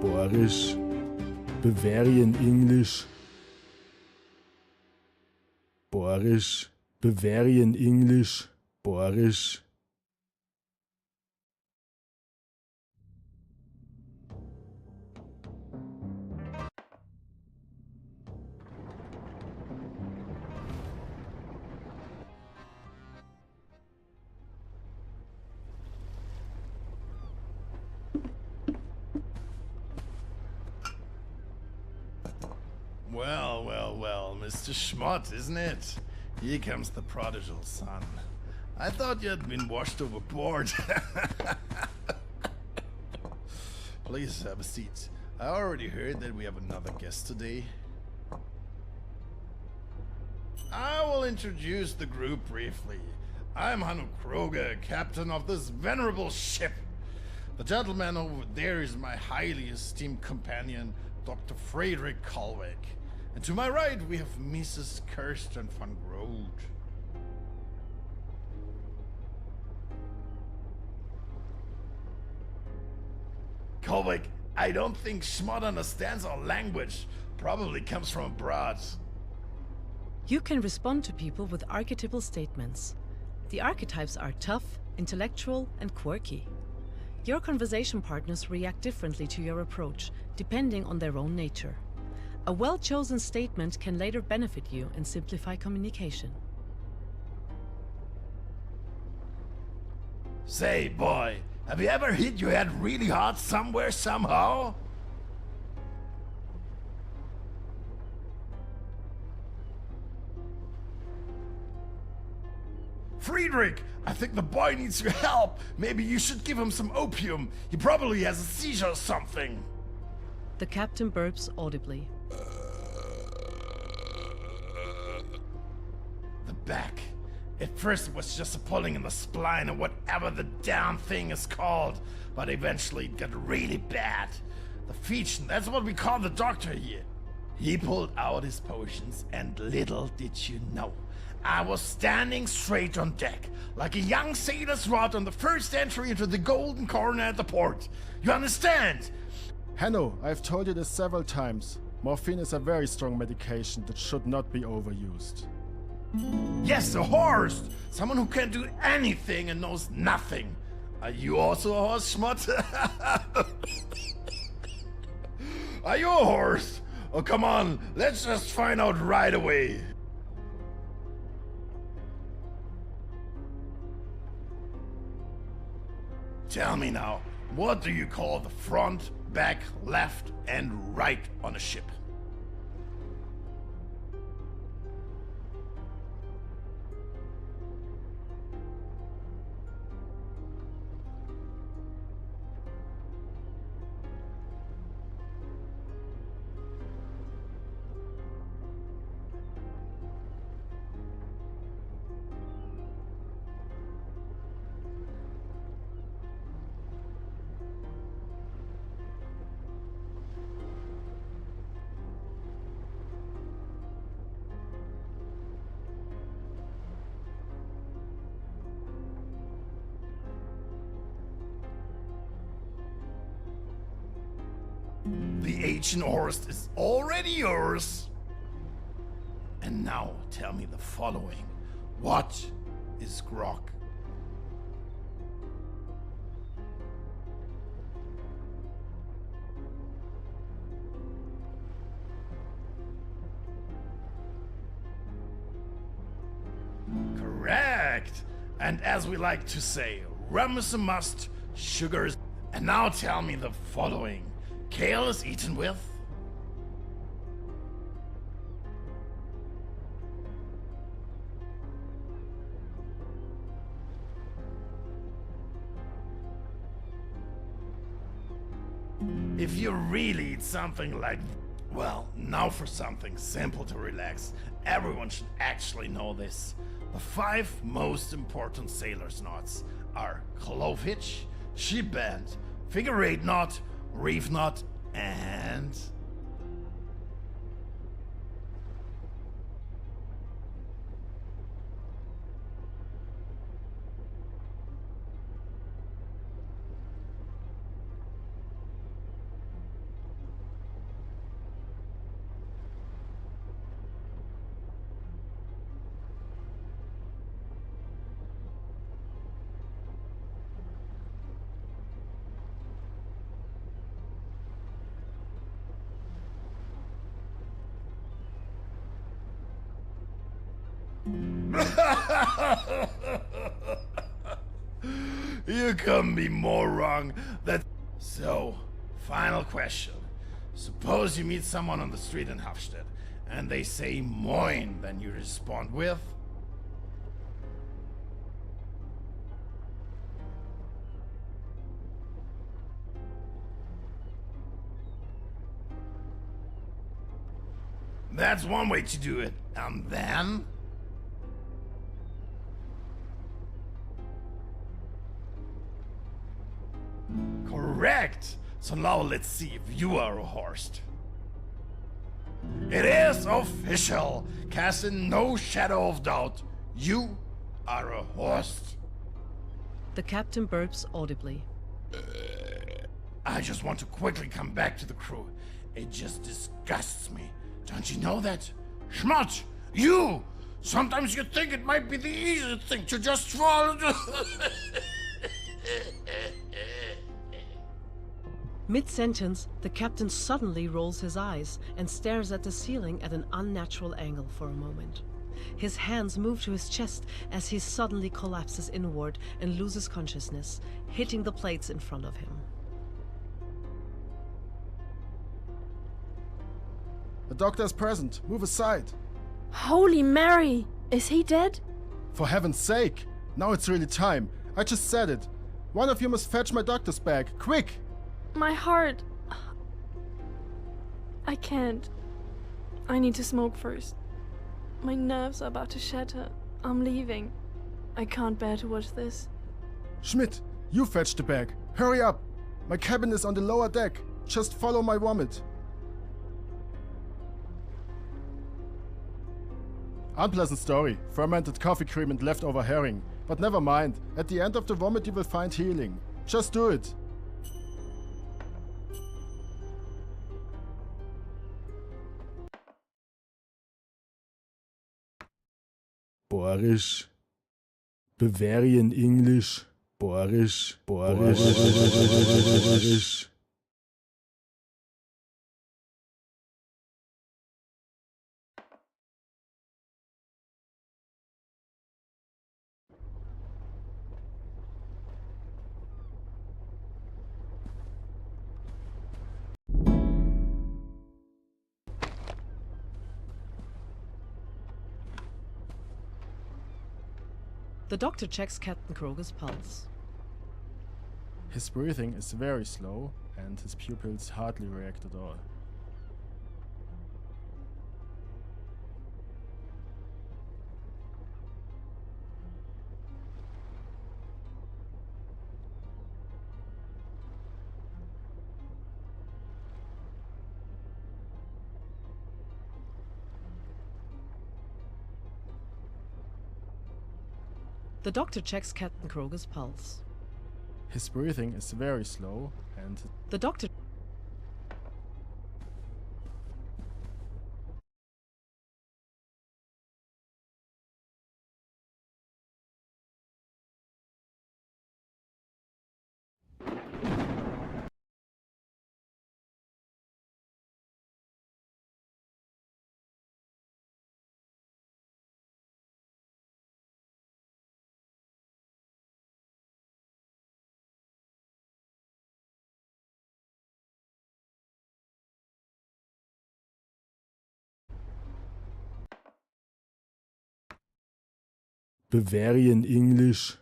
Borisch, Bavarian English, Borisch, Bavarian English, Borisch. Well, Mr. Schmidt, isn't it? Here comes the prodigal son. I thought you had been washed overboard. Please have a seat. I already heard that we have another guest today. I will introduce the group briefly. I'm Hanno Kroger, captain of this venerable ship. The gentleman over there is my highly esteemed companion, Dr. Friedrich Kalweg. And to my right, we have Mrs. Kirsten van Groot. Kalweg, I don't think Schmidt understands our language. Probably comes from abroad. You can respond to people with archetypal statements. The archetypes are tough, intellectual, and quirky. Your conversation partners react differently to your approach, depending on their own nature. A well-chosen statement can later benefit you and simplify communication. Say, boy, have you ever hit your head really hard somewhere, somehow? Friedrich, I think the boy needs your help. Maybe you should give him some opium. He probably has a seizure or something. The captain burps audibly. The back. At first it was just a pulling in the spine or whatever the damn thing is called, but eventually it got really bad. The feet, that's what we call the doctor here. He pulled out his potions, and little did you know, I was standing straight on deck, like a young sailor's rod on the first entry into the golden corner at the port. You understand? Hanno, I've told you this several times. Morphine is a very strong medication that should not be overused. Yes, a horse! Someone who can do anything and knows nothing. Are you also a horse, Schmidt? Are you a horse? Oh, come on, let's just find out right away. Tell me now, what do you call the front, back, left, and right on a ship? The ancient horse is already yours. And now tell me the following. What is grog? Correct. And as we like to say, rum is a must, sugar is... And now tell me the following. Kale is eaten with? If you really eat something like... Well, now for something simple to relax. Everyone should actually know this. The 5 most important sailor's knots are clove hitch, sheep bend, figure 8 knot, reef knot, and... You couldn't be more wrong. So, final question. Suppose you meet someone on the street in Hafstedt, and they say moin, then you respond with... That's one way to do it. And then... Correct! So now let's see if you are a Horst. It is official! Cast in no shadow of doubt. You are a Horst. The captain burps audibly. I just want to quickly come back to the crew. It just disgusts me. Don't you know that? Schmidt, you! Sometimes you think it might be the easiest thing to just fall into... Mid-sentence, the captain suddenly rolls his eyes and stares at the ceiling at an unnatural angle for a moment. His hands move to his chest as he suddenly collapses inward and loses consciousness, hitting the plates in front of him. The doctor is present. Move aside. Holy Mary! Is he dead? For heaven's sake! Now it's really time. I just said it. One of you must fetch my doctor's bag. Quick! My heart... I can't. I need to smoke first. My nerves are about to shatter. I'm leaving. I can't bear to watch this. Schmidt, you fetch the bag. Hurry up! My cabin is on the lower deck. Just follow my vomit. Unpleasant story. Fermented coffee cream and leftover herring. But never mind. At the end of the vomit you will find healing. Just do it. Boris. Bavarian English. Boris. Boris. The doctor checks Captain Kroger's pulse. His breathing is very slow and his pupils hardly react at all. The doctor checks Captain Kroger's pulse. His breathing is very slow and The doctor... Bavarian English.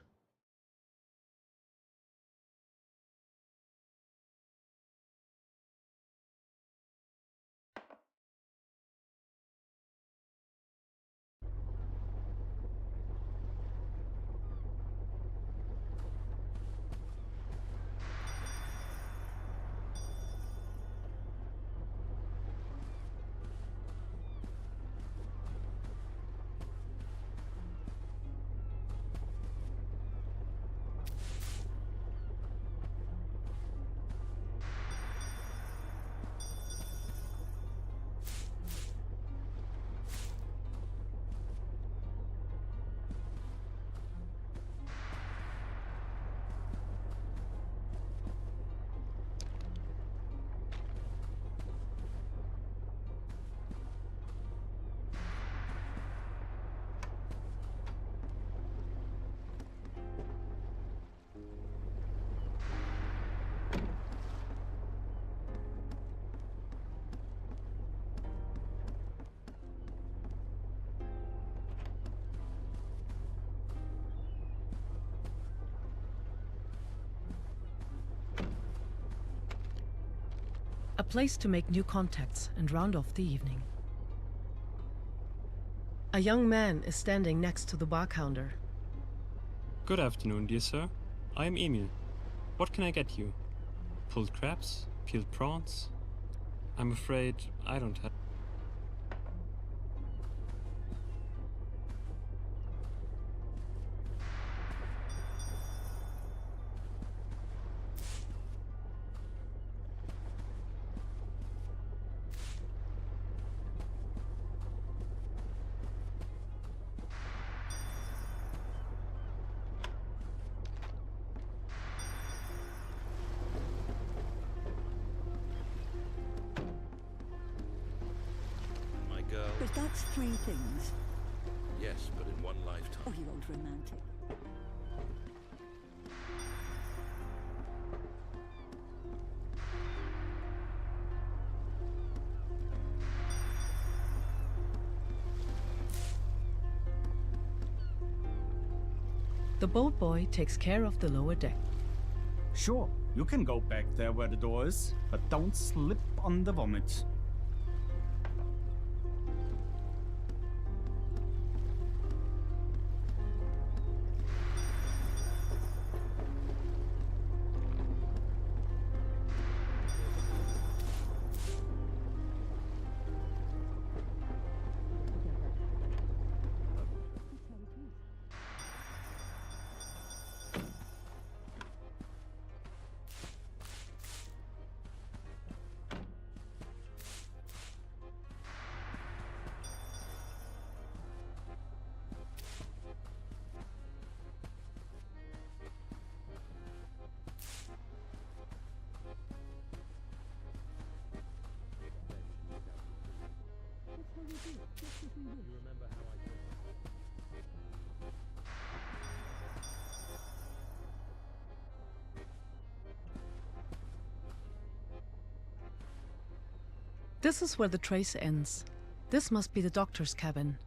A place to make new contacts and round off the evening. A young man is standing next to the bar counter. Good afternoon, dear sir. I am Emil. What can I get you? Pulled crabs? Peeled prawns? I'm afraid I don't have... My girl. But that's 3 things. Yes, but in one lifetime. Oh, you old romantic. The boat boy takes care of the lower deck. Sure, you can go back there where the door is, but don't slip on the vomit. This is where the trace ends. This must be the doctor's cabin.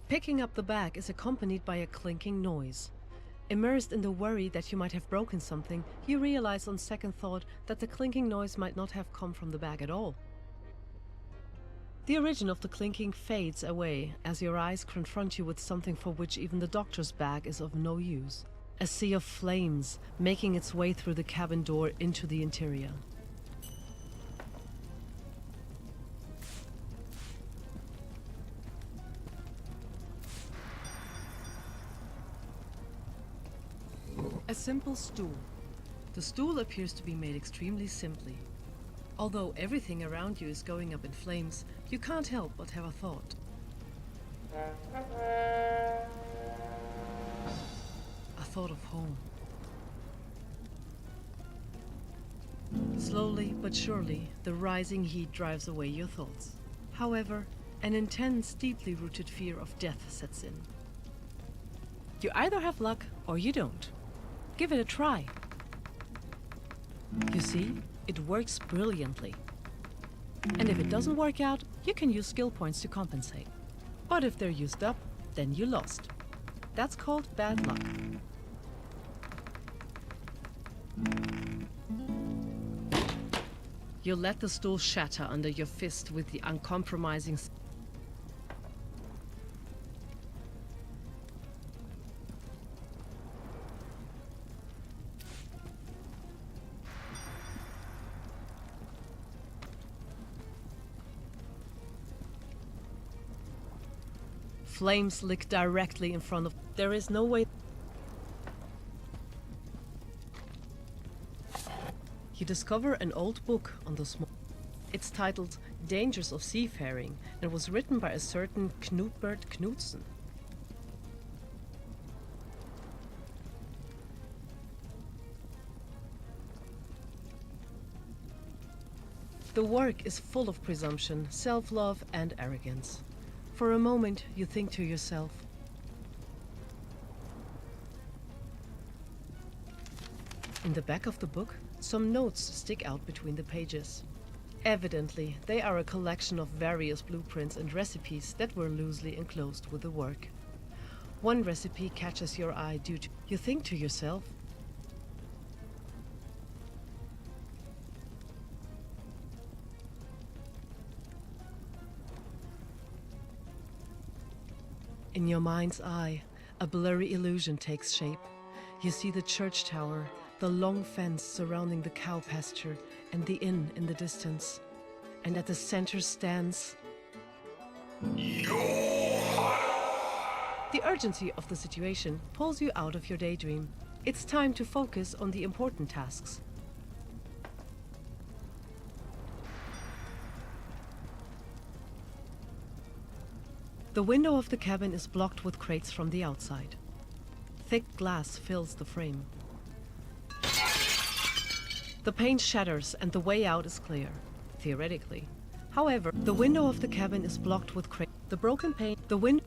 Picking up the bag is accompanied by a clinking noise. Immersed in the worry that you might have broken something, you realize on second thought that the clinking noise might not have come from the bag at all. The origin of the clinking fades away as your eyes confront you with something for which even the doctor's bag is of no use. A sea of flames making its way through the cabin door into the interior. A simple stool. The stool appears to be made extremely simply. Although everything around you is going up in flames, you can't help but have a thought. A thought of home. Slowly but surely, the rising heat drives away your thoughts. However, an intense, deeply rooted fear of death sets in. You either have luck or you don't. Give it a try. You see, it works brilliantly. And if it doesn't work out, you can use skill points to compensate. But if they're used up, then you lost. That's called bad luck. You let the stool shatter under your fist with the uncompromising... Flames lick directly in front of... There is no way... You discover an old book on the small... It's titled Dangers of Seafaring and was written by a certain Knutbert Knudsen. The work is full of presumption, self-love and arrogance. For a moment, you think to yourself, in the back of the book, some notes stick out between the pages. Evidently, they are a collection of various blueprints and recipes that were loosely enclosed with the work. One recipe catches your eye due to... You think to yourself, in your mind's eye, a blurry illusion takes shape. You see the church tower, the long fence surrounding the cow pasture, and the inn in the distance. And at the center stands... The urgency of the situation pulls you out of your daydream. It's time to focus on the important tasks. The window of the cabin is blocked with crates from the outside. Thick glass fills the frame. The pane shatters and the way out is clear, theoretically. However, the window of the cabin is blocked with crates. The broken pane, the window...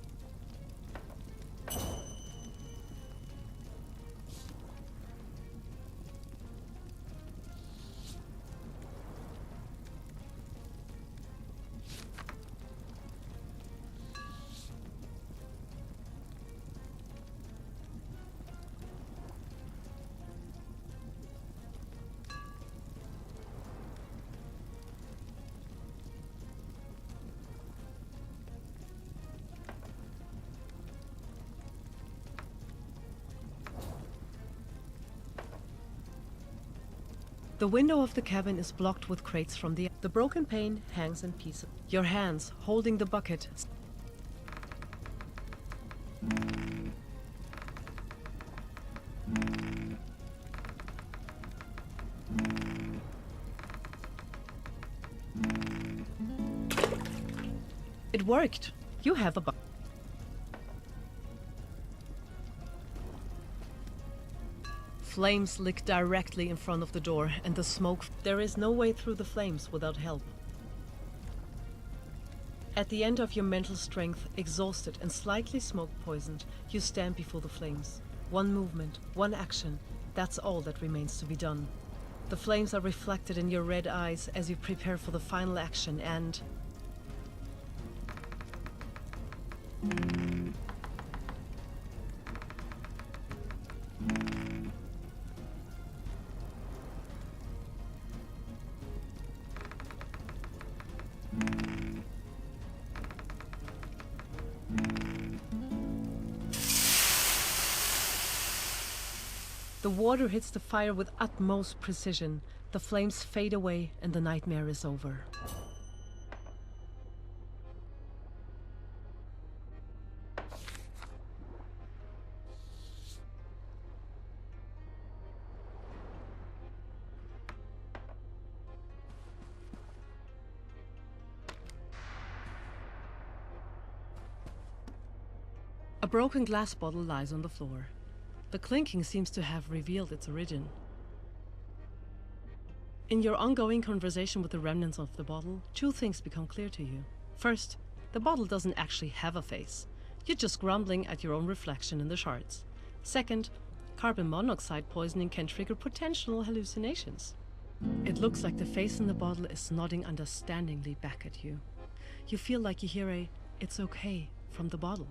The window of the cabin is blocked with crates from the... The broken pane hangs in pieces. Your hands, holding the bucket... It worked! You have a bucket. Flames lick directly in front of the door, and the smoke... There is no way through the flames without help. At the end of your mental strength, exhausted and slightly smoke-poisoned, you stand before the flames. One movement, one action, that's all that remains to be done. The flames are reflected in your red eyes as you prepare for the final action and... The water hits the fire with utmost precision. The flames fade away and the nightmare is over. A broken glass bottle lies on the floor. The clinking seems to have revealed its origin. In your ongoing conversation with the remnants of the bottle, two things become clear to you. First, the bottle doesn't actually have a face. You're just grumbling at your own reflection in the shards. Second, carbon monoxide poisoning can trigger potential hallucinations. It looks like the face in the bottle is nodding understandingly back at you. You feel like you hear a "it's okay" from the bottle.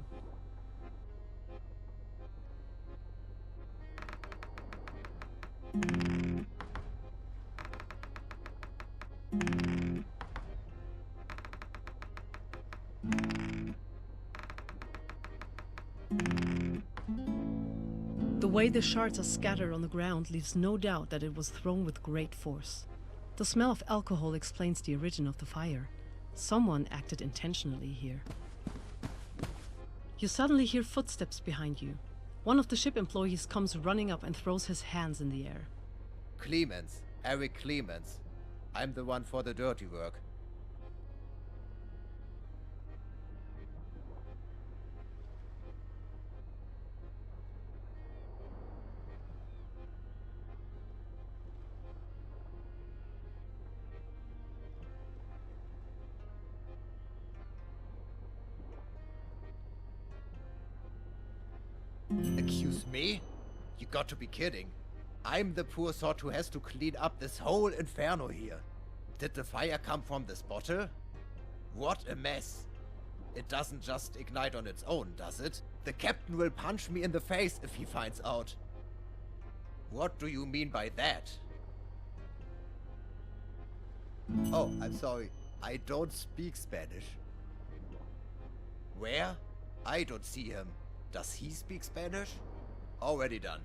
The way the shards are scattered on the ground leaves no doubt that it was thrown with great force. The smell of alcohol explains the origin of the fire. Someone acted intentionally here. You suddenly hear footsteps behind you. One of the ship employees comes running up and throws his hands in the air. Clemens. Eric Clemens. I'm the one for the dirty work. Accuse me? You got to be kidding. I'm the poor sort who has to clean up this whole inferno here. Did the fire come from this bottle? What a mess. It doesn't just ignite on its own, does it? The captain will punch me in the face if he finds out. What do you mean by that? Oh, I'm sorry. I don't speak Spanish. Where? I don't see him. Does he speak Spanish? Already done.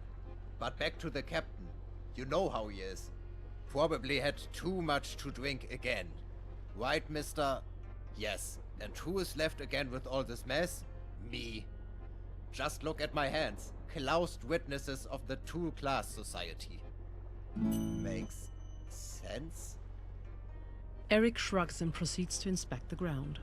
But back to the captain. You know how he is. Probably had too much to drink again. Right, mister? Yes. And who is left again with all this mess? Me. Just look at my hands. Cloused witnesses of the two-class society. Makes sense? Eric shrugs and proceeds to inspect the ground.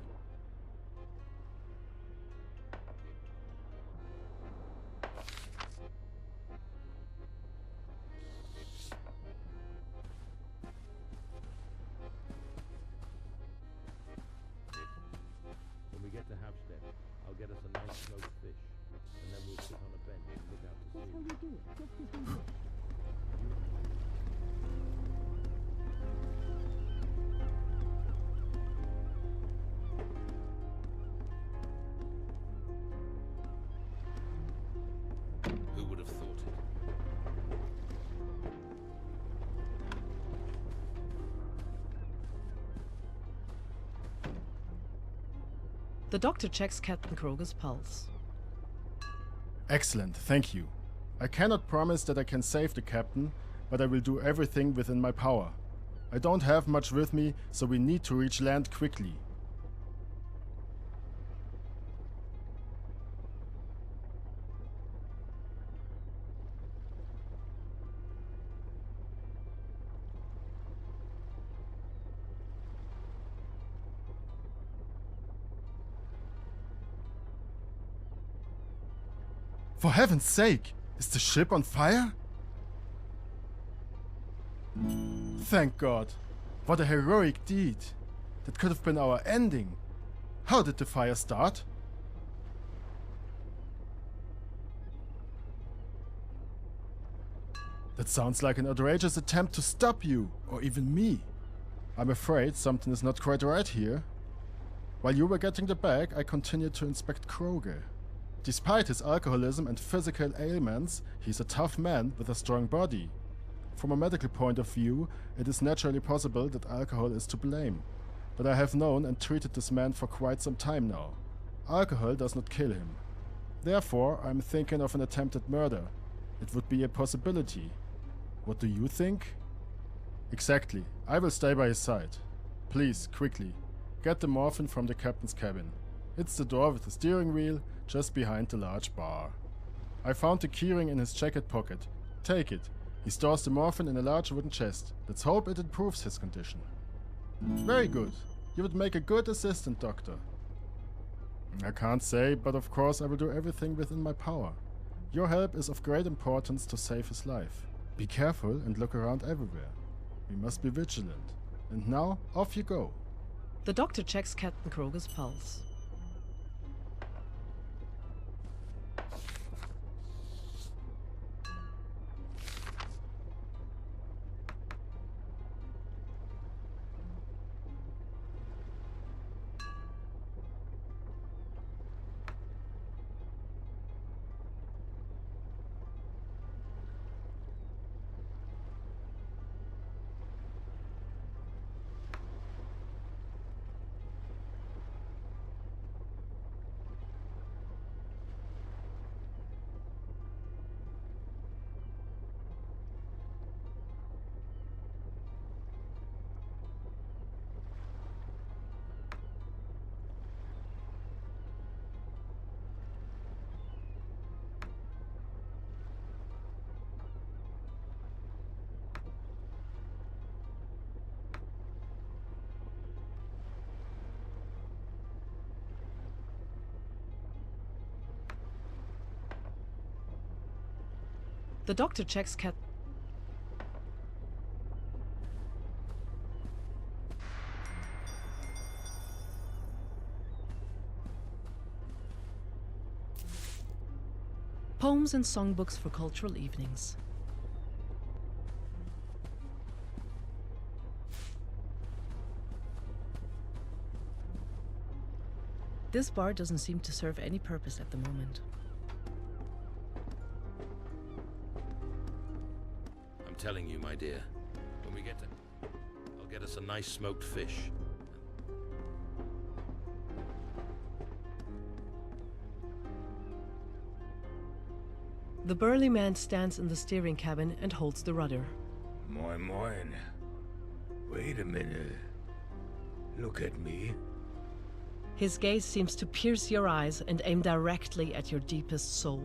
When we get to Halfstead, I'll get us a nice smoked fish, and then we'll sit on a bench and look out to sea. That's how we do it, just as we wish. Who would have thought it? The doctor checks Captain Kroger's pulse. Excellent, thank you. I cannot promise that I can save the captain, but I will do everything within my power. I don't have much with me, so we need to reach land quickly. For heaven's sake! Is the ship on fire? Thank God. What a heroic deed. That could have been our ending. How did the fire start? That sounds like an outrageous attempt to stop you, or even me. I'm afraid something is not quite right here. While you were getting the bag, I continued to inspect Kroger. Despite his alcoholism and physical ailments, he's a tough man with a strong body. From a medical point of view, it is naturally possible that alcohol is to blame. But I have known and treated this man for quite some time now. Alcohol does not kill him. Therefore, I'm thinking of an attempted murder. It would be a possibility. What do you think? Exactly. I will stay by his side. Please, quickly, get the morphine from the captain's cabin. It's the door with the steering wheel, just behind the large bar. I found the keyring in his jacket pocket. Take it. He stores the morphine in a large wooden chest. Let's hope it improves his condition. Very good. You would make a good assistant, Doctor. I can't say, but of course I will do everything within my power. Your help is of great importance to save his life. Be careful and look around everywhere. We must be vigilant. And now, off you go. The doctor checks Captain Kroger's pulse. The doctor checks Cat. Poems and songbooks for cultural evenings. This bar doesn't seem to serve any purpose at the moment. I'm telling you, my dear, when we get to... I'll get us a nice smoked fish. The burly man stands in the steering cabin and holds the rudder. Moin moin. Wait a minute. Look at me. His gaze seems to pierce your eyes and aim directly at your deepest soul.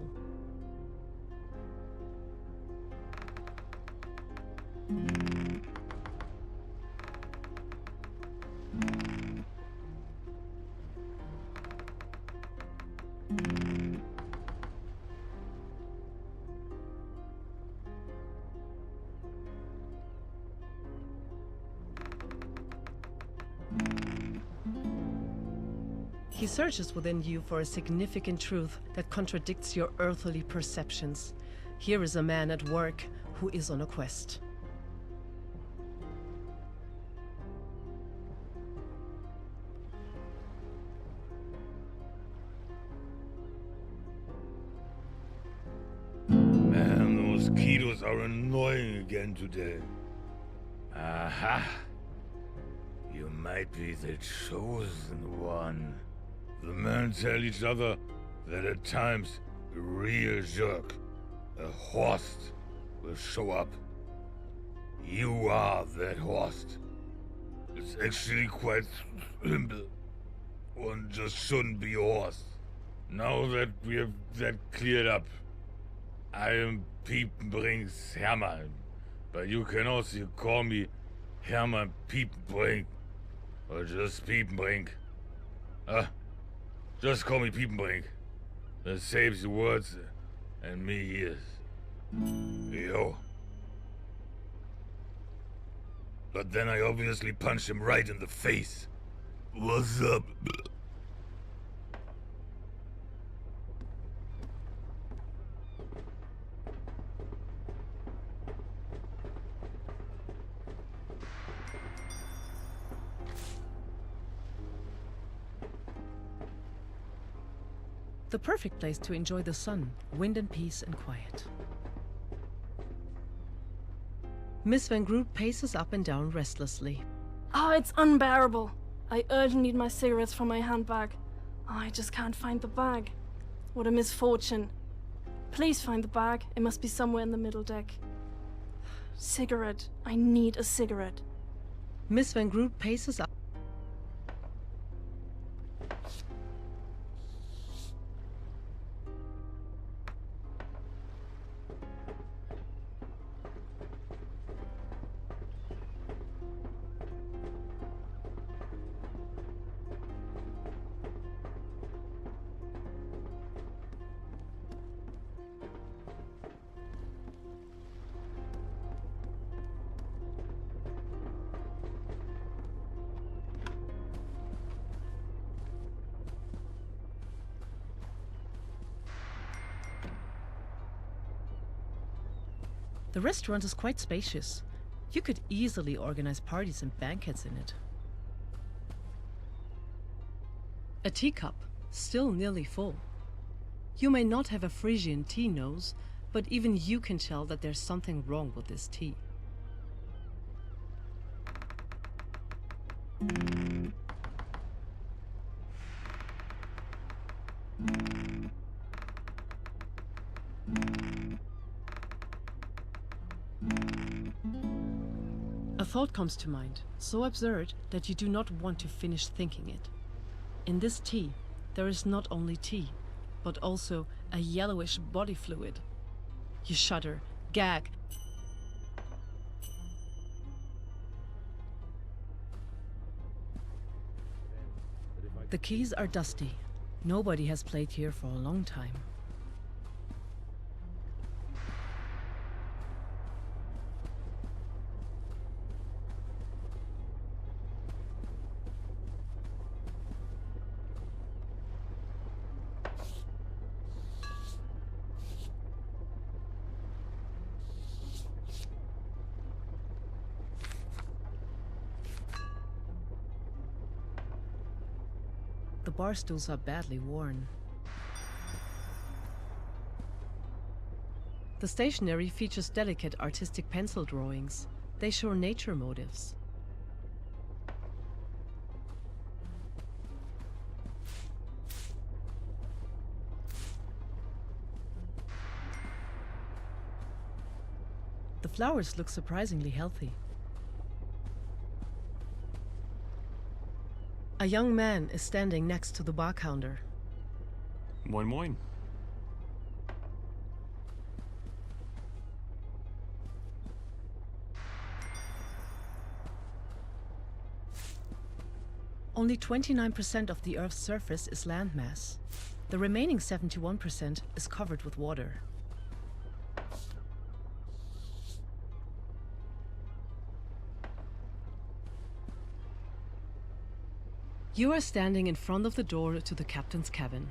He searches within you for a significant truth that contradicts your earthly perceptions. Here is a man at work who is on a quest. Man, the mosquitoes are annoying again today. Aha! You might be the chosen one. The men tell each other that at times a real jerk, a host, will show up. You are that host. It's actually quite simple. One just shouldn't be a horse. Now that we have that cleared up, I am Piepenbrink's Hermann, but you can also call me Hermann Piepenbrink, or just Piepenbrink. Just call me Piepenbrink. That saves you words and me ears. Yo. But then I obviously punched him right in the face. What's up? The perfect place to enjoy the sun, wind and peace and quiet. Miss Van Groot paces up and down restlessly. Oh, it's unbearable. I urgently need my cigarettes from my handbag. Oh, I just can't find the bag. What a misfortune. Please find the bag. It must be somewhere in the middle deck. Cigarette. I need a cigarette. Miss Van Groot paces up. The restaurant is quite spacious. You could easily organize parties and banquets in it. A teacup, still nearly full. You may not have a Frisian tea nose, but even you can tell that there's something wrong with this tea. A thought comes to mind, so absurd that you do not want to finish thinking it. In this tea, there is not only tea, but also a yellowish body fluid. You shudder, gag. The keys are dusty. Nobody has played here for a long time. The bar stools are badly worn. The stationery features delicate artistic pencil drawings. They show nature motifs. The flowers look surprisingly healthy. A young man is standing next to the bar counter. Moin moin. Only 29% of the Earth's surface is landmass. The remaining 71% is covered with water. You are standing in front of the door to the captain's cabin.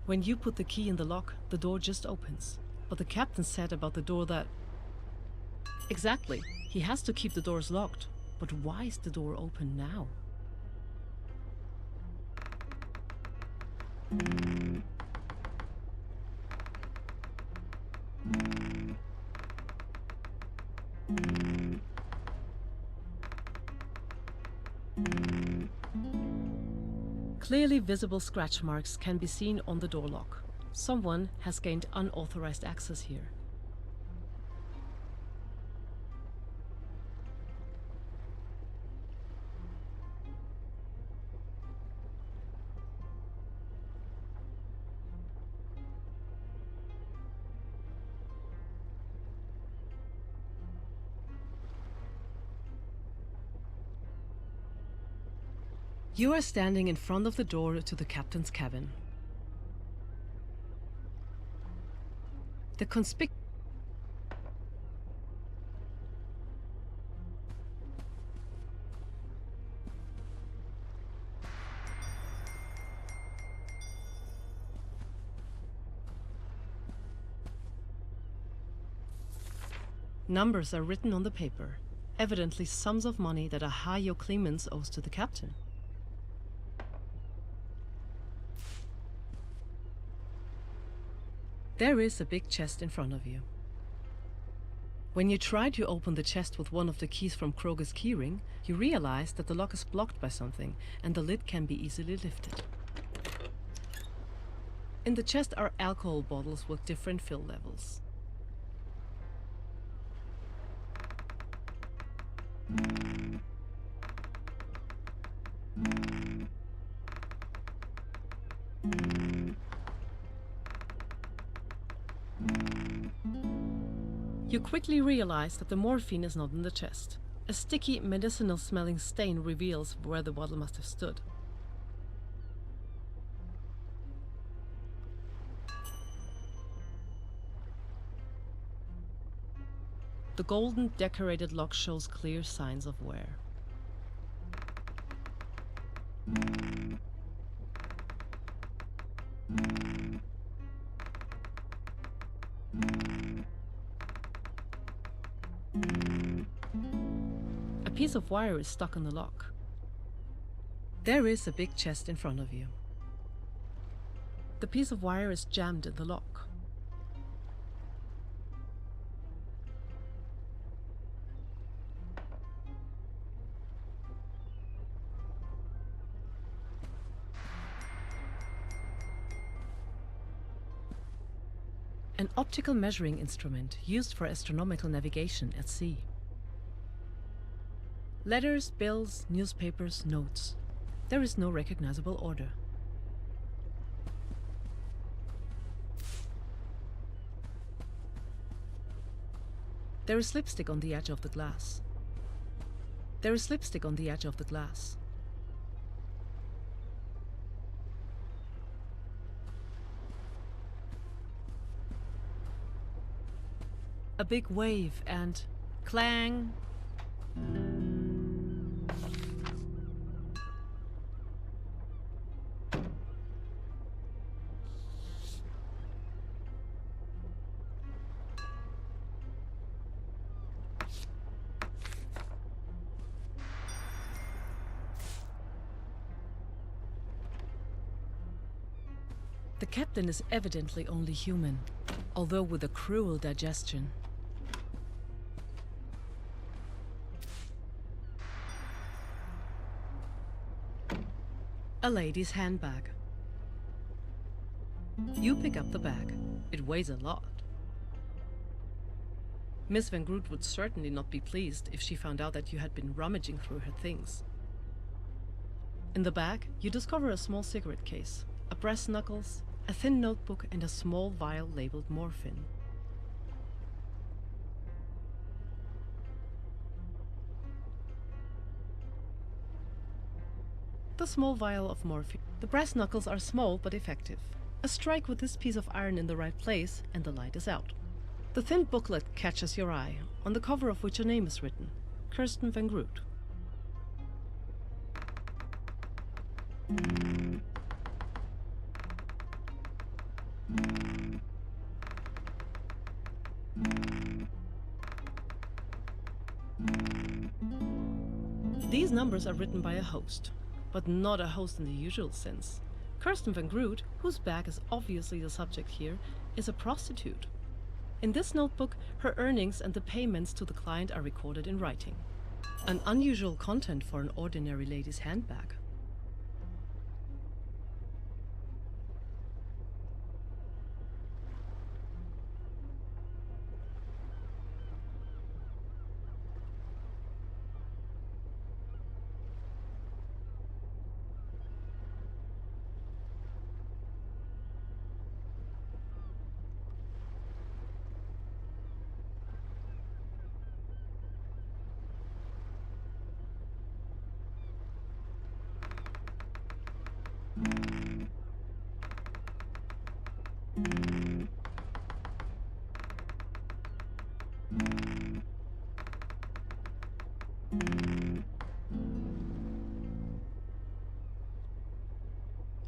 When you put the key in the lock, the door just opens. But the captain said about the door that... Exactly, he has to keep the doors locked. But why is the door open now? Clearly visible scratch marks can be seen on the door lock. Someone has gained unauthorized access here. You are standing in front of the door to the captain's cabin. The numbers are written on the paper, evidently sums of money that Ahayo Clemens owes to the captain. There is a big chest in front of you. When you try to open the chest with one of the keys from Kroger's keyring, you realize that the lock is blocked by something and the lid can be easily lifted. In the chest are alcohol bottles with different fill levels. You quickly realize that the morphine is not in the chest. A sticky, medicinal-smelling stain reveals where the bottle must have stood. The golden decorated lock shows clear signs of wear. A piece of wire is stuck in the lock. There is a big chest in front of you. The piece of wire is jammed in the lock. An optical measuring instrument used for astronomical navigation at sea. Letters, bills, newspapers, notes. There is no recognizable order. There is lipstick on the edge of the glass. There is lipstick on the edge of the glass. A big wave and clang. The captain is evidently only human, although with a cruel digestion. A lady's handbag. You pick up the bag. It weighs a lot. Miss Van Groot would certainly not be pleased if she found out that you had been rummaging through her things. In the bag, you discover a small cigarette case, a brass knuckles, a thin notebook, and a small vial labeled morphine. The small vial of morphine. The brass knuckles are small but effective. A strike with this piece of iron in the right place and the light is out. The thin booklet catches your eye, on the cover of which a name is written, Kirsten Van Groot. These numbers are written by a host, but not a host in the usual sense. Kirsten Van Groot, whose bag is obviously the subject here, is a prostitute. In this notebook, her earnings and the payments to the client are recorded in writing. An unusual content for an ordinary lady's handbag.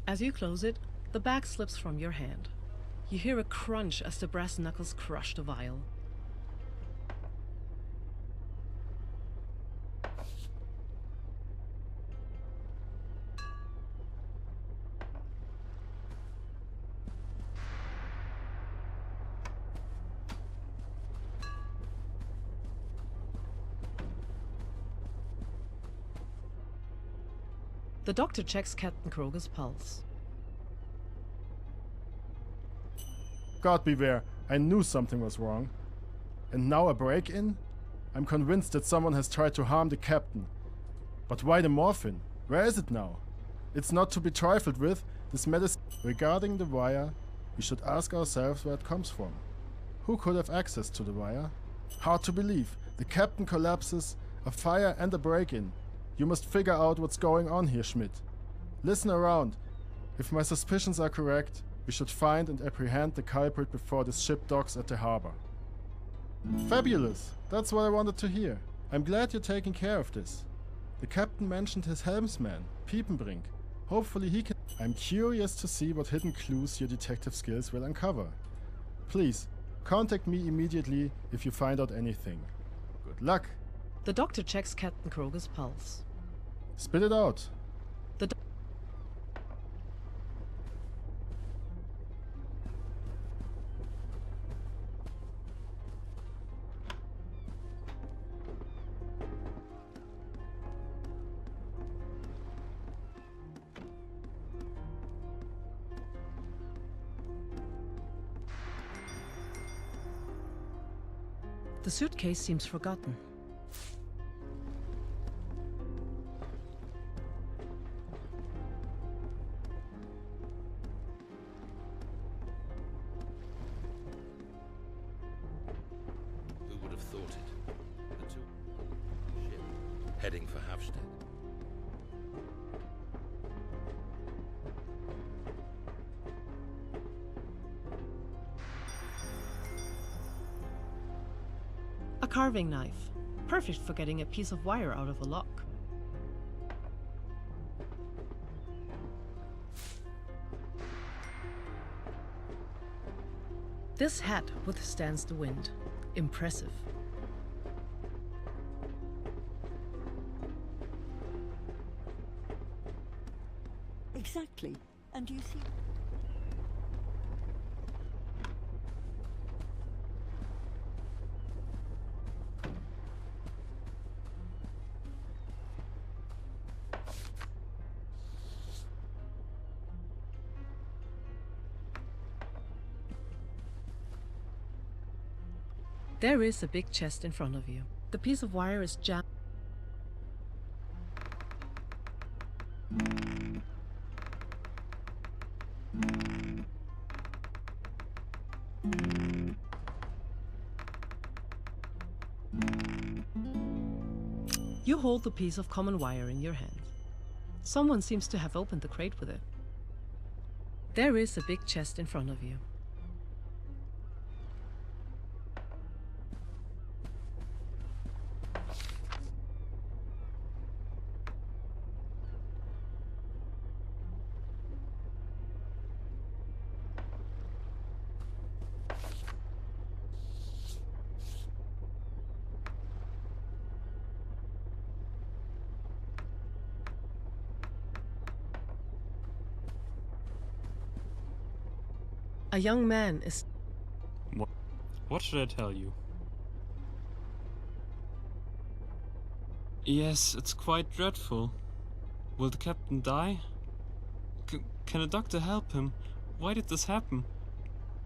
As you close it, the bag slips from your hand. You hear a crunch as the brass knuckles crush the vial. The doctor checks Captain Kroger's pulse. God beware, I knew something was wrong. And now a break-in? I'm convinced that someone has tried to harm the captain. But why the morphine? Where is it now? It's not to be trifled with, this medicine. Regarding the wire, we should ask ourselves where it comes from. Who could have access to the wire? Hard to believe. The captain collapses, a fire and a break-in. You must figure out what's going on here, Schmidt. Listen around. If my suspicions are correct, we should find and apprehend the culprit before this ship docks at the harbor. Fabulous! That's what I wanted to hear. I'm glad you're taking care of this. The captain mentioned his helmsman, Piepenbrink. Hopefully he can... I'm curious to see what hidden clues your detective skills will uncover. Please, contact me immediately if you find out anything. Good luck! The doctor checks Captain Kroger's pulse. Spit it out. The suitcase seems forgotten. Who would have thought it? The two ship heading for Hafstead. A carving knife, perfect for getting a piece of wire out of a lock. This hat withstands the wind. Impressive. Exactly. And you see... There is a big chest in front of you. The piece of wire is jammed. You hold the piece of common wire in your hand. Someone seems to have opened the crate with it. There is a big chest in front of you. A young man is... What should I tell you? Yes, it's quite dreadful. Will the captain die? Can a doctor help him? Why did this happen?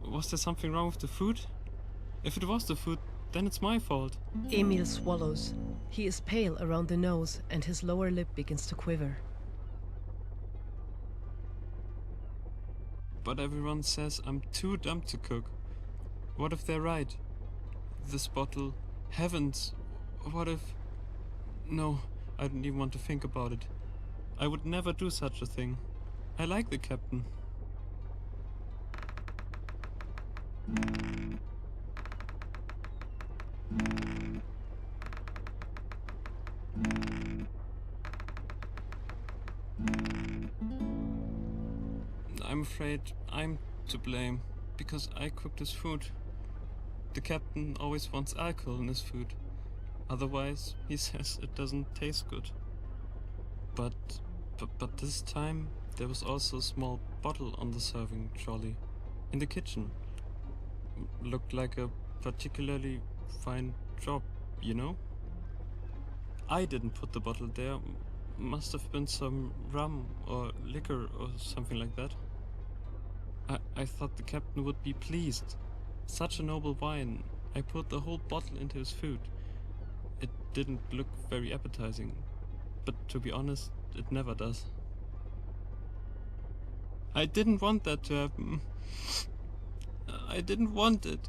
Was there something wrong with the food? If it was the food, then it's my fault. Emil swallows. He is pale around the nose and his lower lip begins to quiver. But everyone says I'm too dumb to cook. What if they're right? This bottle... Heavens! What if... No, I don't even want to think about it. I would never do such a thing. I like the captain. I'm afraid I'm to blame, because I cooked his food. The captain always wants alcohol in his food. Otherwise, he says it doesn't taste good. But this time, there was also a small bottle on the serving trolley. In the kitchen. Looked like a particularly fine job, you know? I didn't put the bottle there. Must have been some rum or liquor or something like that. I thought the captain would be pleased. Such a noble wine. I put the whole bottle into his food. It didn't look very appetizing, but to be honest, it never does. I didn't want that to happen. I didn't want it.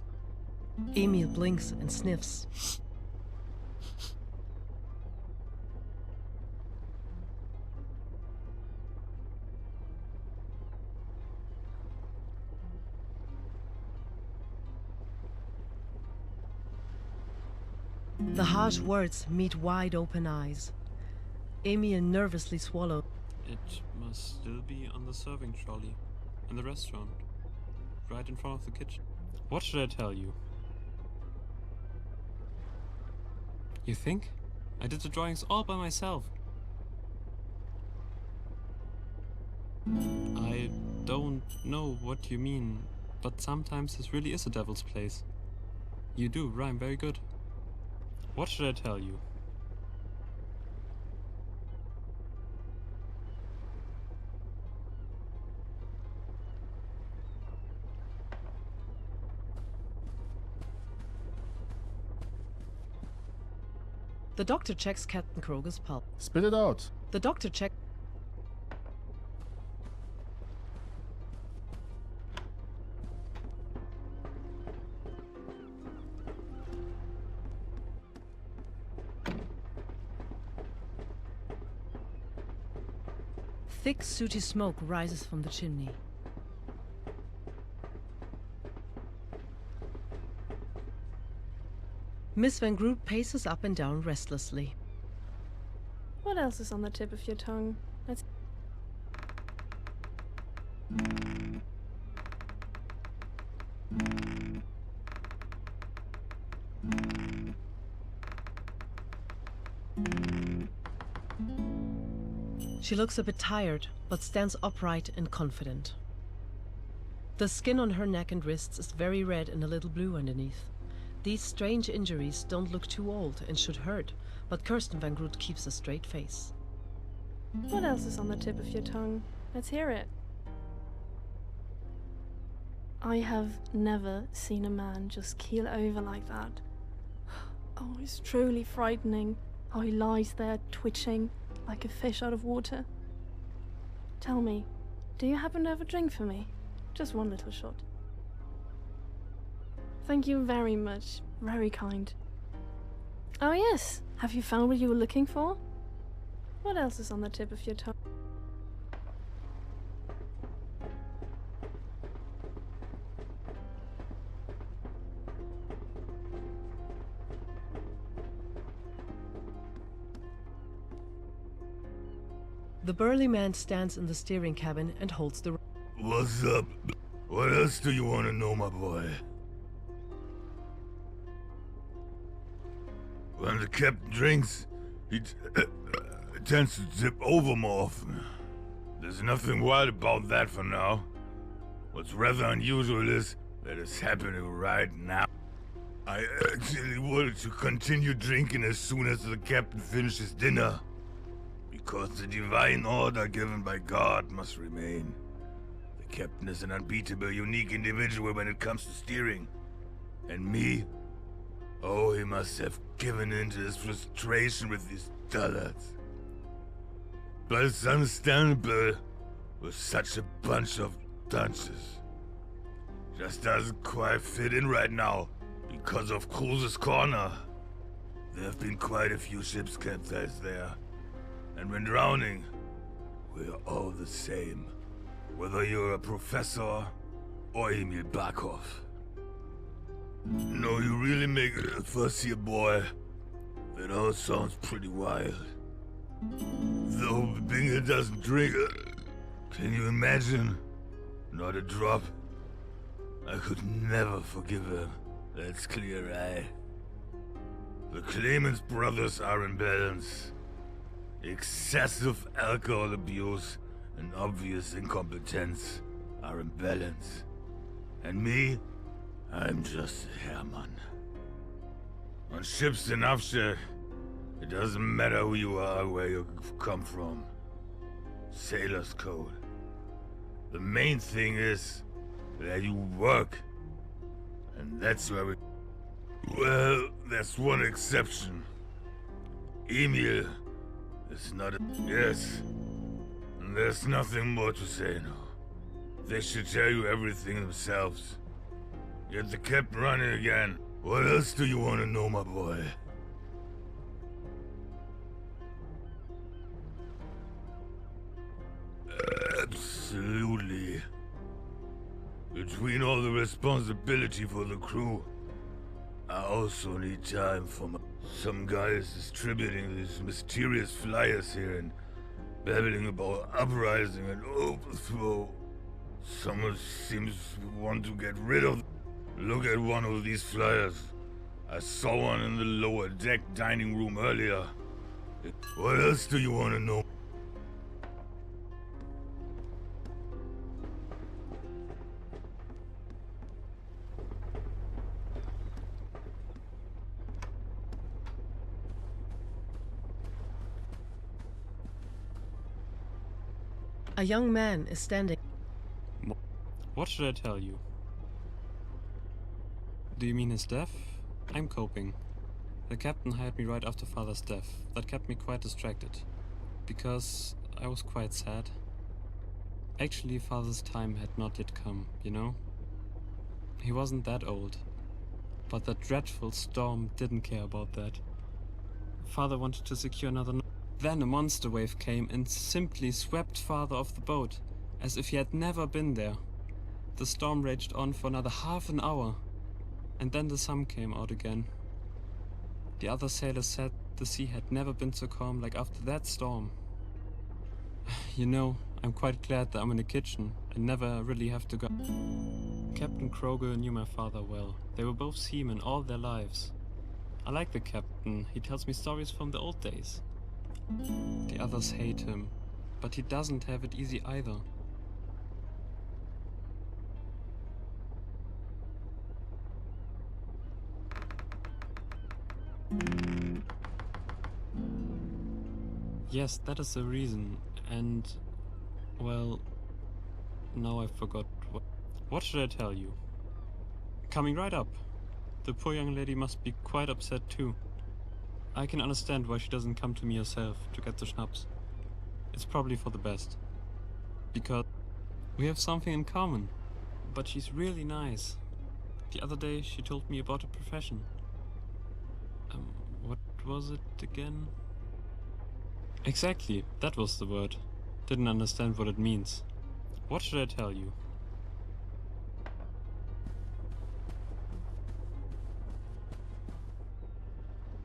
Emil blinks and sniffs. The harsh words meet wide-open eyes. Emil nervously swallows. It must still be on the serving trolley in the restaurant, right in front of the kitchen. What should I tell you? You think? I did the drawings all by myself. I don't know what you mean, but sometimes this really is a devil's place. You do rhyme very good. What should I tell you? The doctor checks Captain Kroger's pulse. Spit it out. The doctor checks... Thick, sooty smoke rises from the chimney. Miss Van Groot paces up and down restlessly. What else is on the tip of your tongue? Let's... She looks a bit tired, but stands upright and confident. The skin on her neck and wrists is very red and a little blue underneath. These strange injuries don't look too old and should hurt, but Kirsten Van Groot keeps a straight face. What else is on the tip of your tongue? Let's hear it. I have never seen a man just keel over like that Oh, it's truly frightening how he lies there twitching like a fish out of water. Tell me, do you happen to have a drink for me? Just one little shot. Thank you very much. Very kind. Oh yes, have you found what you were looking for? What else is on the tip of your tongue? The burly man stands in the steering cabin and holds the... What's up? What else do you want to know, my boy? When the captain drinks, he tends to tip over more often. There's nothing wild about that for now. What's rather unusual is that it's happening right now. I actually wanted to continue drinking as soon as the captain finishes dinner. Because the divine order given by God must remain. The captain is an unbeatable, unique individual when it comes to steering. And me? Oh, he must have given in to his frustration with these dullards. But it's understandable with such a bunch of dunces. Just doesn't quite fit in right now because of Cruz's Corner. There have been quite a few ships capsized there. And when drowning, we're all the same. Whether you're a professor or Emil Barkov. No, you really make a fuss here, boy. That all sounds pretty wild. Though Bingle doesn't drink, can you imagine? Not a drop. I could never forgive him. That's clear, aye. The Clemens brothers are in balance. Excessive alcohol abuse and obvious incompetence are in balance. And me, I'm just a Hermann. On ships in Afshed, it doesn't matter who you are or where you come from. Sailor's code. The main thing is that you work. And that's where we... Well, there's one exception. Emil is not a... Yes. And there's nothing more to say now. They should tell you everything themselves. Get the captain running again. What else do you want to know, my boy? Absolutely. Between all the responsibility for the crew, I also need time for some guys distributing these mysterious flyers here and babbling about uprising and overthrow. Someone seems to want to get rid of... Look at one of these flyers. I saw one in the lower deck dining room earlier. What else do you want to know? A young man is standing. What should I tell you? Do you mean his death? I'm coping. The captain hired me right after father's death. That kept me quite distracted. Because I was quite sad. Actually, father's time had not yet come, you know? He wasn't that old. But that dreadful storm didn't care about that. Father wanted to secure another... Then a monster wave came and simply swept father off the boat, as if he had never been there. The storm raged on for another half an hour, and then the sun came out again. The other sailors said the sea had never been so calm like after that storm. You know, I'm quite glad that I'm in the kitchen and never really have to go. Captain Kroger knew my father well. They were both seamen all their lives. I like the captain. He tells me stories from the old days. The others hate him, but he doesn't have it easy either. Yes, that is the reason, and... well... now I forgot what... What should I tell you? Coming right up. The poor young lady must be quite upset too. I can understand why she doesn't come to me herself to get the schnapps. It's probably for the best. Because we have something in common. But she's really nice. The other day she told me about a profession. What was it again? Exactly, that was the word. Didn't understand what it means. What should I tell you?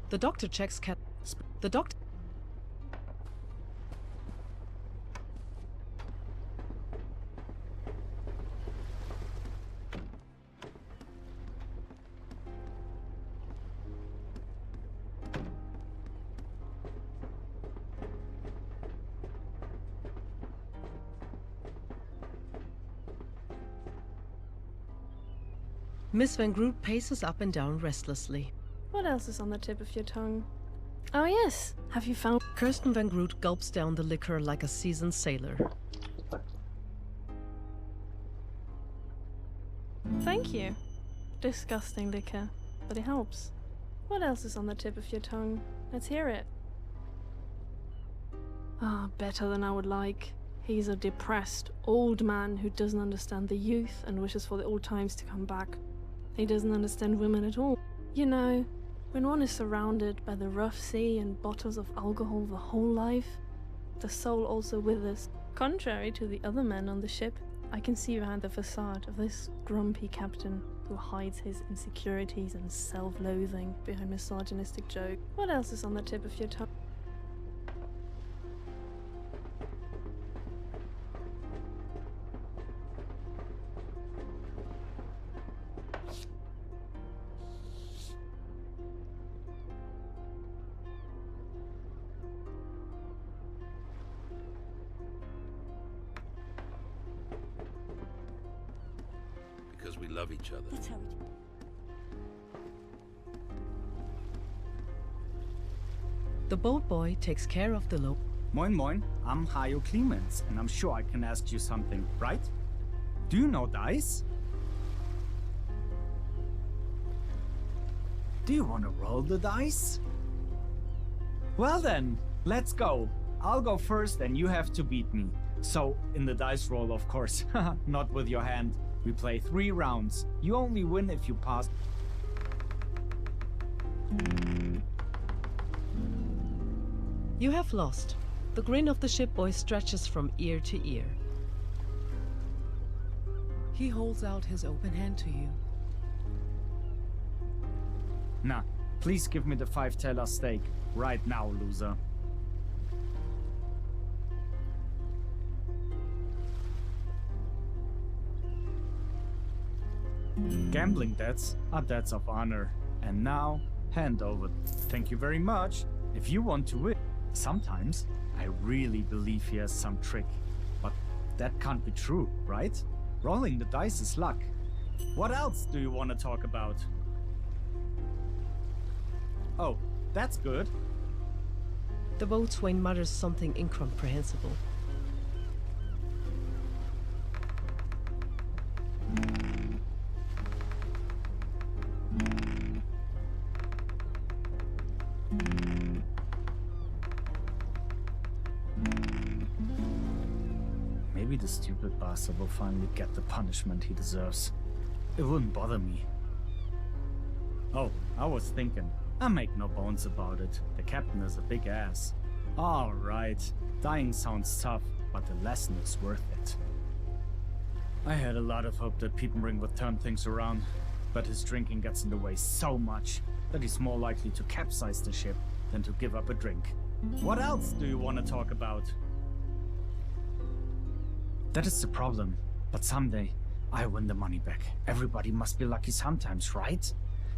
The doctor checks Cap. The doctor. Miss Van Groot paces up and down restlessly. What else is on the tip of your tongue? Oh yes, have you found... Kirsten Van Groot gulps down the liquor like a seasoned sailor. Thank you. Disgusting liquor, but it helps. What else is on the tip of your tongue? Let's hear it. Ah, better than I would like. He's a depressed, old man who doesn't understand the youth and wishes for the old times to come back. He doesn't understand women at all. You know, when one is surrounded by the rough sea and bottles of alcohol the whole life, the soul also withers. Contrary to the other men on the ship, I can see behind the facade of this grumpy captain who hides his insecurities and self-loathing behind misogynistic jokes. What else is on the tip of your tongue? Because we love each other. That's how it... The boat boy takes care of the low. Moin moin, I'm Hajo Clemens, and I'm sure I can ask you something, right? Do you know dice? Do you want to roll the dice? Well then, let's go. I'll go first and you have to beat me. So, in the dice roll, of course. Not with your hand. We play 3 rounds. You only win if you pass. You have lost. The grin of the ship boy stretches from ear to ear. He holds out his open hand to you. Nah, please give me the 5-taler steak. Right now, loser. Gambling debts are debts of honor. And now, hand over. Thank you very much. If you want to win. Sometimes, I really believe he has some trick. But that can't be true, right? Rolling the dice is luck. What else do you want to talk about? Oh, that's good. The boatswain mutters something incomprehensible. Maybe the stupid bastard will finally get the punishment he deserves. It wouldn't bother me. Oh, I was thinking. I make no bones about it. The captain is a big ass. Alright, dying sounds tough, but the lesson is worth it. I had a lot of hope that Piepenring would turn things around, but his drinking gets in the way so much that he's more likely to capsize the ship than to give up a drink. What else do you want to talk about? That is the problem, but someday I win the money back. Everybody must be lucky sometimes, right?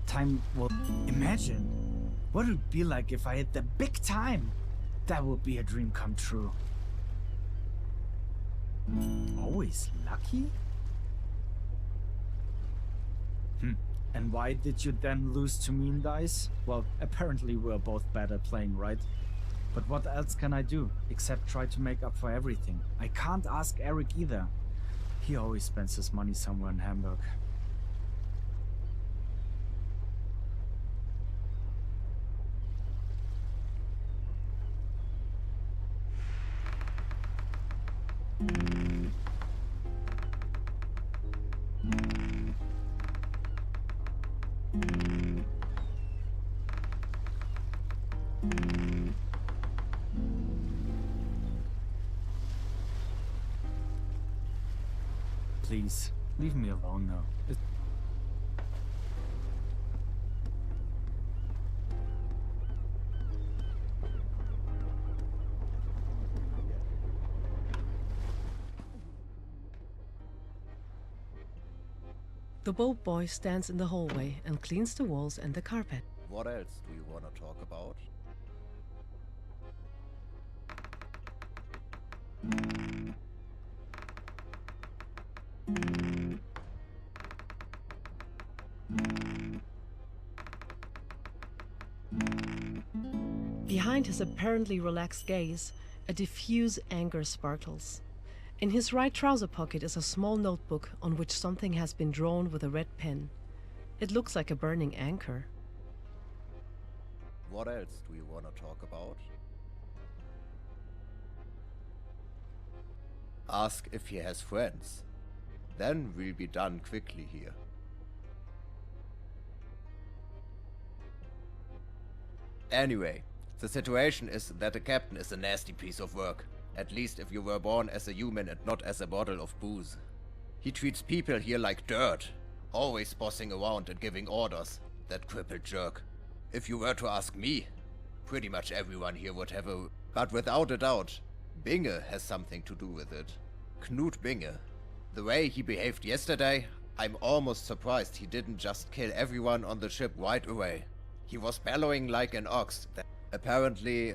Time will... Imagine what it would be like if I hit the big time. That would be a dream come true. Always lucky? And why did you then lose to me in dice? Well, apparently we're both bad at playing, right? But what else can I do, except try to make up for everything? I can't ask Eric either. He always spends his money somewhere in Hamburg. please, leave me alone now. The boat boy stands in the hallway and cleans the walls and the carpet. What else do you want to talk about? Behind his apparently relaxed gaze, a diffuse anger sparkles. In his right trouser pocket is a small notebook on which something has been drawn with a red pen. It looks like a burning anchor. What else do you want to talk about? Ask if he has friends. Then we'll be done quickly here. Anyway, the situation is that the captain is a nasty piece of work. At least if you were born as a human and not as a bottle of booze. He treats people here like dirt. Always bossing around and giving orders. That crippled jerk. If you were to ask me, pretty much everyone here would have a... But without a doubt, Binge has something to do with it. Knut Binge. The way he behaved yesterday, I'm almost surprised he didn't just kill everyone on the ship right away. He was bellowing like an ox. Apparently,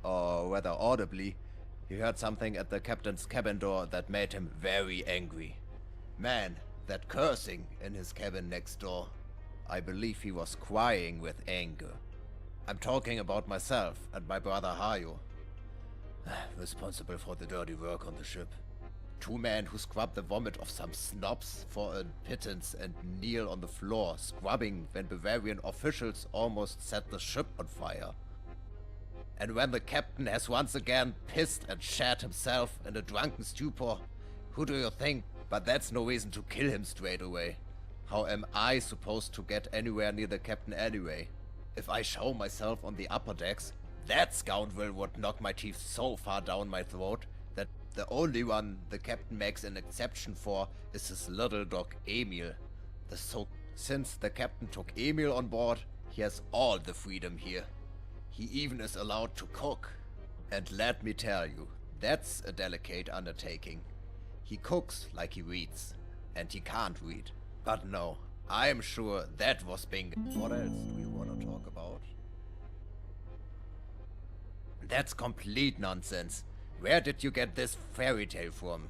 or rather audibly, he heard something at the captain's cabin door that made him very angry. Man, that cursing in his cabin next door. I believe he was crying with anger. I'm talking about myself and my brother Hayo. Responsible for the dirty work on the ship. Two men who scrub the vomit of some snobs for a pittance and kneel on the floor, scrubbing when Bavarian officials almost set the ship on fire. And when the captain has once again pissed and shat himself in a drunken stupor, who do you think? But that's no reason to kill him straight away. How am I supposed to get anywhere near the captain anyway? If I show myself on the upper decks, that scoundrel would knock my teeth so far down my throat that the only one the captain makes an exception for is his little dog Emil. Since the captain took Emil on board, he has all the freedom here. He even is allowed to cook. And let me tell you, that's a delicate undertaking. He cooks like he reads, and he can't read. But no, I am sure that was Binge. What else do you want to talk about? That's complete nonsense. Where did you get this fairy tale from?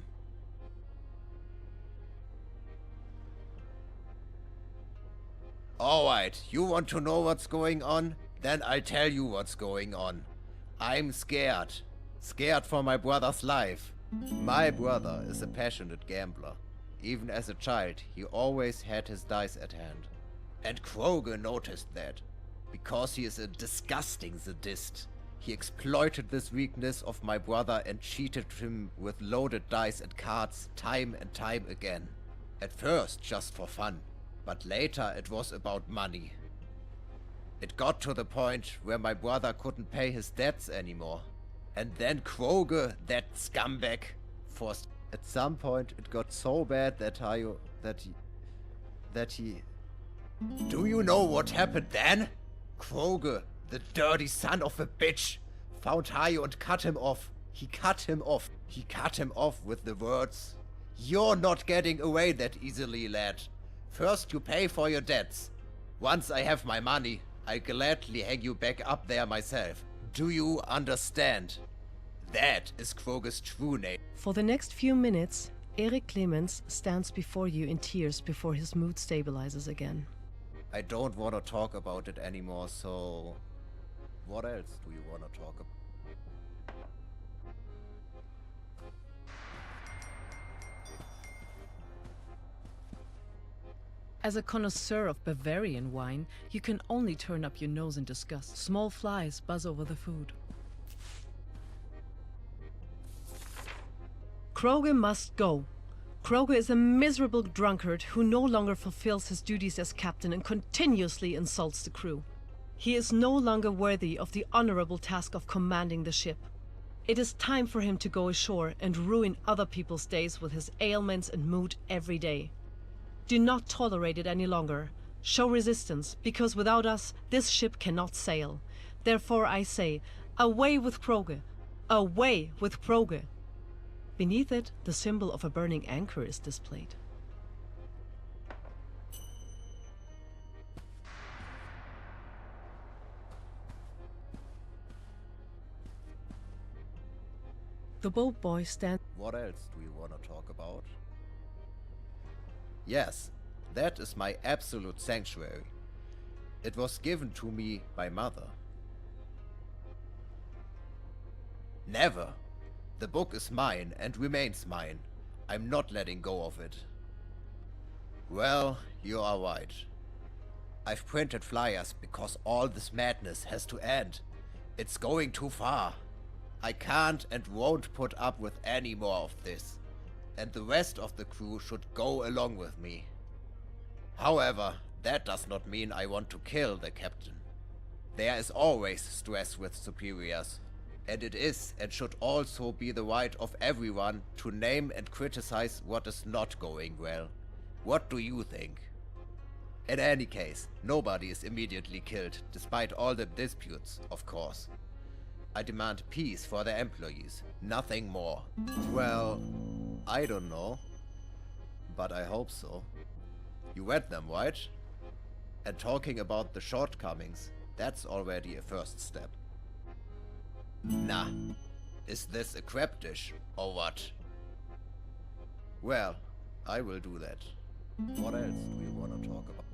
Alright, you want to know what's going on? Then I'll tell you what's going on. I'm scared. Scared for my brother's life. My brother is a passionate gambler. Even as a child, he always had his dice at hand. And Kroger noticed that. Because he is a disgusting sadist. He exploited this weakness of my brother and cheated him with loaded dice and cards time and time again. At first just for fun, but later it was about money. It got to the point where my brother couldn't pay his debts anymore. And then Kroger, that scumbag, forced... At some point it got so bad that he... Do you know what happened then? Kroger, the dirty son of a bitch, found Hayo and cut him off. He cut him off. He cut him off with the words, "You're not getting away that easily, lad. First you pay for your debts. Once I have my money, I'll gladly hang you back up there myself. Do you understand? That is Kroger's true name." For the next few minutes, Eric Clemens stands before you in tears before his mood stabilizes again. I don't want to talk about it anymore, so... What else do you want to talk about? As a connoisseur of Bavarian wine, you can only turn up your nose in disgust. Small flies buzz over the food. Kroger must go. Kroger is a miserable drunkard who no longer fulfills his duties as captain and continuously insults the crew. He is no longer worthy of the honorable task of commanding the ship. It is time for him to go ashore and ruin other people's days with his ailments and mood every day. Do not tolerate it any longer. Show resistance, because without us, this ship cannot sail. Therefore I say, away with Kroge! Away with Kroge! Beneath it, the symbol of a burning anchor is displayed. The boat boy stands. What else do you want to talk about? Yes, that is my absolute sanctuary. It was given to me by Mother. Never! The book is mine and remains mine. I'm not letting go of it. Well, you are right. I've printed flyers because all this madness has to end. It's going too far. I can't and won't put up with any more of this, and the rest of the crew should go along with me. However, that does not mean I want to kill the captain. There is always stress with superiors, and it is and should also be the right of everyone to name and criticize what is not going well. What do you think? In any case, nobody is immediately killed, despite all the disputes, of course. I demand peace for the employees, nothing more. Well, I don't know, but I hope so. You read them, right? And talking about the shortcomings, that's already a first step. Nah, is this a crab dish, or what? Well, I will do that. What else do you want to talk about?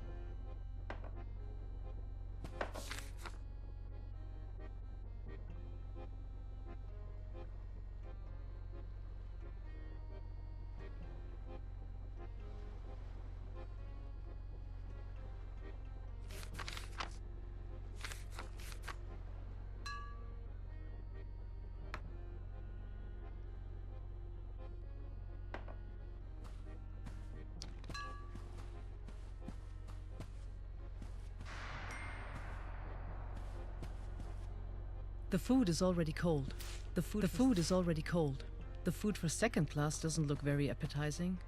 The food is already cold. The food is already cold. The food for second class doesn't look very appetizing.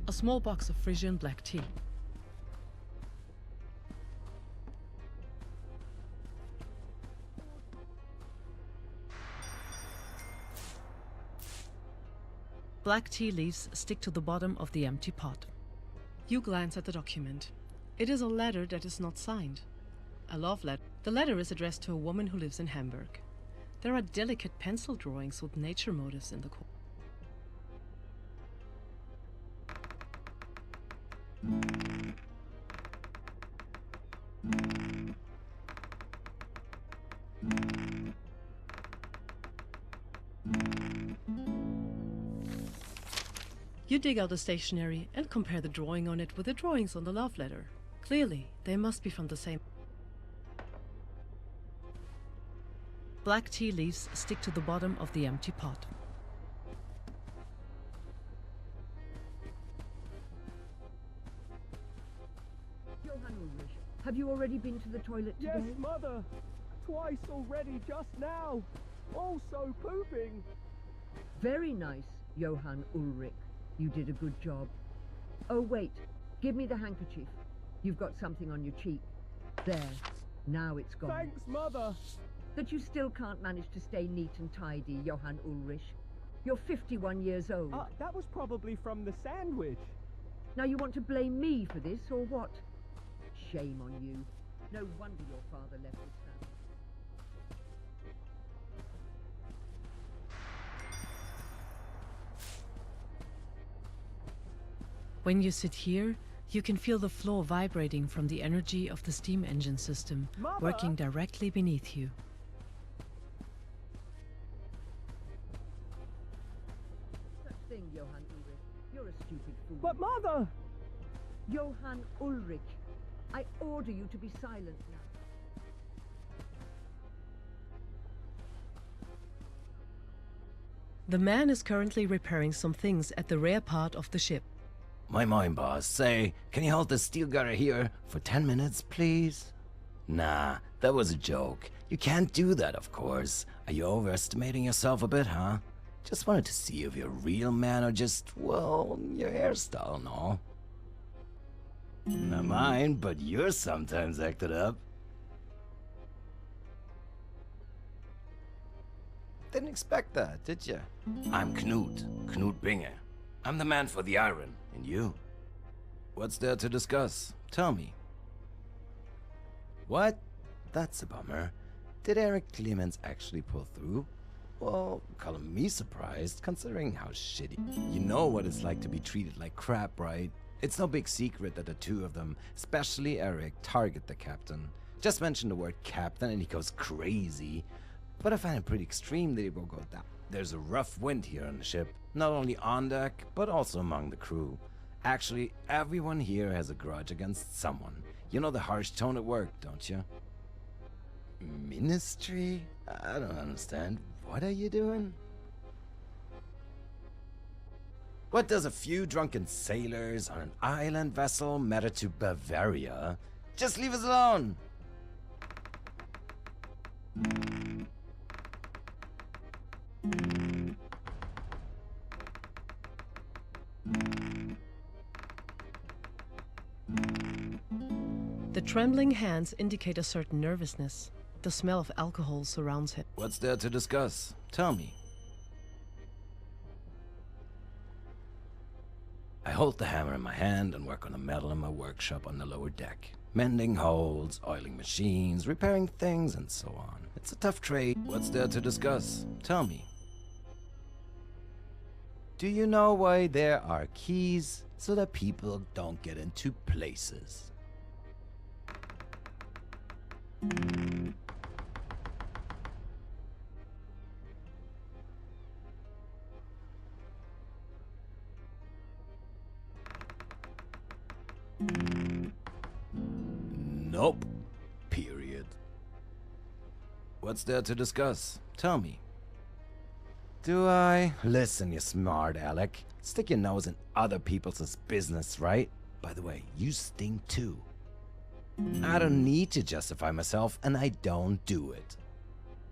A small box of Frisian black tea. Black tea leaves stick to the bottom of the empty pot. You glance at the document. It is a letter that is not signed. A love letter. The letter is addressed to a woman who lives in Hamburg. There are delicate pencil drawings with nature motifs in the corner. You dig out the stationery and compare the drawing on it with the drawings on the love letter. Clearly, they must be from the same. Black tea leaves stick to the bottom of the empty pot. Johann Ulrich, have you already been to the toilet today? Yes, Mother. Twice already, just now. Also pooping. Very nice, Johann Ulrich. You did a good job. Oh, wait. Give me the handkerchief. You've got something on your cheek. There. Now it's gone. Thanks, Mother. That you still can't manage to stay neat and tidy, Johann Ulrich. You're 51 years old. That was probably from the sandwich. Now you want to blame me for this, or what? Shame on you. No wonder your father left his family. When you sit here, you can feel the floor vibrating from the energy of the steam engine system working directly beneath you. Such thing, Johann Ulrich. You're a stupid fool. But Mother! Johann Ulrich, I order you to be silent now. The man is currently repairing some things at the rear part of the ship. Moin, boss. Say, can you hold the steel gutter here for 10 minutes, please? Nah, that was a joke. You can't do that, of course. Are you overestimating yourself a bit, huh? Just wanted to see if you're a real man or just, well, your hairstyle and all. Not mine, but you're sometimes acted up. Didn't expect that, did you? I'm Knut Binge. I'm the man for the iron, and you? What's there to discuss? Tell me. What? That's a bummer. Did Eric Clemens actually pull through? Well, calling me surprised, considering how shitty. You know what it's like to be treated like crap, right? It's no big secret that the two of them, especially Eric, target the captain. Just mention the word captain and he goes crazy. But I find it pretty extreme that he will go down. There's a rough wind here on the ship, not only on deck, but also among the crew. Actually, everyone here has a grudge against someone. You know the harsh tone at work, don't you? Ministry? I don't understand. What are you doing? What does a few drunken sailors on an island vessel matter to Bavaria? Just leave us alone! The trembling hands indicate a certain nervousness. The smell of alcohol surrounds him. What's there to discuss? Tell me. I hold the hammer in my hand and work on the metal in my workshop on the lower deck. Mending holes, oiling machines, repairing things, and so on. It's a tough trade. What's there to discuss? Tell me. Do you know why there are keys? So that people don't get into places. Nope. Period. What's there to discuss? Tell me. Do I? Listen, you smart Alec. Stick your nose in other people's business, right? By the way, you stink too. I don't need to justify myself, and I don't do it.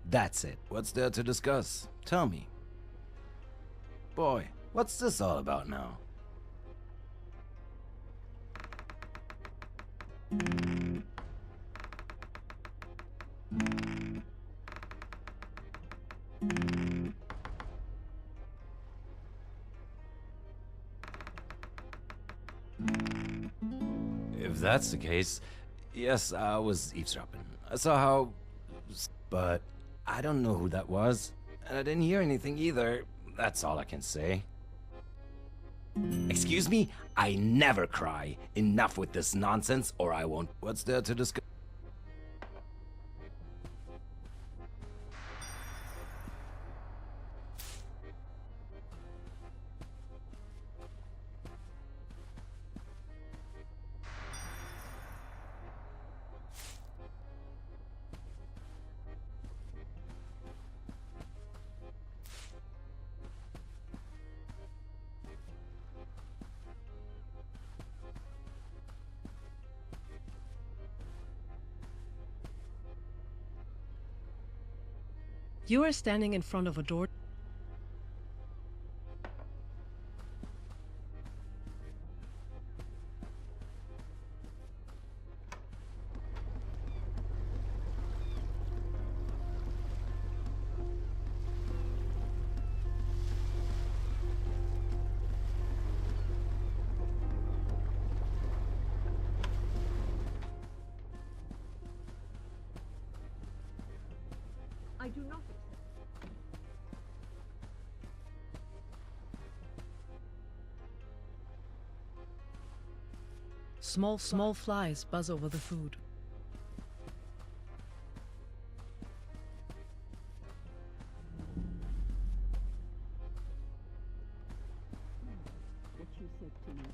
That's it. What's there to discuss? Tell me. Boy, what's this all about now? If that's the case, yes, I was eavesdropping. I saw how... But I don't know who that was, and I didn't hear anything either. That's all I can say. Excuse me? I never cry. Enough with this nonsense, or I won't... What's there to discuss? You are standing in front of a door. I do not accept. Small flies buzz over the food. What you said to me.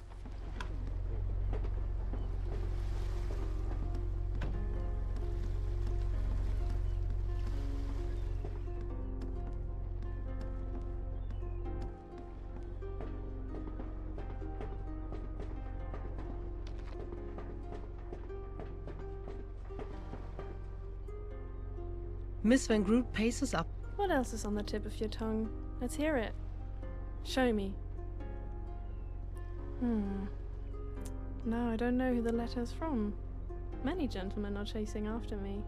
Miss Van Groot paces up. What else is on the tip of your tongue? Let's hear it. Show me. No, I don't know who the letter is from. Many gentlemen are chasing after me.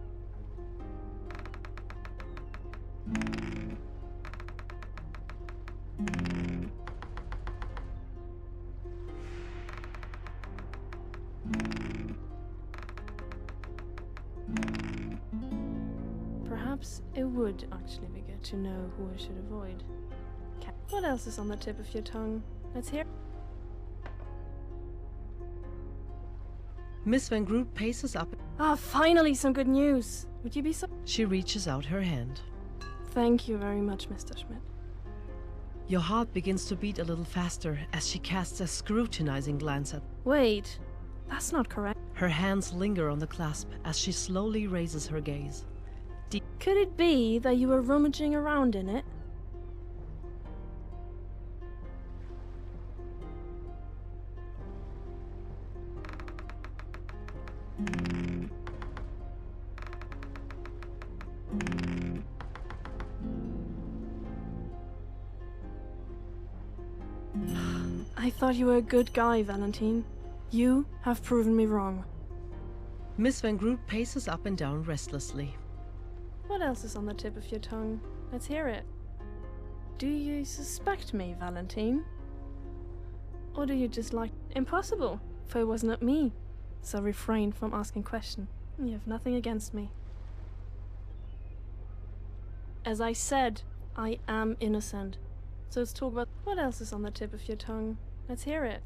Perhaps it would actually be good to know who I should avoid. What else is on the tip of your tongue? Let's hear. Miss Van Groot paces up. Ah, finally some good news. Would you be so... She reaches out her hand. Thank you very much, Mr. Schmidt. Your heart begins to beat a little faster as she casts a scrutinizing glance at. Wait, that's not correct. Her hands linger on the clasp as she slowly raises her gaze. Could it be that you were rummaging around in it? I thought you were a good guy, Valentine. You have proven me wrong. Miss Van Groot paces up and down restlessly. What else is on the tip of your tongue? Let's hear it. Do you suspect me, Valentine? Or do you just like... Impossible, for it wasn't at me. So refrain from asking questions. You have nothing against me. As I said, I am innocent. So let's talk about... What else is on the tip of your tongue? Let's hear it.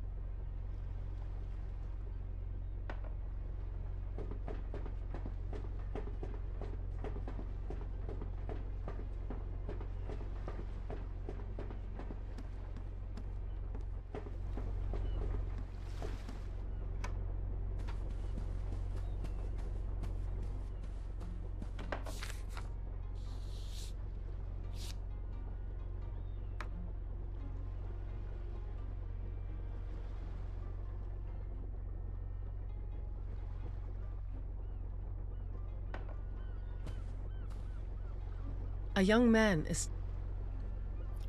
A young man is...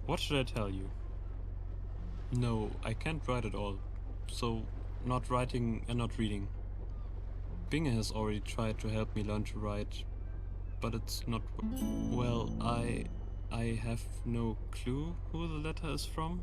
What should I tell you? No, I can't write at all. So, not writing and not reading. Binge has already tried to help me learn to write, but it's not... Well, I have no clue who the letter is from.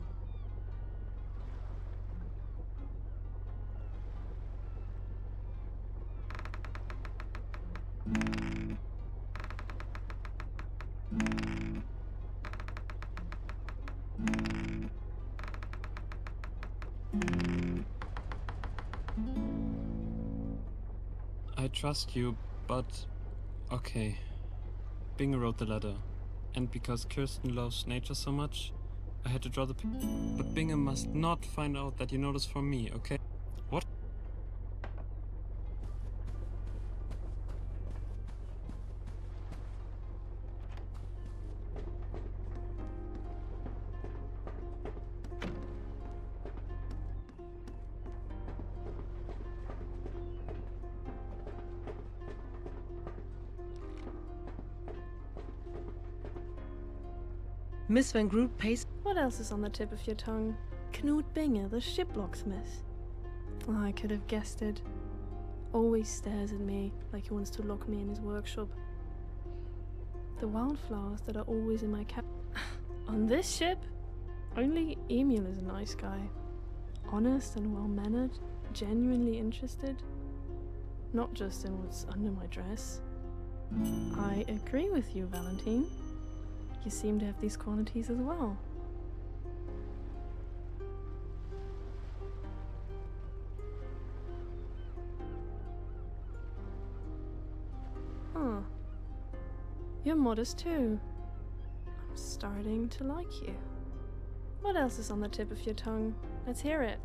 I trust you, but... Okay. Binge wrote the letter. And because Kirsten loves nature so much, I had to draw the picture. But Binge must not find out that you know this from me, okay? What? Miss Van Groot paces... What else is on the tip of your tongue? Knut Binge, the ship locksmith. Oh, I could have guessed it. Always stares at me like he wants to lock me in his workshop. The wildflowers that are always in my cap... On this ship? Only Emil is a nice guy. Honest and well-mannered, genuinely interested. Not just in what's under my dress. I agree with you, Valentine. You seem to have these qualities as well. Huh. You're modest too. I'm starting to like you. What else is on the tip of your tongue? Let's hear it.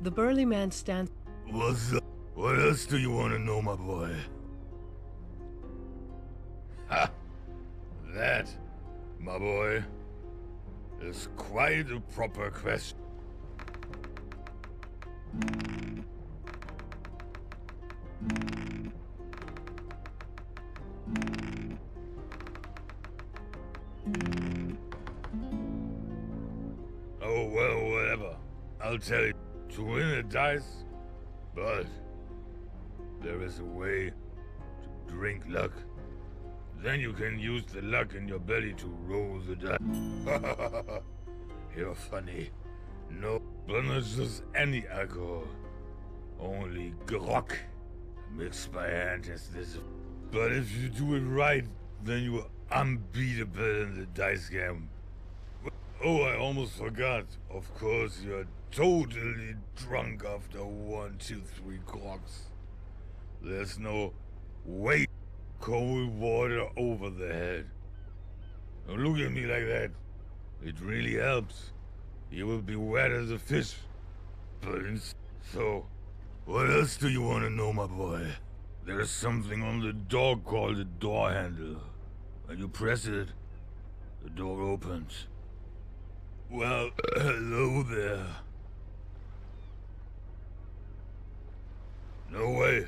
The burly man stands. What's up? What else do you want to know, my boy? Ha! That, my boy, is quite a proper question. Oh, well, whatever. I'll tell you. To win a dice, but there is a way to drink luck. Then you can use the luck in your belly to roll the dice. You're funny. No, but not just any alcohol. Only grog. Mixed by hand as this. But if you do it right, then you are unbeatable in the dice game. Oh, I almost forgot. Of course, you're totally drunk after 1, 2, 3 grogs. There's no way. Cold water over the head. Don't look at me like that. It really helps. You will be wet as a fish. But so, what else do you want to know, my boy? There's something on the door called a door handle. When you press it, the door opens. Well, hello there. No way.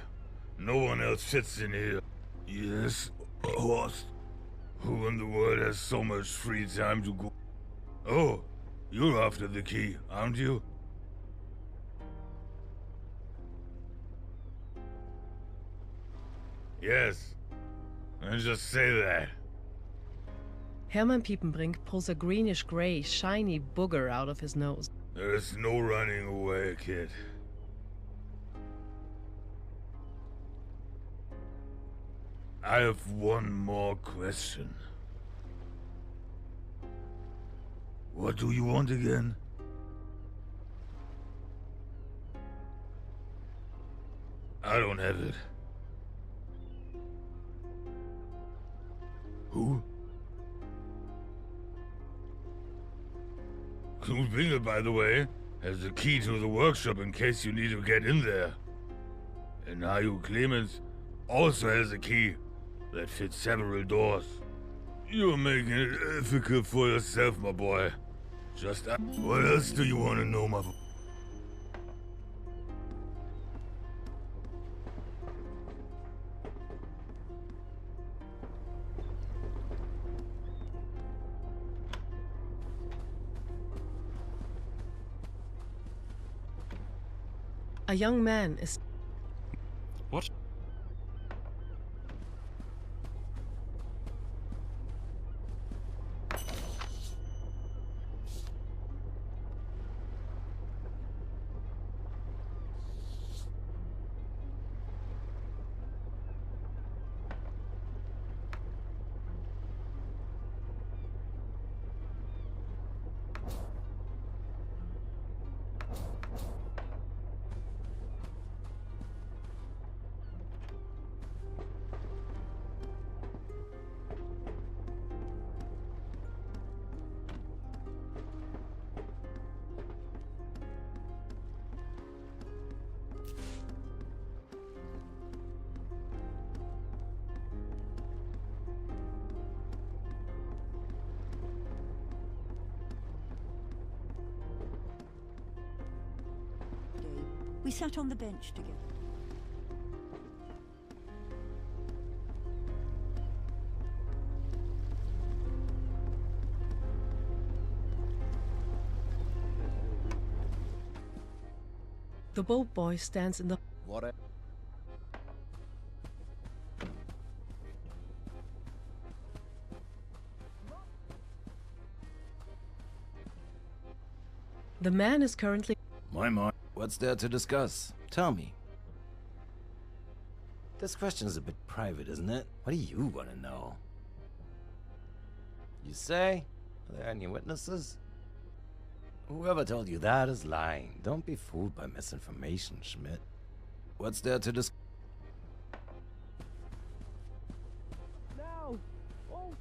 No one else fits in here. Yes, host. Who in the world has so much free time to go? Oh, you're after the key, aren't you? Yes. And just say that. Hermann Piepenbrink pulls a greenish-gray, shiny booger out of his nose. There's no running away, kid. I have one more question. What do you want again? I don't have it. Who? Knut Bingle, by the way, has the key to the workshop in case you need to get in there. And Ayu Clemens also has a key that fits several doors. You're making it difficult for yourself, my boy. Just what else do you want to know, my boy? A young man is... What? We sat on the bench together. The boat boy stands in the... What a... The man is currently... My. What's there to discuss? Tell me. This question is a bit private, isn't it? What do you want to know? You say? Are there any witnesses? Whoever told you that is lying. Don't be fooled by misinformation, Schmidt. What's there to discuss? Now! Oh!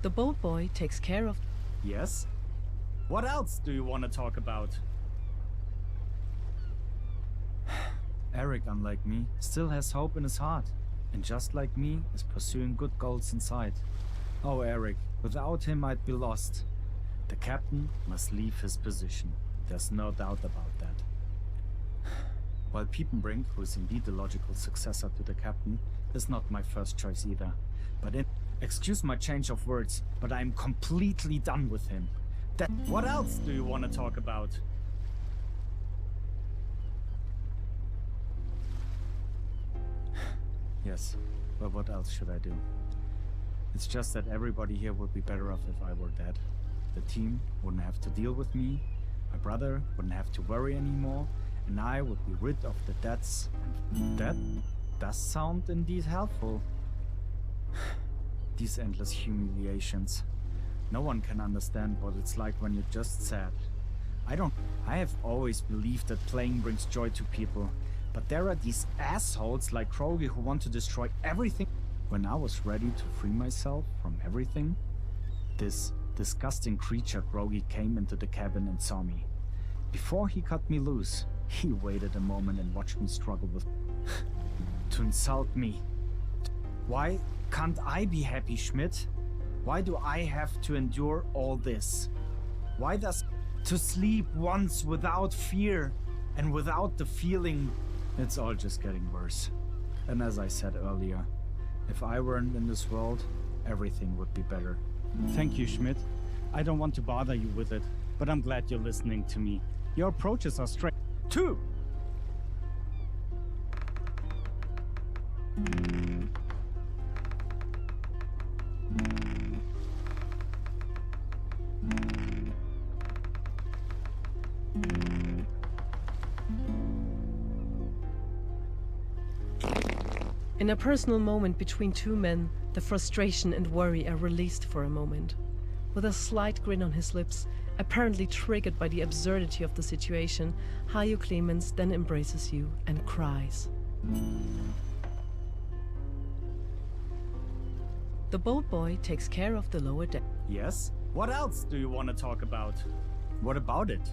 The boat boy takes care of... Yes? What else do you want to talk about? Eric, unlike me, still has hope in his heart. And just like me, is pursuing good goals inside. Oh, Eric, without him I'd be lost. The captain must leave his position. There's no doubt about that. While Piepenbrink, who is indeed the logical successor to the captain, is not my first choice either. But excuse my change of words, but I'm completely done with him. What else do you want to talk about? Yes, but what else should I do? It's just that everybody here would be better off if I were dead. The team wouldn't have to deal with me, my brother wouldn't have to worry anymore, and I would be rid of the debts. And that does sound indeed helpful. These endless humiliations. No one can understand what it's like when you're just sad. I have always believed that playing brings joy to people, but there are these assholes like Krogi who want to destroy everything. When I was ready to free myself from everything, this disgusting creature Krogi came into the cabin and saw me. Before he cut me loose, he waited a moment and watched me struggle with to insult me. Why can't I be happy, Schmidt? Why do I have to endure all this? Why does to sleep once without fear and without the feeling? It's all just getting worse. And as I said earlier, if I weren't in this world, everything would be better. Thank you, Schmidt. I don't want to bother you with it, but I'm glad you're listening to me. Your approaches are straight. 2! In a personal moment between two men, the frustration and worry are released for a moment. With a slight grin on his lips, apparently triggered by the absurdity of the situation, Hajo Clemens then embraces you and cries. The boat boy takes care of the lower deck. Yes? What else do you want to talk about? What about it?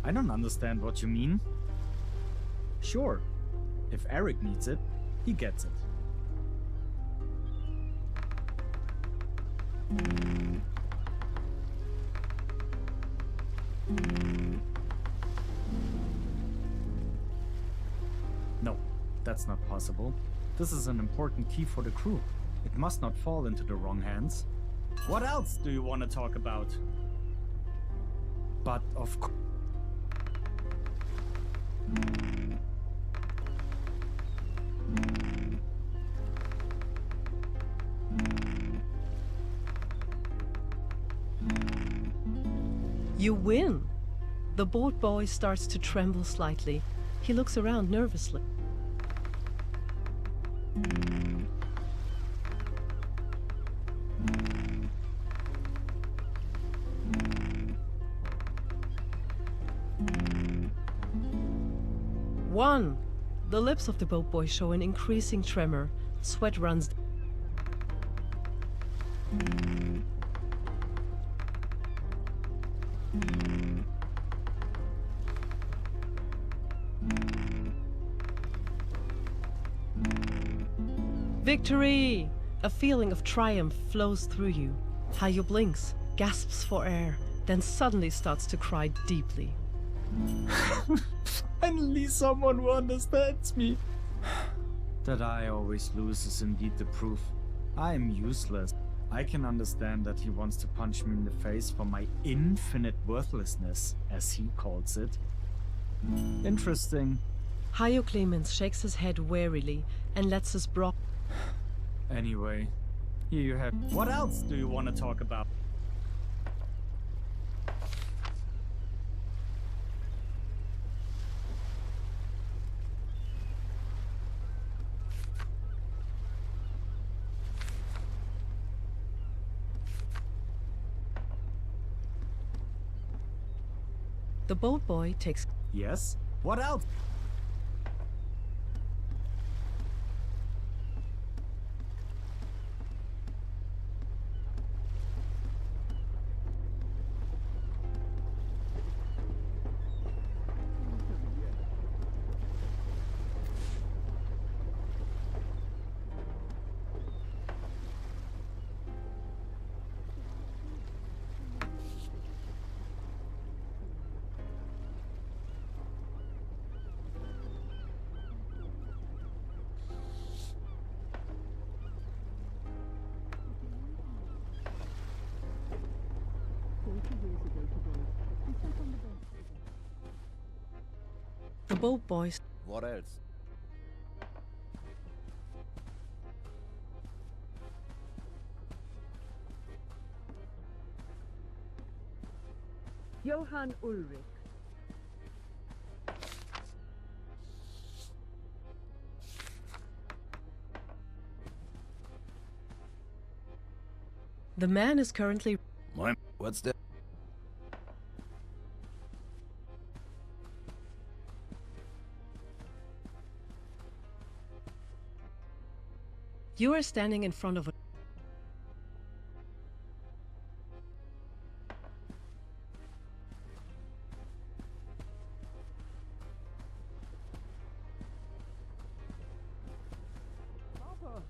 I don't understand what you mean. Sure. If Eric needs it, he gets it. No, that's not possible. This is an important key for the crew. It must not fall into the wrong hands. What else do you want to talk about? But of course... You win! The boat boy starts to tremble slightly. He looks around nervously. One! The lips of the boat boy show an increasing tremor. Sweat runs. Victory! A feeling of triumph flows through you. Hajo blinks, gasps for air, then suddenly starts to cry deeply. Finally someone who understands me. That I always lose is indeed the proof. I am useless. I can understand that he wants to punch me in the face for my infinite worthlessness, as he calls it. Interesting. Hajo Clemens shakes his head wearily and lets his bro... Anyway, here you have... What else do you want to talk about? The boat boy takes... Yes? What else? boat boys. What else? Johann Ulrich. The man is currently... What's that? You are standing in front of a... Papa!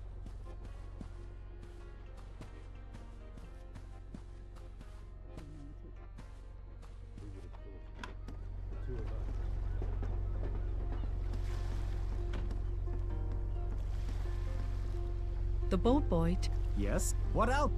The boat boy... Yes? What else?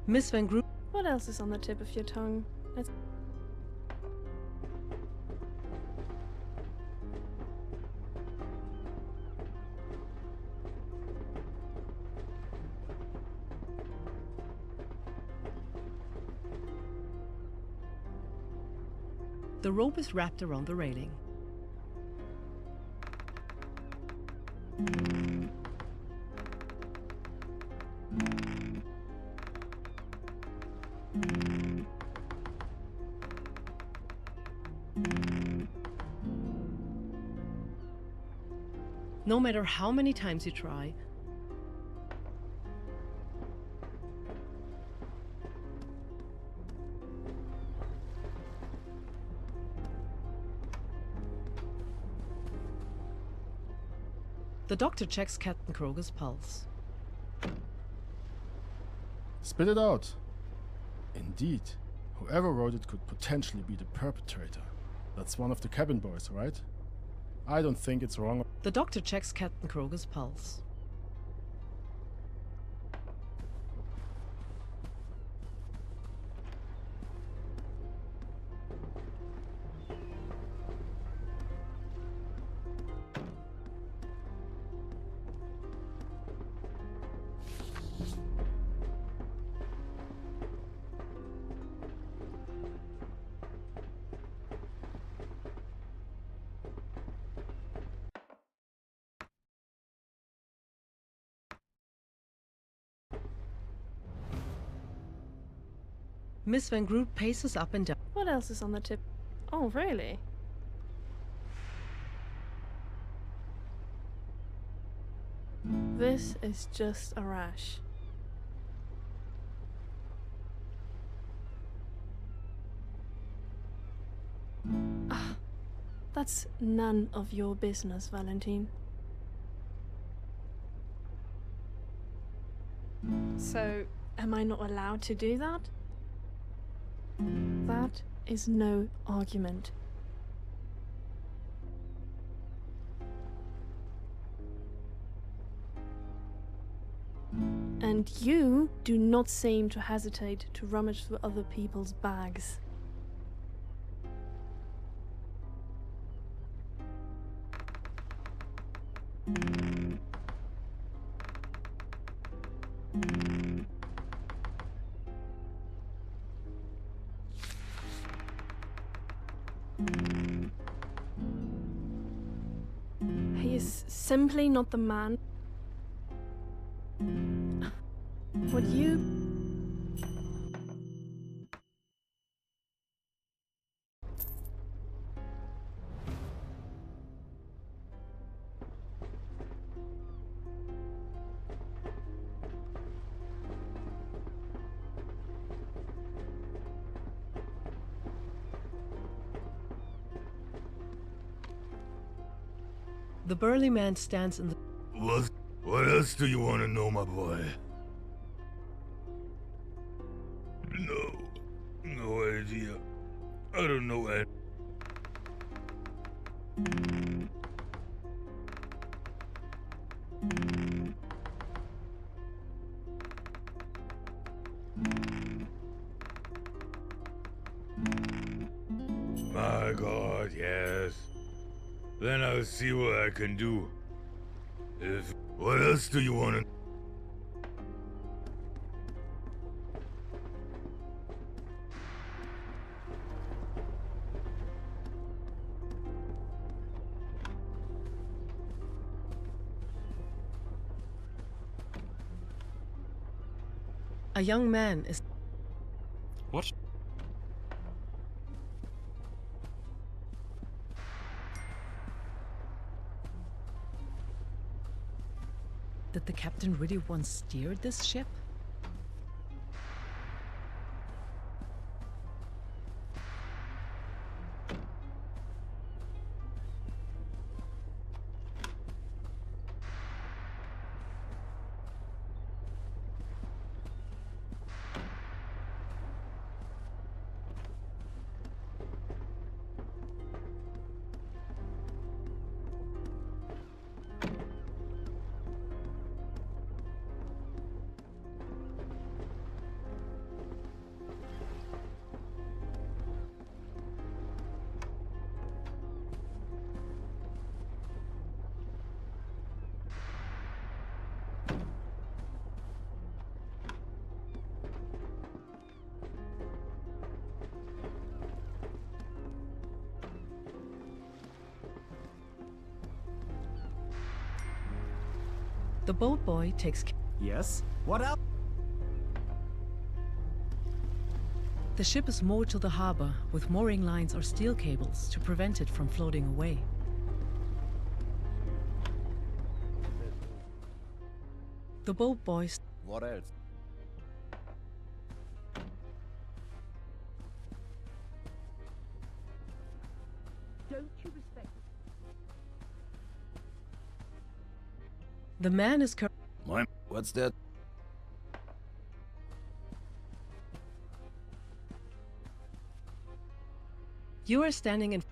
Miss Van Groot... What else is on the tip of your tongue? Let's... The rope is wrapped around the railing. No matter how many times you try, the doctor checks Captain Kroger's pulse. Spit it out. Indeed, whoever wrote it could potentially be the perpetrator. That's one of the cabin boys, right? I don't think it's wrong. The doctor checks Captain Kroger's pulse. Miss Van Groot paces up and down. What else is on the tip? Oh, really? This is just a rash. Ah, that's none of your business, Valentine. So, am I not allowed to do that? That is no argument. And you do not seem to hesitate to rummage through other people's bags. He is simply not the man. Would you... The burly man stands in the... Was What else do you want to know, my boy? No idea. I don't know it. My God, yes. Then I'll see what I can do. What else do you want to... A young man is... What? Did the captain really once steer this ship? The boat boy takes... Yes? What else? The ship is moored to the harbor with mooring lines or steel cables to prevent it from floating away. The boat boy... What else? Don't you respect it? The man is... What's that? You are standing in...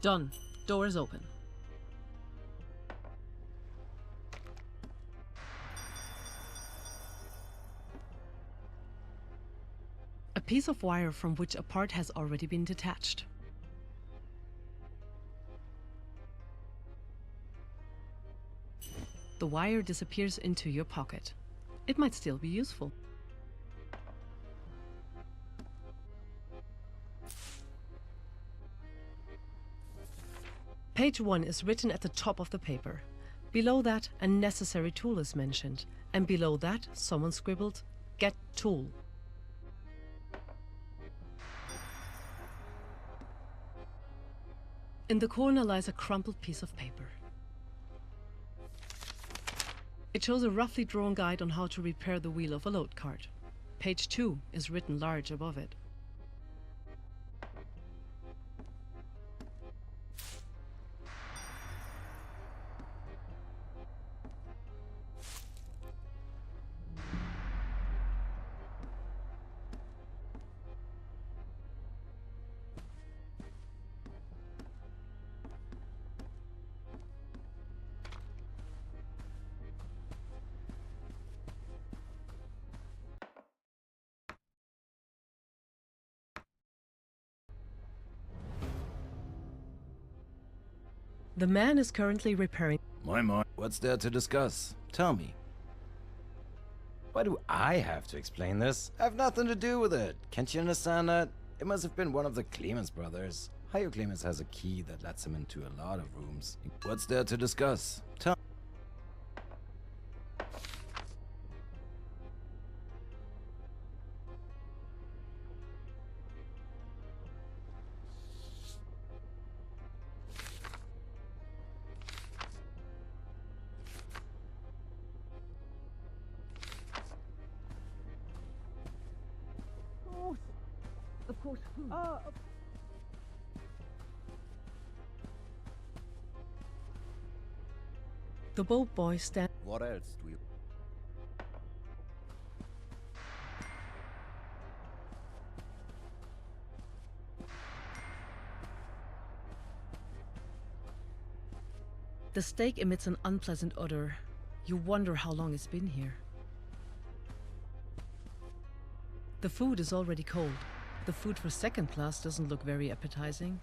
Done. Door is open. A piece of wire from which a part has already been detached. The wire disappears into your pocket. It might still be useful. Page 1 is written at the top of the paper. Below that, a necessary tool is mentioned, and below that, someone scribbled, "Get tool." In the corner lies a crumpled piece of paper. It shows a roughly drawn guide on how to repair the wheel of a load cart. Page 2 is written large above it. The man is currently repairing... What's there to discuss? Tell me. Why do I have to explain this? I have nothing to do with it. Can't you understand that? It must have been one of the Clemens brothers. Hayo Clemens has a key that lets him into a lot of rooms. What's there to discuss? Tell course, food. The boat boy stands. What else do you... The steak emits an unpleasant odor. You wonder how long it's been here. The food is already cold. The food for second class doesn't look very appetizing.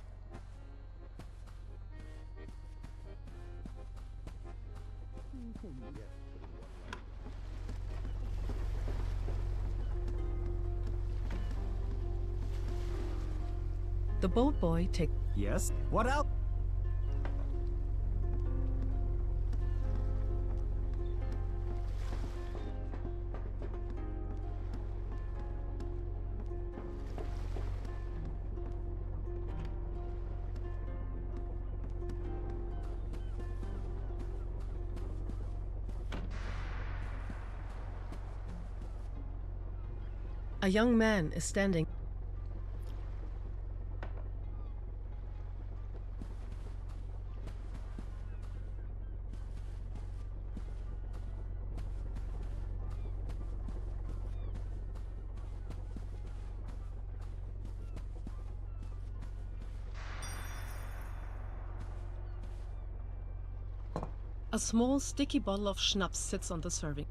The boat boy takes. Yes? What else? A young man is standing. A small, sticky bottle of schnapps sits on the serving.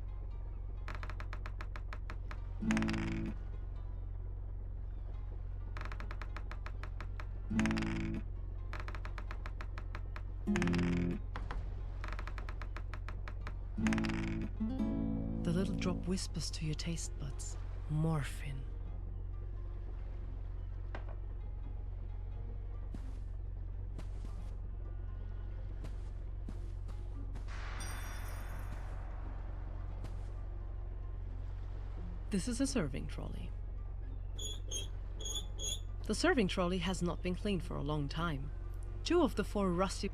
The little drop whispers to your taste buds. Morphine. This is a serving trolley. The serving trolley has not been cleaned for a long time. 2 of the 4 rusty...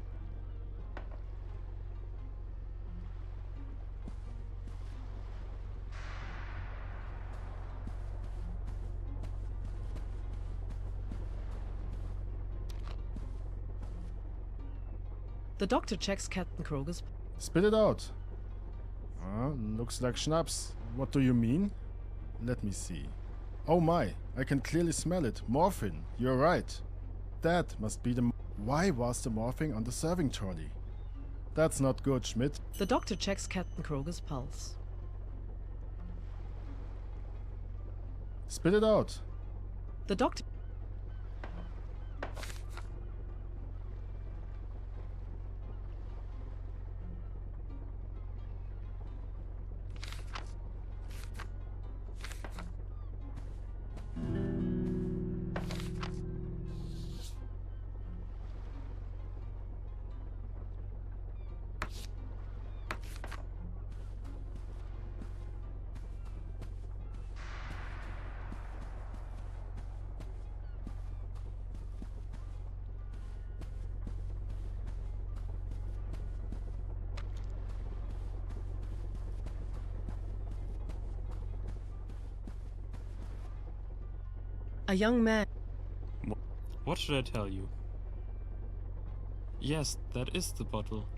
The doctor checks Captain Kroger's... Spit it out. Looks like schnapps. What do you mean? Let me see. Oh my, I can clearly smell it. Morphine, you're right. That must be the... Why was the morphine on the serving trolley? That's not good, Schmidt. The doctor checks Captain Kroger's pulse. Spit it out. The doctor... A young man... What should I tell you? Yes, that is the bottle.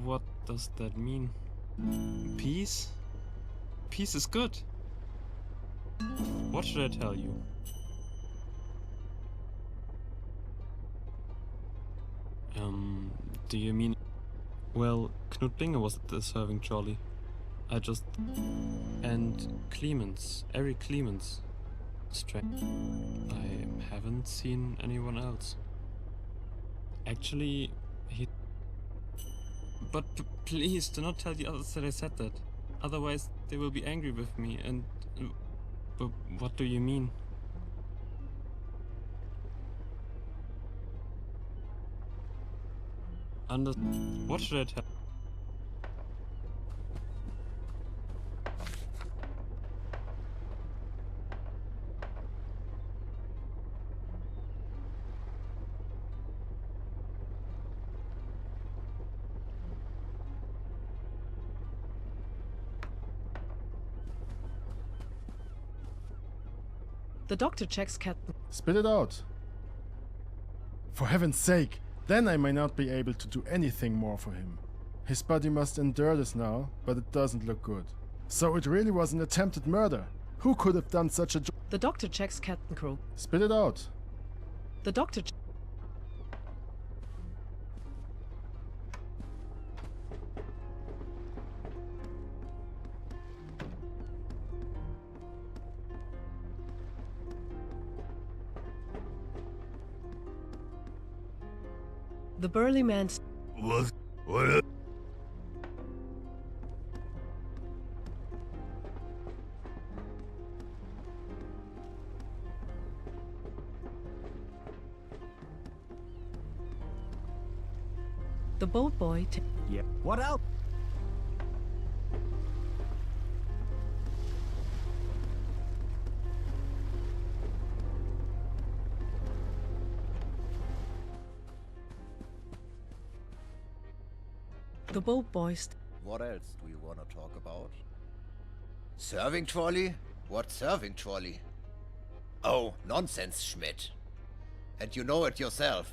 What does that mean? Peace? Peace is good. What should I tell you? Do you mean... Well, Knutlinger was at the serving trolley. And Clemens, Eric Clemens. I haven't seen anyone else. Actually, he... But please, do not tell the others that I said that. Otherwise, they will be angry with me and... But what do you mean? What should I tell? The doctor checks Captain. Spit it out. For heaven's sake, then I may not be able to do anything more for him. His body must endure this now, but it doesn't look good. So it really was an attempted murder. Who could have done such a job? The doctor checks Captain Crow. Spit it out. The doctor. The burly man. What? The boat boy. Yeah. What else? The boat boys. What else do you want to talk about? Serving trolley? What serving trolley? Oh, nonsense, Schmidt. And you know it yourself.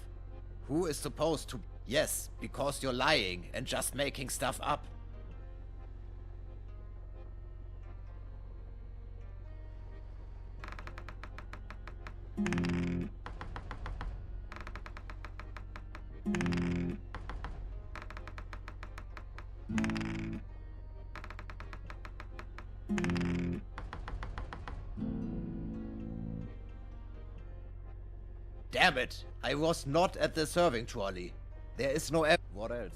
Who is supposed to... Yes, because you're lying and just making stuff up. Damn it! I was not at the serving trolley. There is no What else?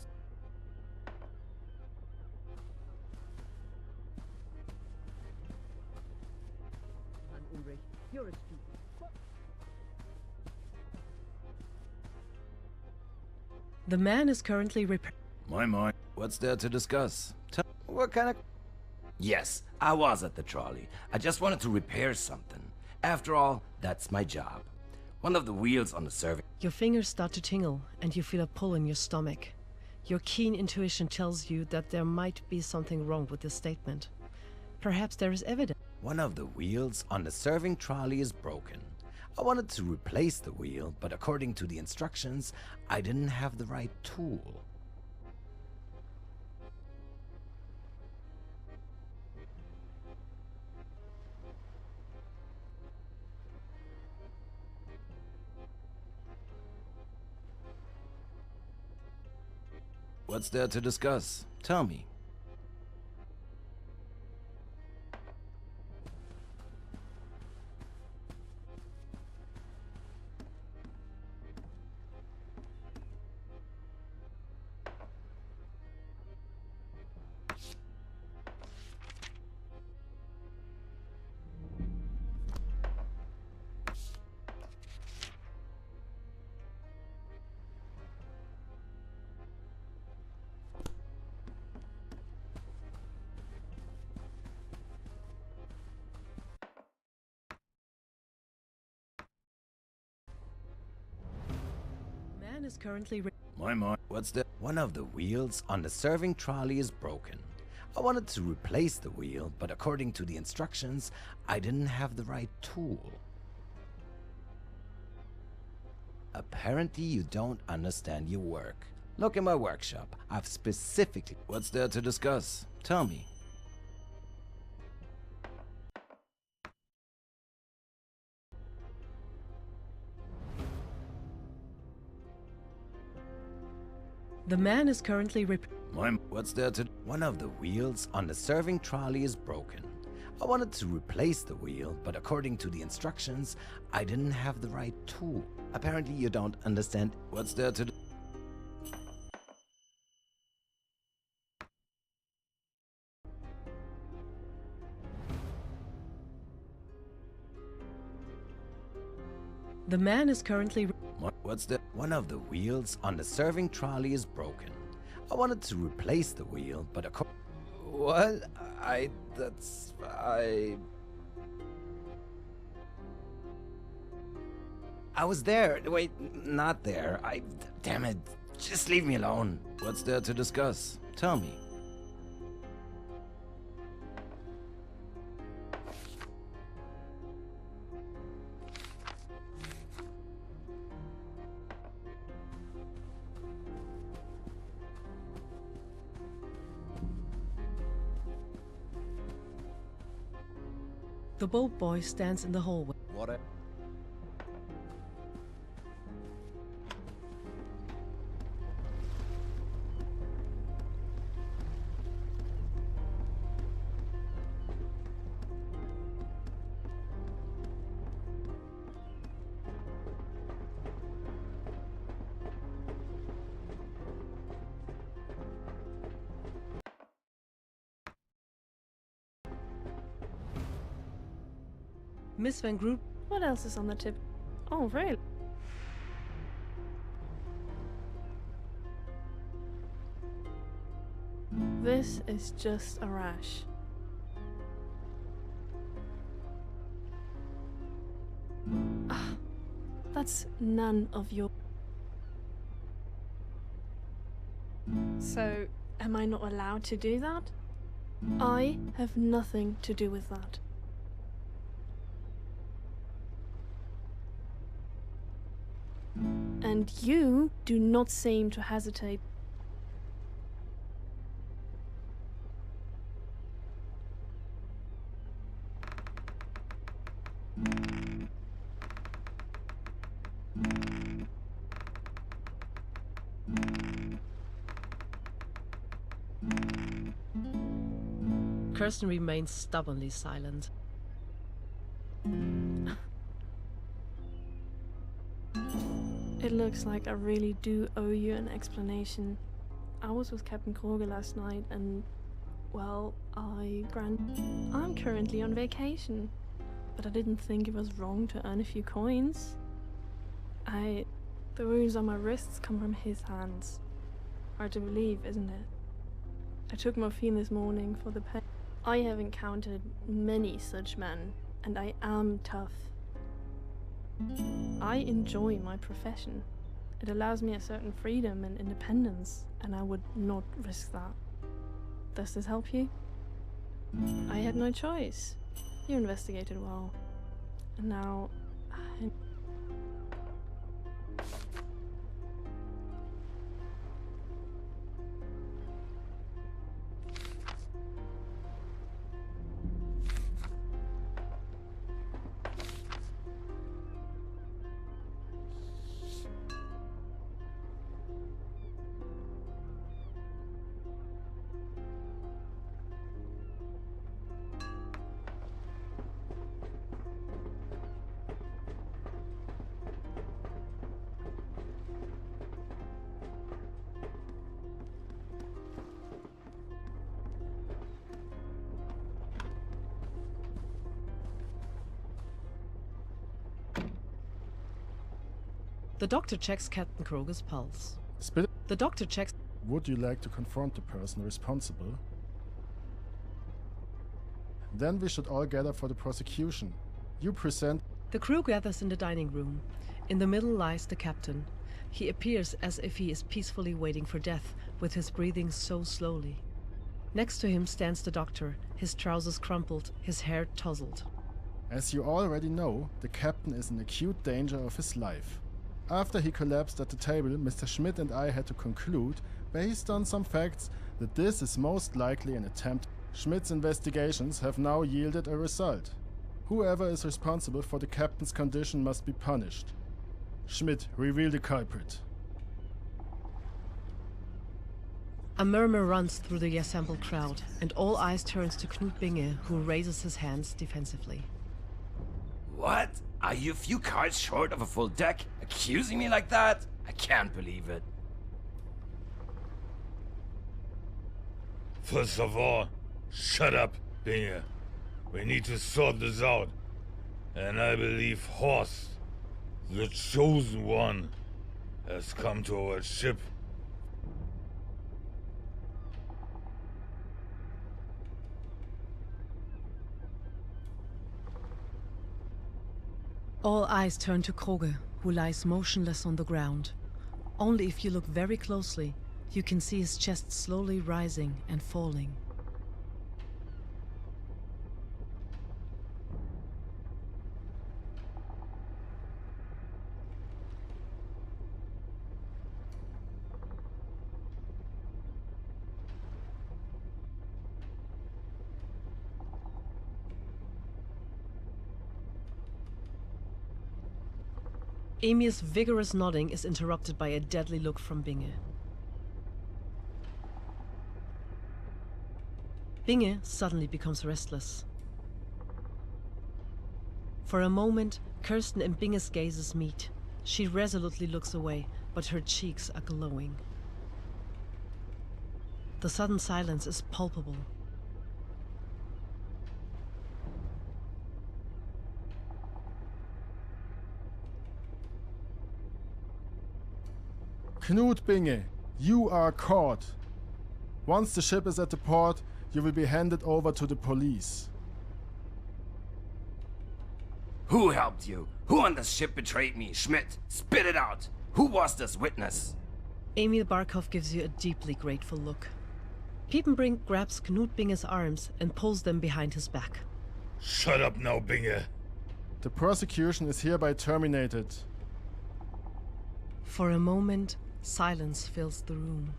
Ulrich, you're a stupid. The man is currently My. What's there to discuss? What kind of... Yes, I was at the trolley. I just wanted to repair something. After all, that's my job. One of the wheels on the serving... Your fingers start to tingle, and you feel a pull in your stomach. Your keen intuition tells you that there might be something wrong with this statement. Perhaps there is evidence. One of the wheels on the serving trolley is broken. I wanted to replace the wheel, but according to the instructions, I didn't have the right tool. What's there to discuss? Tell me. Is currently What's the... One of the wheels on the serving trolley is broken. I wanted to replace the wheel, but according to the instructions, I didn't have the right tool. Apparently you don't understand your work. Look in my workshop. I've specifically... What's there to discuss? Tell me. The man is currently What's there to... One of the wheels on the serving trolley is broken. I wanted to replace the wheel, but according to the instructions, I didn't have the right tool. Apparently you don't understand. What's there to... The man is currently... What's the... One of the wheels on the serving trolley is broken. I wanted to replace the wheel, but What? I was there. Wait, not there. Damn it. Just leave me alone. What's there to discuss? Tell me. The boat boy stands in the hallway. What a... Miss Van Groot. What else is on the tip? Oh, really? This is just a rash. Ah, that's none of your... So, am I not allowed to do that? I have nothing to do with that. And you do not seem to hesitate. Kirsten remains stubbornly silent. It looks like I really do owe you an explanation. I was with Captain Kroger last night and, well, I'm currently on vacation, but I didn't think it was wrong to earn a few coins. The wounds on my wrists come from his hands. Hard to believe, isn't it? I took morphine this morning for the pain. I have encountered many such men, and I am tough. I enjoy my profession. It allows me a certain freedom and independence, and I would not risk that. Does this help you? I had no choice. You investigated well. And now... The doctor checks Captain Kroger's pulse. Spit. The doctor checks... Would you like to confront the person responsible? Then we should all gather for the prosecution. You present... The crew gathers in the dining room. In the middle lies the captain. He appears as if he is peacefully waiting for death, with his breathing so slowly. Next to him stands the doctor, his trousers crumpled, his hair tousled. As you already know, the captain is in acute danger of his life. After he collapsed at the table, Mr. Schmidt and I had to conclude, based on some facts, that this is most likely an attempt. Schmidt's investigations have now yielded a result. Whoever is responsible for the captain's condition must be punished. Schmidt, reveal the culprit. A murmur runs through the assembled crowd, and all eyes turns to Knut Binge, who raises his hands defensively. What? Are you a few cards short of a full deck? Accusing me like that? I can't believe it. First of all, shut up, Binge. We need to sort this out. And I believe Horst, the chosen one, has come to our ship. All eyes turn to Kroger, who lies motionless on the ground. Only if you look very closely, you can see his chest slowly rising and falling. Emir's vigorous nodding is interrupted by a deadly look from Binge. Binge suddenly becomes restless. For a moment, Kirsten and Binge's gazes meet. She resolutely looks away, but her cheeks are glowing. The sudden silence is palpable. Knut Binge, you are caught. Once the ship is at the port, you will be handed over to the police. Who helped you? Who on the ship betrayed me? Schmidt, spit it out! Who was this witness? Emil Barkov gives you a deeply grateful look. Piepenbrink grabs Knut Binge's arms and pulls them behind his back. Shut up now, Binge. The prosecution is hereby terminated. For a moment, silence fills the room.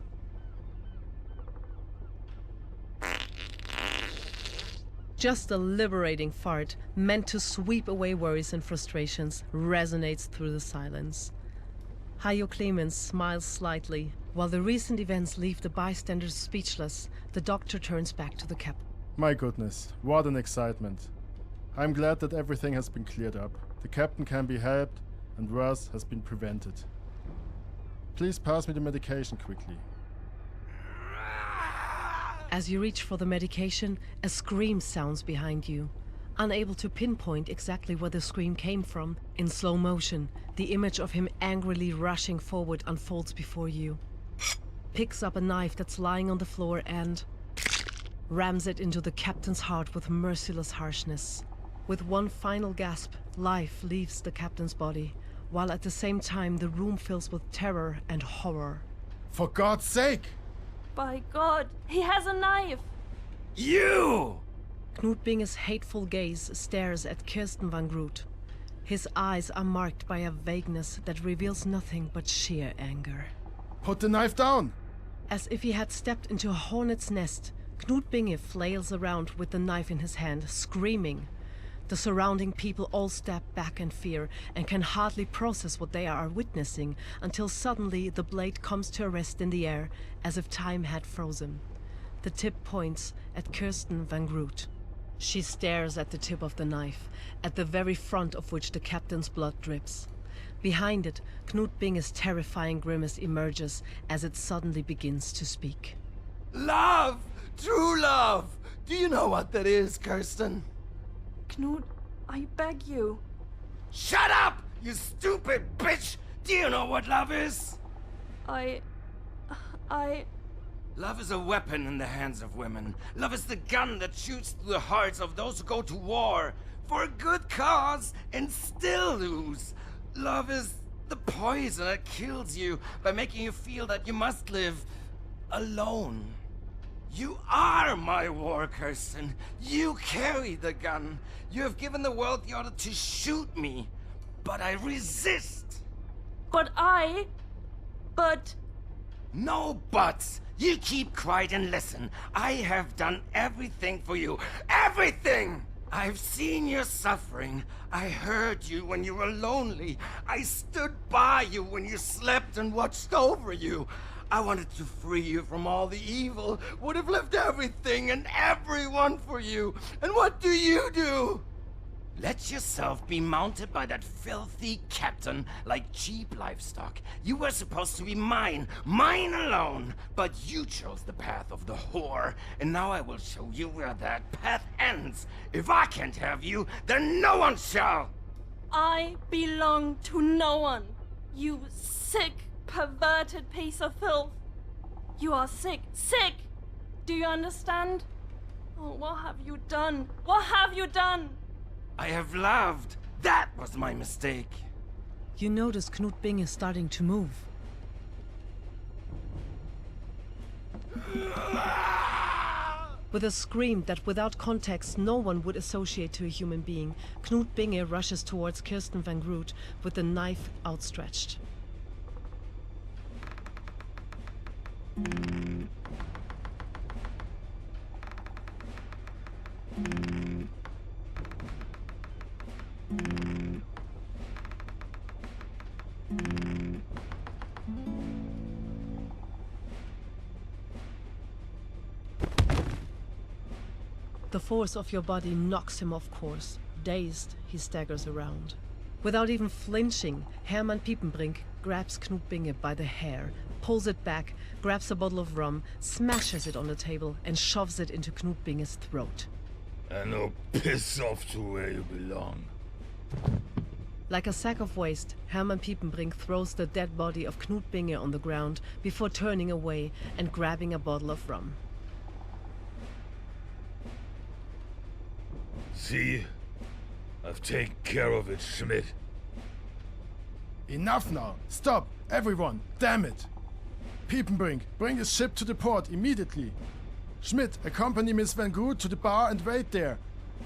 Just a liberating fart, meant to sweep away worries and frustrations, resonates through the silence. Hajo Clemens smiles slightly. While the recent events leave the bystanders speechless, the doctor turns back to the captain. My goodness, what an excitement. I'm glad that everything has been cleared up. The captain can be helped, and worse has been prevented. Please pass me the medication quickly. As you reach for the medication, a scream sounds behind you. Unable to pinpoint exactly where the scream came from, in slow motion, the image of him angrily rushing forward unfolds before you. Picks up a knife that's lying on the floor and rams it into the captain's heart with merciless harshness. With one final gasp, life leaves the captain's body, while at the same time the room fills with terror and horror. For God's sake! By God, he has a knife! You! Knut Binge's hateful gaze stares at Kirsten van Groot. His eyes are marked by a vagueness that reveals nothing but sheer anger. Put the knife down! As if he had stepped into a hornet's nest, Knut Binge flails around with the knife in his hand, screaming. The surrounding people all step back in fear and can hardly process what they are witnessing until suddenly the blade comes to a rest in the air as if time had frozen. The tip points at Kirsten van Groot. She stares at the tip of the knife, at the very front of which the captain's blood drips. Behind it, Knut Binge's terrifying grimace emerges as it suddenly begins to speak. Love! True love! Do you know what that is, Kirsten? Knut, I beg you. Shut up, you stupid bitch! Do you know what love is? I... Love is a weapon in the hands of women. Love is the gun that shoots through the hearts of those who go to war for a good cause and still lose. Love is the poison that kills you by making you feel that you must live alone. You are my war, Kirsten. You carry the gun. You have given the world the order to shoot me, but I resist. But No buts! You keep quiet and listen. I have done everything for you. Everything! I've seen your suffering. I heard you when you were lonely. I stood by you when you slept and watched over you. I wanted to free you from all the evil. Would have left everything and everyone for you. And what do? Let yourself be mounted by that filthy captain like cheap livestock. You were supposed to be mine alone. But you chose the path of the whore, and now I will show you where that path ends. If I can't have you, then no one shall. I belong to no one. You sick, perverted piece of filth. You are sick. Do you understand? Oh, what have you done? What have you done? I have loved. That was my mistake. You notice Knut Binge is starting to move. With a scream that without context no one would associate to a human being, Knut Binge rushes towards Kirsten van Groot with the knife outstretched. The force of your body knocks him off course. Dazed, he staggers around. Without even flinching, Hermann Piepenbrink grabs Knut Binge by the hair, pulls it back, grabs a bottle of rum, smashes it on the table, and shoves it into Knut Binge's throat. And now piss off to where you belong. Like a sack of waste, Hermann Piepenbrink throws the dead body of Knut Binge on the ground before turning away and grabbing a bottle of rum. See? I've taken care of it, Schmidt. Enough now! Stop! Everyone! Damn it! Piepenbrink, bring the ship to the port immediately! Schmidt, accompany Miss Van Groot to the bar and wait there!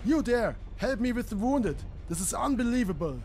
You there! Help me with the wounded! This is unbelievable!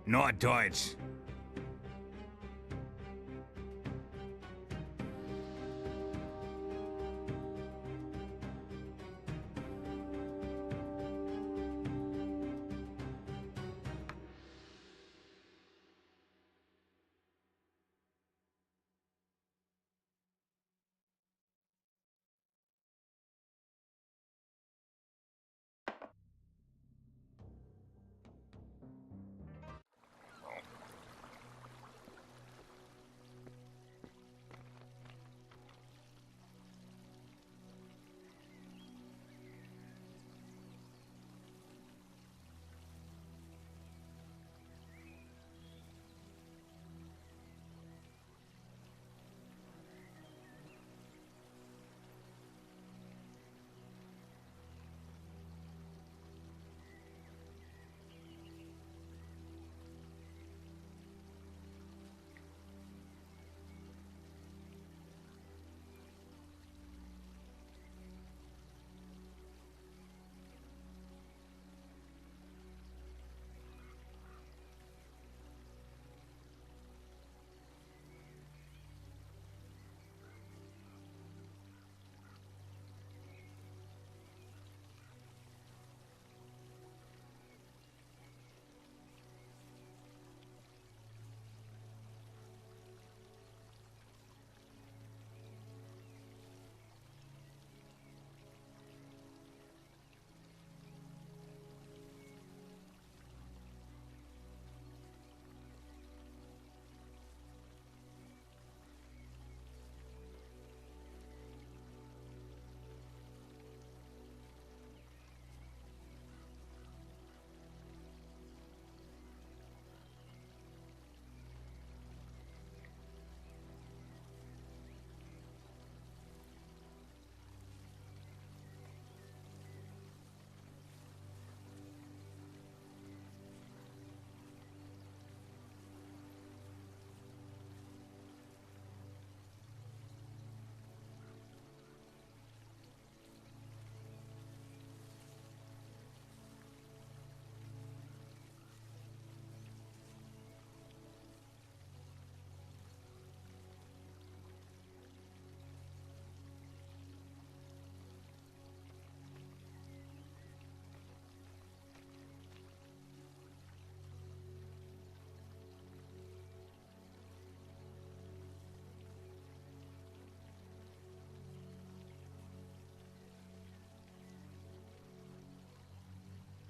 Norddeutsch.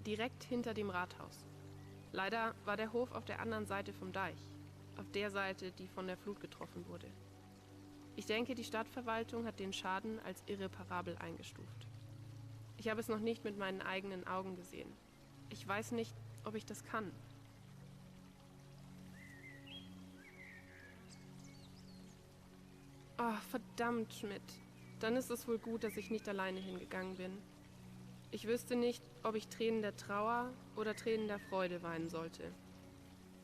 Direkt hinter dem Rathaus. Leider war der Hof auf der anderen Seite vom Deich, auf der Seite, die von der Flut getroffen wurde. Ich denke, die Stadtverwaltung hat den Schaden als irreparabel eingestuft. Ich habe es noch nicht mit meinen eigenen Augen gesehen. Ich weiß nicht, ob ich das kann. Oh, verdammt, Schmidt. Dann ist es wohl gut, dass ich nicht alleine hingegangen bin. Ich wüsste nicht, ob ich Tränen der Trauer oder Tränen der Freude weinen sollte.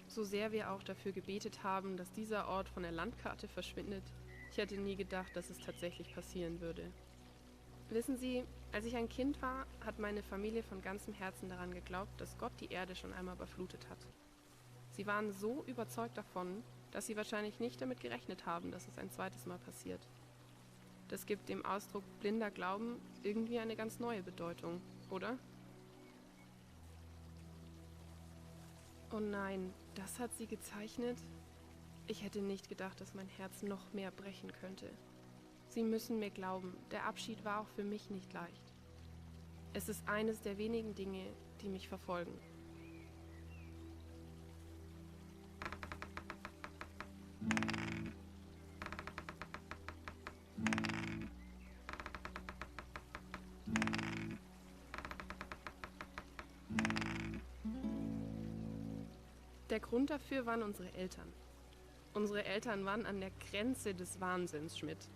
So sehr wir auch dafür gebetet haben, dass dieser Ort von der Landkarte verschwindet, ich hätte nie gedacht, dass es tatsächlich passieren würde. Wissen Sie, als ich ein Kind war, hat meine Familie von ganzem Herzen daran geglaubt, dass Gott die Erde schon einmal überflutet hat. Sie waren so überzeugt davon, dass sie wahrscheinlich nicht damit gerechnet haben, dass es ein zweites Mal passiert. Das gibt dem Ausdruck blinder Glauben irgendwie eine ganz neue Bedeutung, oder? Oh nein, das hat sie gezeichnet? Ich hätte nicht gedacht, dass mein Herz noch mehr brechen könnte. Sie müssen mir glauben, der Abschied war auch für mich nicht leicht. Es ist eines der wenigen Dinge, die mich verfolgen. Der Grund dafür waren unsere Eltern. Unsere Eltern waren an der Grenze des Wahnsinns, Schmidt.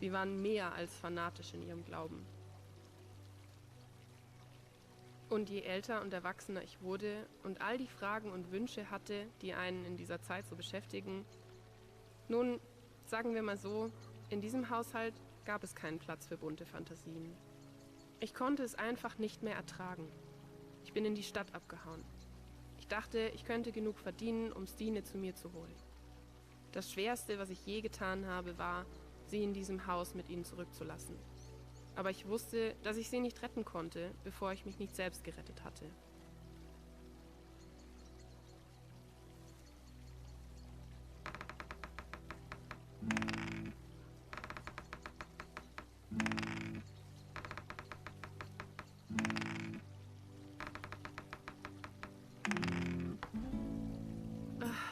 Sie waren mehr als fanatisch in ihrem Glauben. Und je älter und erwachsener ich wurde und all die Fragen und Wünsche hatte, die einen in dieser Zeit so beschäftigen, nun, sagen wir mal so, in diesem Haushalt gab es keinen Platz für bunte Fantasien. Ich konnte es einfach nicht mehr ertragen. Ich bin in die Stadt abgehauen. Ich Ich dachte, ich könnte genug verdienen, um Stine zu mir zu holen. Das Schwerste, was ich je getan habe, war, sie in diesem Haus mit ihnen zurückzulassen. Aber ich wusste, dass ich sie nicht retten konnte, bevor ich mich nicht selbst gerettet hatte.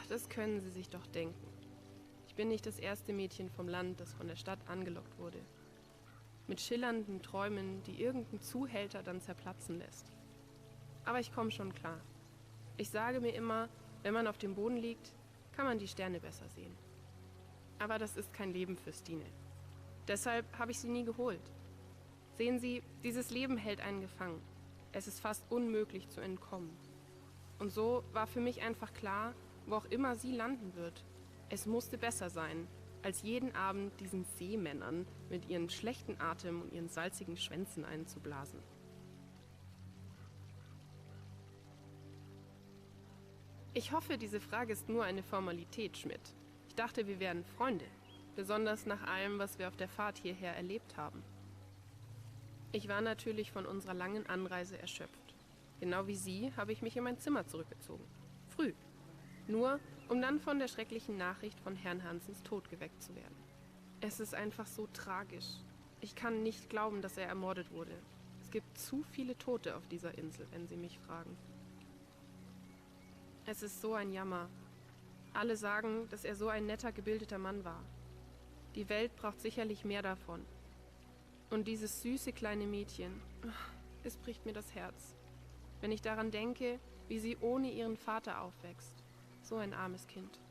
Das können Sie sich doch denken. Ich bin nicht das erste Mädchen vom Land, das von der Stadt angelockt wurde. Mit schillernden Träumen, die irgendein Zuhälter dann zerplatzen lässt. Aber ich komme schon klar. Ich sage mir immer, wenn man auf dem Boden liegt, kann man die Sterne besser sehen. Aber das ist kein Leben für Stine. Deshalb habe ich sie nie geholt. Sehen Sie, dieses Leben hält einen gefangen. Es ist fast unmöglich zu entkommen. Und so war für mich einfach klar, wo auch immer sie landen wird. Es musste besser sein, als jeden Abend diesen Seemännern mit ihren schlechten Atem und ihren salzigen Schwänzen einzublasen. Ich hoffe, diese Frage ist nur eine Formalität, Schmidt. Ich dachte, wir wären Freunde, besonders nach allem, was wir auf der Fahrt hierher erlebt haben. Ich war natürlich von unserer langen Anreise erschöpft. Genau wie Sie habe ich mich in mein Zimmer zurückgezogen. Früh. Nur, um dann von der schrecklichen Nachricht von Herrn Hansens Tod geweckt zu werden. Es ist einfach so tragisch. Ich kann nicht glauben, dass er ermordet wurde. Es gibt zu viele Tote auf dieser Insel, wenn Sie mich fragen. Es ist so ein Jammer. Alle sagen, dass er so ein netter, gebildeter Mann war. Die Welt braucht sicherlich mehr davon. Und dieses süße kleine Mädchen, es bricht mir das Herz. Wenn ich daran denke, wie sie ohne ihren Vater aufwächst. So ein armes Kind.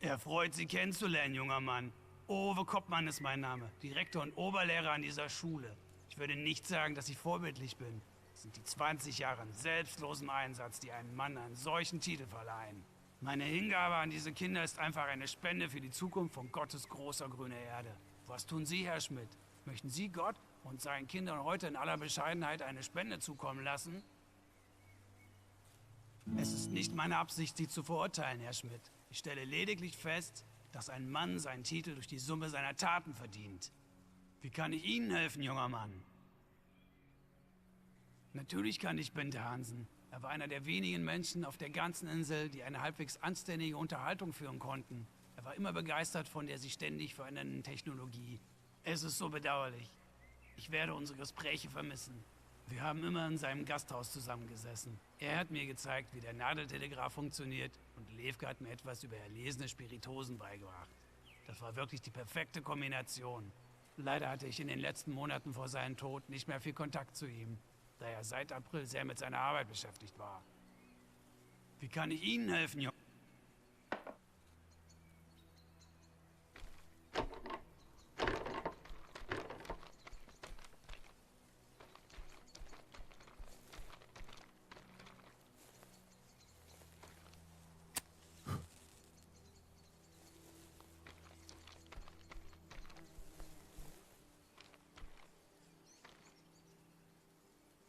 Er freut, Sie kennenzulernen, junger Mann. Owe Koppmann ist mein Name, Direktor und Oberlehrer an dieser Schule. Ich würde nicht sagen, dass ich vorbildlich bin. Es sind die 20 Jahre an selbstlosem Einsatz, die einem Mann einen solchen Titel verleihen. Meine Hingabe an diese Kinder ist einfach eine Spende für die Zukunft von Gottes großer grüner Erde. Was tun Sie, Herr Schmidt? Möchten Sie Gott und seinen Kindern heute in aller Bescheidenheit eine Spende zukommen lassen? Es ist nicht meine Absicht, Sie zu verurteilen, Herr Schmidt. Ich stelle lediglich fest, dass ein Mann seinen Titel durch die Summe seiner Taten verdient. Wie kann ich Ihnen helfen, junger Mann? Natürlich kann ich Bente Hansen. Er war einer der wenigen Menschen auf der ganzen Insel, die eine halbwegs anständige Unterhaltung führen konnten. Er Er war immer begeistert von der sich ständig verändernden Technologie. Es ist so bedauerlich. Ich werde unsere Gespräche vermissen. Wir haben immer in seinem Gasthaus zusammengesessen. Er hat mir gezeigt, wie der Nadeltelegraph funktioniert und Levke hat mir etwas über erlesene Spiritosen beigebracht. Das war wirklich die perfekte Kombination. Leider hatte ich in den letzten Monaten vor seinem Tod nicht mehr viel Kontakt zu ihm, da er seit April sehr mit seiner Arbeit beschäftigt war. Wie kann ich Ihnen helfen, Junge?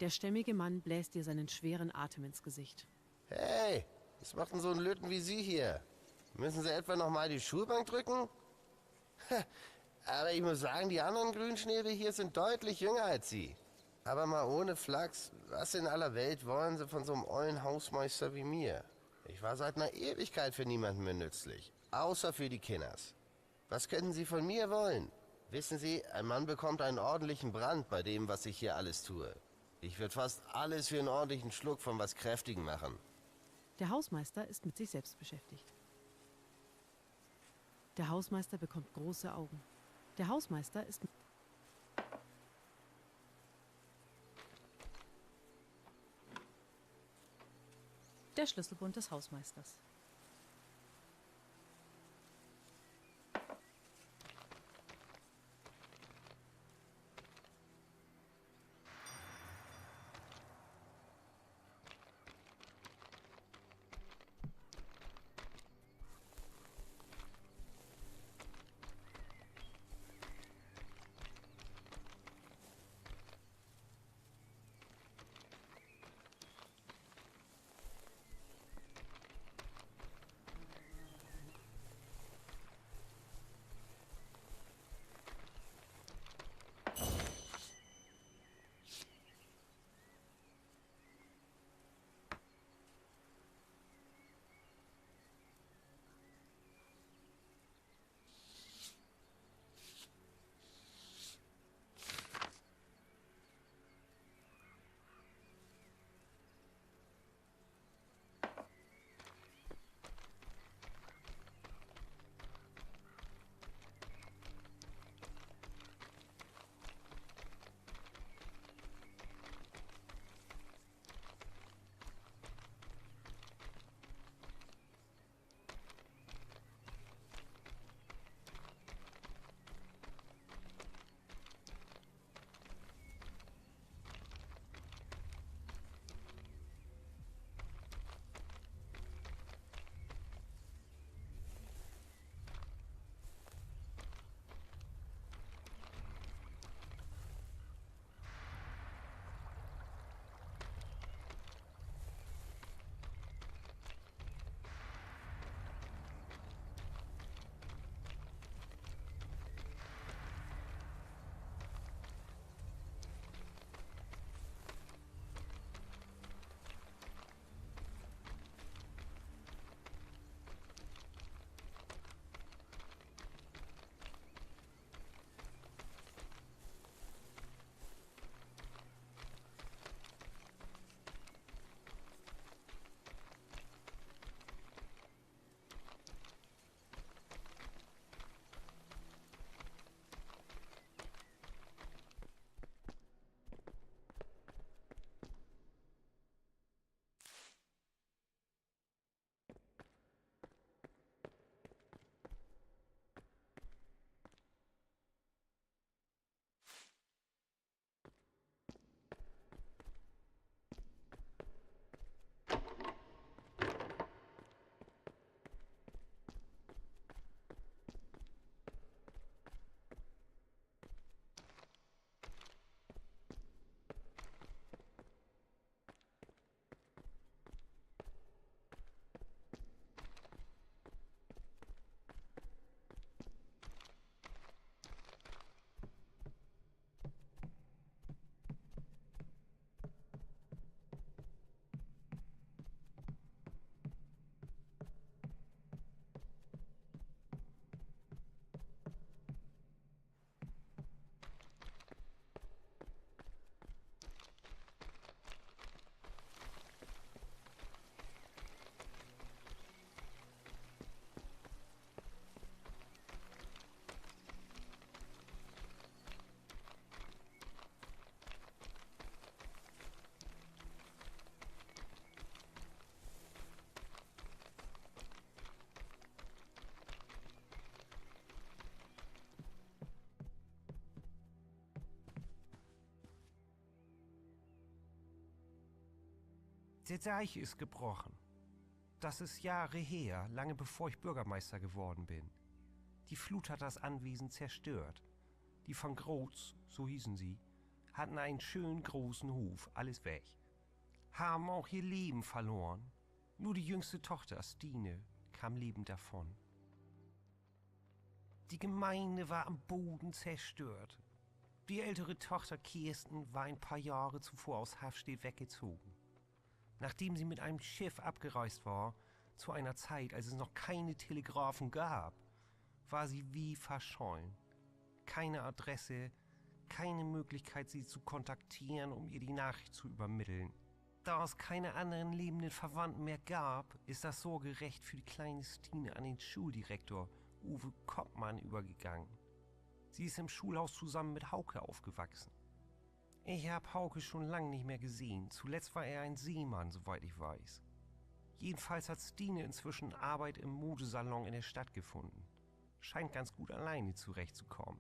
Der stämmige Mann bläst dir seinen schweren Atem ins Gesicht. Hey, was macht denn so ein Lütten wie Sie hier? Müssen Sie etwa noch mal die Schulbank drücken? Aber ich muss sagen, die anderen Grünschnäbel hier sind deutlich jünger als Sie. Aber mal ohne Flachs, was in aller Welt wollen Sie von so einem ollen Hausmeister wie mir? Ich war seit einer Ewigkeit für niemanden mehr nützlich, außer für die Kinders. Was könnten Sie von mir wollen? Wissen Sie, ein Mann bekommt einen ordentlichen Brand bei dem, was ich hier alles tue. Ich würde fast alles für einen ordentlichen Schluck von was Kräftigem machen. Der Hausmeister ist mit sich selbst beschäftigt. Der Hausmeister bekommt große Augen. Der Hausmeister ist... Der Schlüsselbund des Hausmeisters. Der Deich ist gebrochen. Das ist Jahre her, lange bevor ich Bürgermeister geworden bin. Die Flut hat das Anwesen zerstört. Die van Groths, so hießen sie, hatten einen schönen großen Hof, alles weg. Haben auch ihr Leben verloren. Nur die jüngste Tochter, Stine, kam lebend davon. Die Gemeinde war am Boden zerstört. Die ältere Tochter Kirsten war ein paar Jahre zuvor aus Hafstedt weggezogen. Nachdem sie mit einem Schiff abgereist war, zu einer Zeit, als es noch keine Telegraphen gab, war sie wie verschollen. Keine Adresse, keine Möglichkeit, sie zu kontaktieren, um ihr die Nachricht zu übermitteln. Da es keine anderen lebenden Verwandten mehr gab, ist das Sorgerecht für die kleine Stine an den Schuldirektor Uwe Koppmann übergegangen. Sie ist im Schulhaus zusammen mit Hauke aufgewachsen. Ich habe Hauke schon lange nicht mehr gesehen. Zuletzt war er ein Seemann, soweit ich weiß. Jedenfalls hat Stine inzwischen Arbeit im Modesalon in der Stadt gefunden. Scheint ganz gut alleine zurechtzukommen.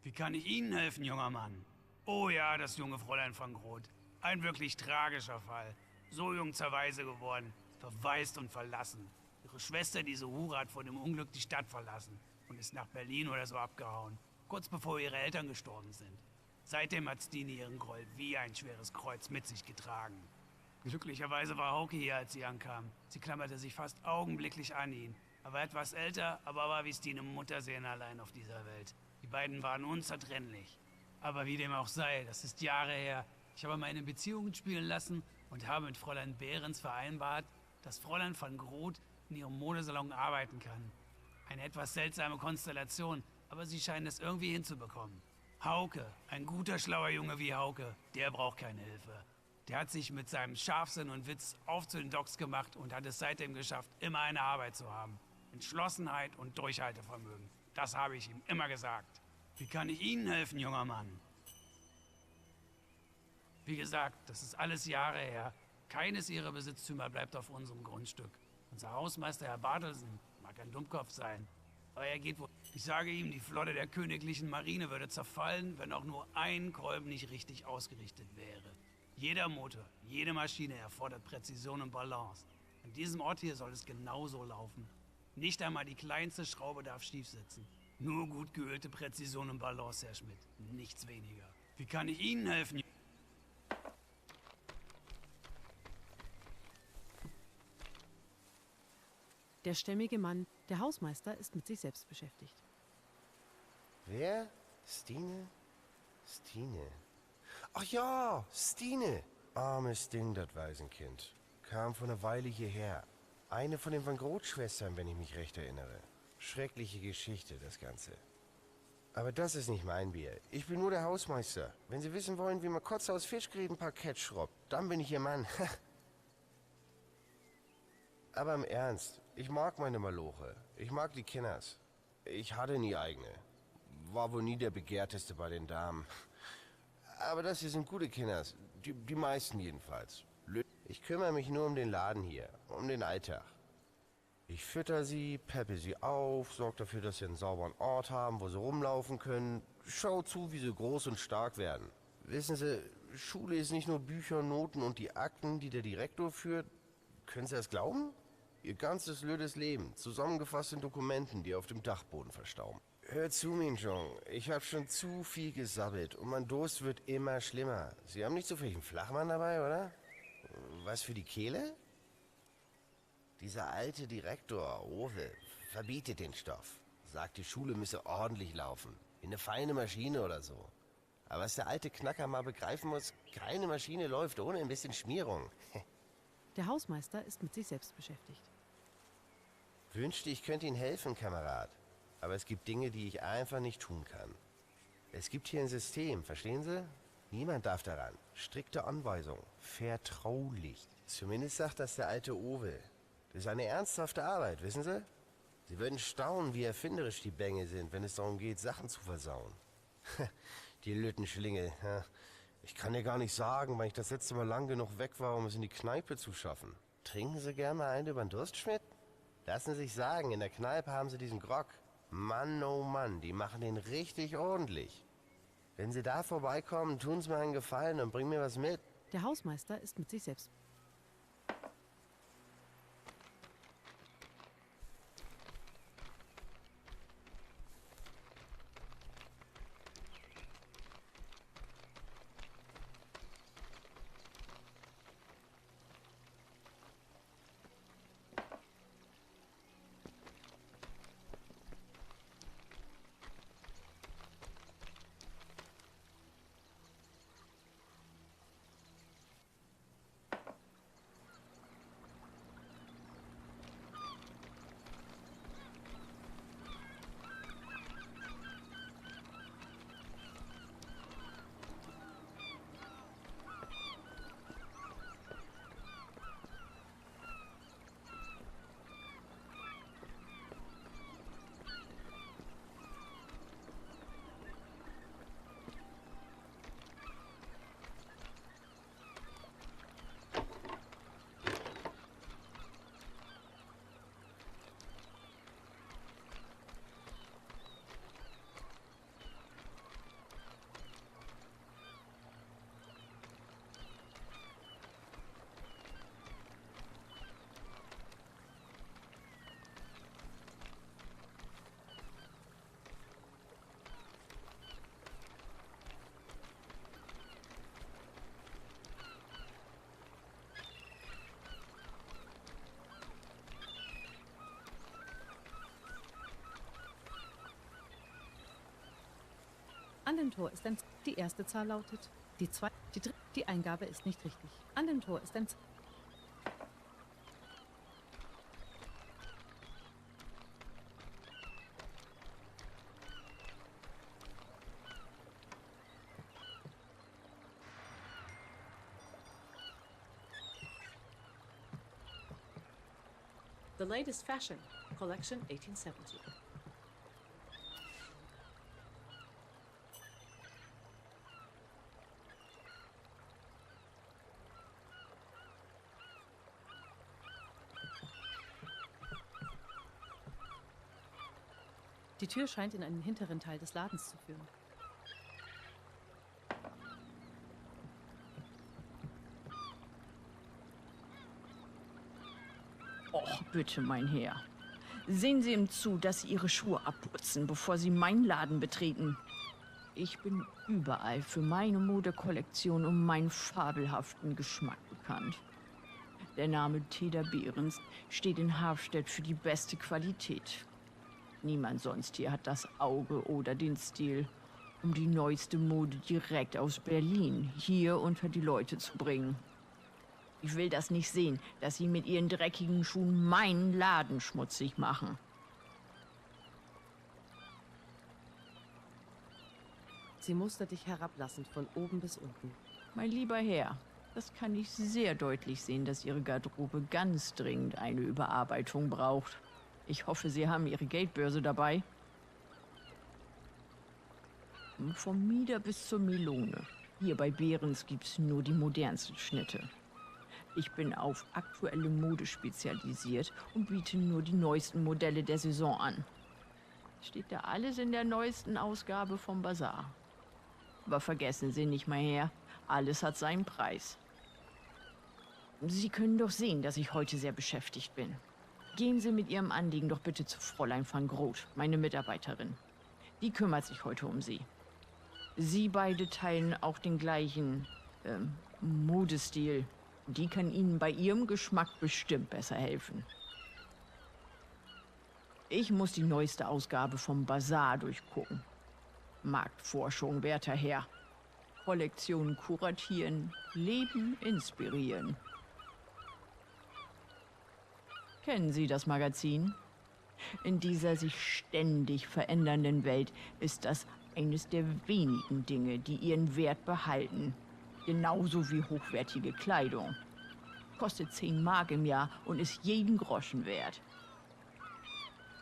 Wie kann ich Ihnen helfen, junger Mann? Oh ja, das junge Fräulein van Groth. Ein wirklich tragischer Fall. So jung zur Waise geworden, verwaist und verlassen. Ihre Schwester, diese Hure, hat vor dem Unglück die Stadt verlassen und ist nach Berlin oder so abgehauen, kurz bevor ihre Eltern gestorben sind. Seitdem hat Stine ihren Groll wie ein schweres Kreuz mit sich getragen. Glücklicherweise war Hauke hier, als sie ankam. Sie klammerte sich fast augenblicklich an ihn. Er war etwas älter, aber war wie Stine Mutterseelen allein auf dieser Welt. Die beiden waren unzertrennlich. Aber wie dem auch sei, das ist Jahre her. Ich habe meine Beziehungen spielen lassen und habe mit Fräulein Behrens vereinbart, dass Fräulein van Groth in ihrem Modesalon arbeiten kann. Eine etwas seltsame Konstellation, aber sie scheinen es irgendwie hinzubekommen. Hauke, ein guter, schlauer Junge wie Hauke, der braucht keine Hilfe. Der hat sich mit seinem Scharfsinn und Witz auf zu den Docks gemacht und hat es seitdem geschafft, immer eine Arbeit zu haben. Entschlossenheit und Durchhaltevermögen. Das habe ich ihm immer gesagt. Wie kann ich Ihnen helfen, junger Mann? Wie gesagt, das ist alles Jahre her. Keines Ihrer Besitztümer bleibt auf unserem Grundstück. Unser Hausmeister, Herr Bartelsen, mag ein Dummkopf sein, aber er geht wohl. Ich sage ihm, die Flotte der königlichen Marine würde zerfallen, wenn auch nur ein Kolben nicht richtig ausgerichtet wäre. Jeder Motor, jede Maschine erfordert Präzision und Balance. An diesem Ort hier soll es genauso laufen. Nicht einmal die kleinste Schraube darf schief sitzen. Nur gut geölte Präzision und Balance, Herr Schmidt. Nichts weniger. Wie kann ich Ihnen helfen? Der stämmige Mann, der Hausmeister, ist mit sich selbst beschäftigt. Wer? Stine? Stine. Ach ja, Stine. Armes Ding, das Waisenkind. Kam vor einer Weile hierher. Eine von den Van Groth-Schwestern, wenn ich mich recht erinnere. Schreckliche Geschichte, das Ganze. Aber das ist nicht mein Bier. Ich bin nur der Hausmeister. Wenn Sie wissen wollen, wie man Kotze aus Fischgrätenparkett schrubbt, dann bin ich Ihr Mann. Aber im Ernst, ich mag meine Maloche. Ich mag die Kinders. Ich hatte nie eigene. War wohl nie der Begehrteste bei den Damen. Aber das hier sind gute Kinders. Die meisten jedenfalls. Ich kümmere mich nur um den Laden hier, um den Alltag. Ich fütter sie, peppe sie auf, sorge dafür, dass sie einen sauberen Ort haben, wo sie rumlaufen können. Schau zu, wie sie groß und stark werden. Wissen Sie, Schule ist nicht nur Bücher, Noten und die Akten, die der Direktor führt. Können Sie das glauben? Ihr ganzes blödes Leben, zusammengefasst in Dokumenten, die auf dem Dachboden verstauben. Hör zu, Minjong, ich habe schon zu viel gesabbelt und mein Durst wird immer schlimmer. Sie haben nicht zufällig einen Flachmann dabei, oder? Was für die Kehle? Dieser alte Direktor, Owe, verbietet den Stoff. Sagt, die Schule müsse ordentlich laufen. Wie eine feine Maschine oder so. Aber was der alte Knacker mal begreifen muss, keine Maschine läuft ohne ein bisschen Schmierung. Der Hausmeister ist mit sich selbst beschäftigt. Wünschte, ich könnte Ihnen helfen, Kamerad. Aber es gibt Dinge, die ich einfach nicht tun kann. Es gibt hier ein System, verstehen Sie? Niemand darf daran. Strikte Anweisung. Vertraulich. Zumindest sagt das der alte Owe. Das ist eine ernsthafte Arbeit, wissen Sie? Sie würden staunen, wie erfinderisch die Bänge sind, wenn es darum geht, Sachen zu versauen. Die Lüttenschlinge. Ich kann dir gar nicht sagen, weil ich das letzte Mal lang genug weg war, um es in die Kneipe zu schaffen. Trinken Sie gern mal einen über den Durst, Schmidt? Lassen Sie sich sagen, in der Kneipe haben Sie diesen Grog. Mann, oh Mann, die machen den richtig ordentlich. Wenn Sie da vorbeikommen, tun Sie mir einen Gefallen und bringen mir was mit. Der Hausmeister ist mit sich selbst. An dem Tor ist ein Z. Die erste Zahl lautet. Die zweite, die dritte. Die Eingabe ist nicht richtig. An dem Tor ist ein Z. The latest fashion, collection 1870. Die Tür scheint in einen hinteren Teil des Ladens zu führen. Och, bitte, mein Herr. Sehen Sie ihm zu, dass Sie Ihre Schuhe abputzen, bevor Sie meinen Laden betreten. Ich bin überall für meine Modekollektion und meinen fabelhaften Geschmack bekannt. Der Name Teda Behrens steht in Hafstedt für die beste Qualität. Niemand sonst hier hat das Auge oder den Stil, um die neueste Mode direkt aus Berlin hier unter die Leute zu bringen. Ich will das nicht sehen, dass Sie mit Ihren dreckigen Schuhen meinen Laden schmutzig machen. Sie mustert dich herablassend von oben bis unten. Mein lieber Herr, das kann ich sehr deutlich sehen, dass Ihre Garderobe ganz dringend eine Überarbeitung braucht. Ich hoffe, Sie haben Ihre Geldbörse dabei. Vom Mieder bis zur Melone. Hier bei Behrens gibt's nur die modernsten Schnitte. Ich bin auf aktuelle Mode spezialisiert und biete nur die neuesten Modelle der Saison an. Steht da alles in der neuesten Ausgabe vom Bazar. Aber vergessen Sie nicht, mein Herr, alles hat seinen Preis. Sie können doch sehen, dass ich heute sehr beschäftigt bin. Gehen Sie mit Ihrem Anliegen doch bitte zu Fräulein van Groot, meine Mitarbeiterin. Die kümmert sich heute um Sie. Sie beide teilen auch den gleichen Modestil. Die kann Ihnen bei Ihrem Geschmack bestimmt besser helfen. Ich muss die neueste Ausgabe vom Bazar durchgucken. Marktforschung, werter Herr. Kollektionen kuratieren, Leben inspirieren. Kennen Sie das Magazin? In dieser sich ständig verändernden Welt ist das eines der wenigen Dinge, die ihren Wert behalten. Genauso wie hochwertige Kleidung. Kostet 10 Mark im Jahr und ist jeden Groschen wert.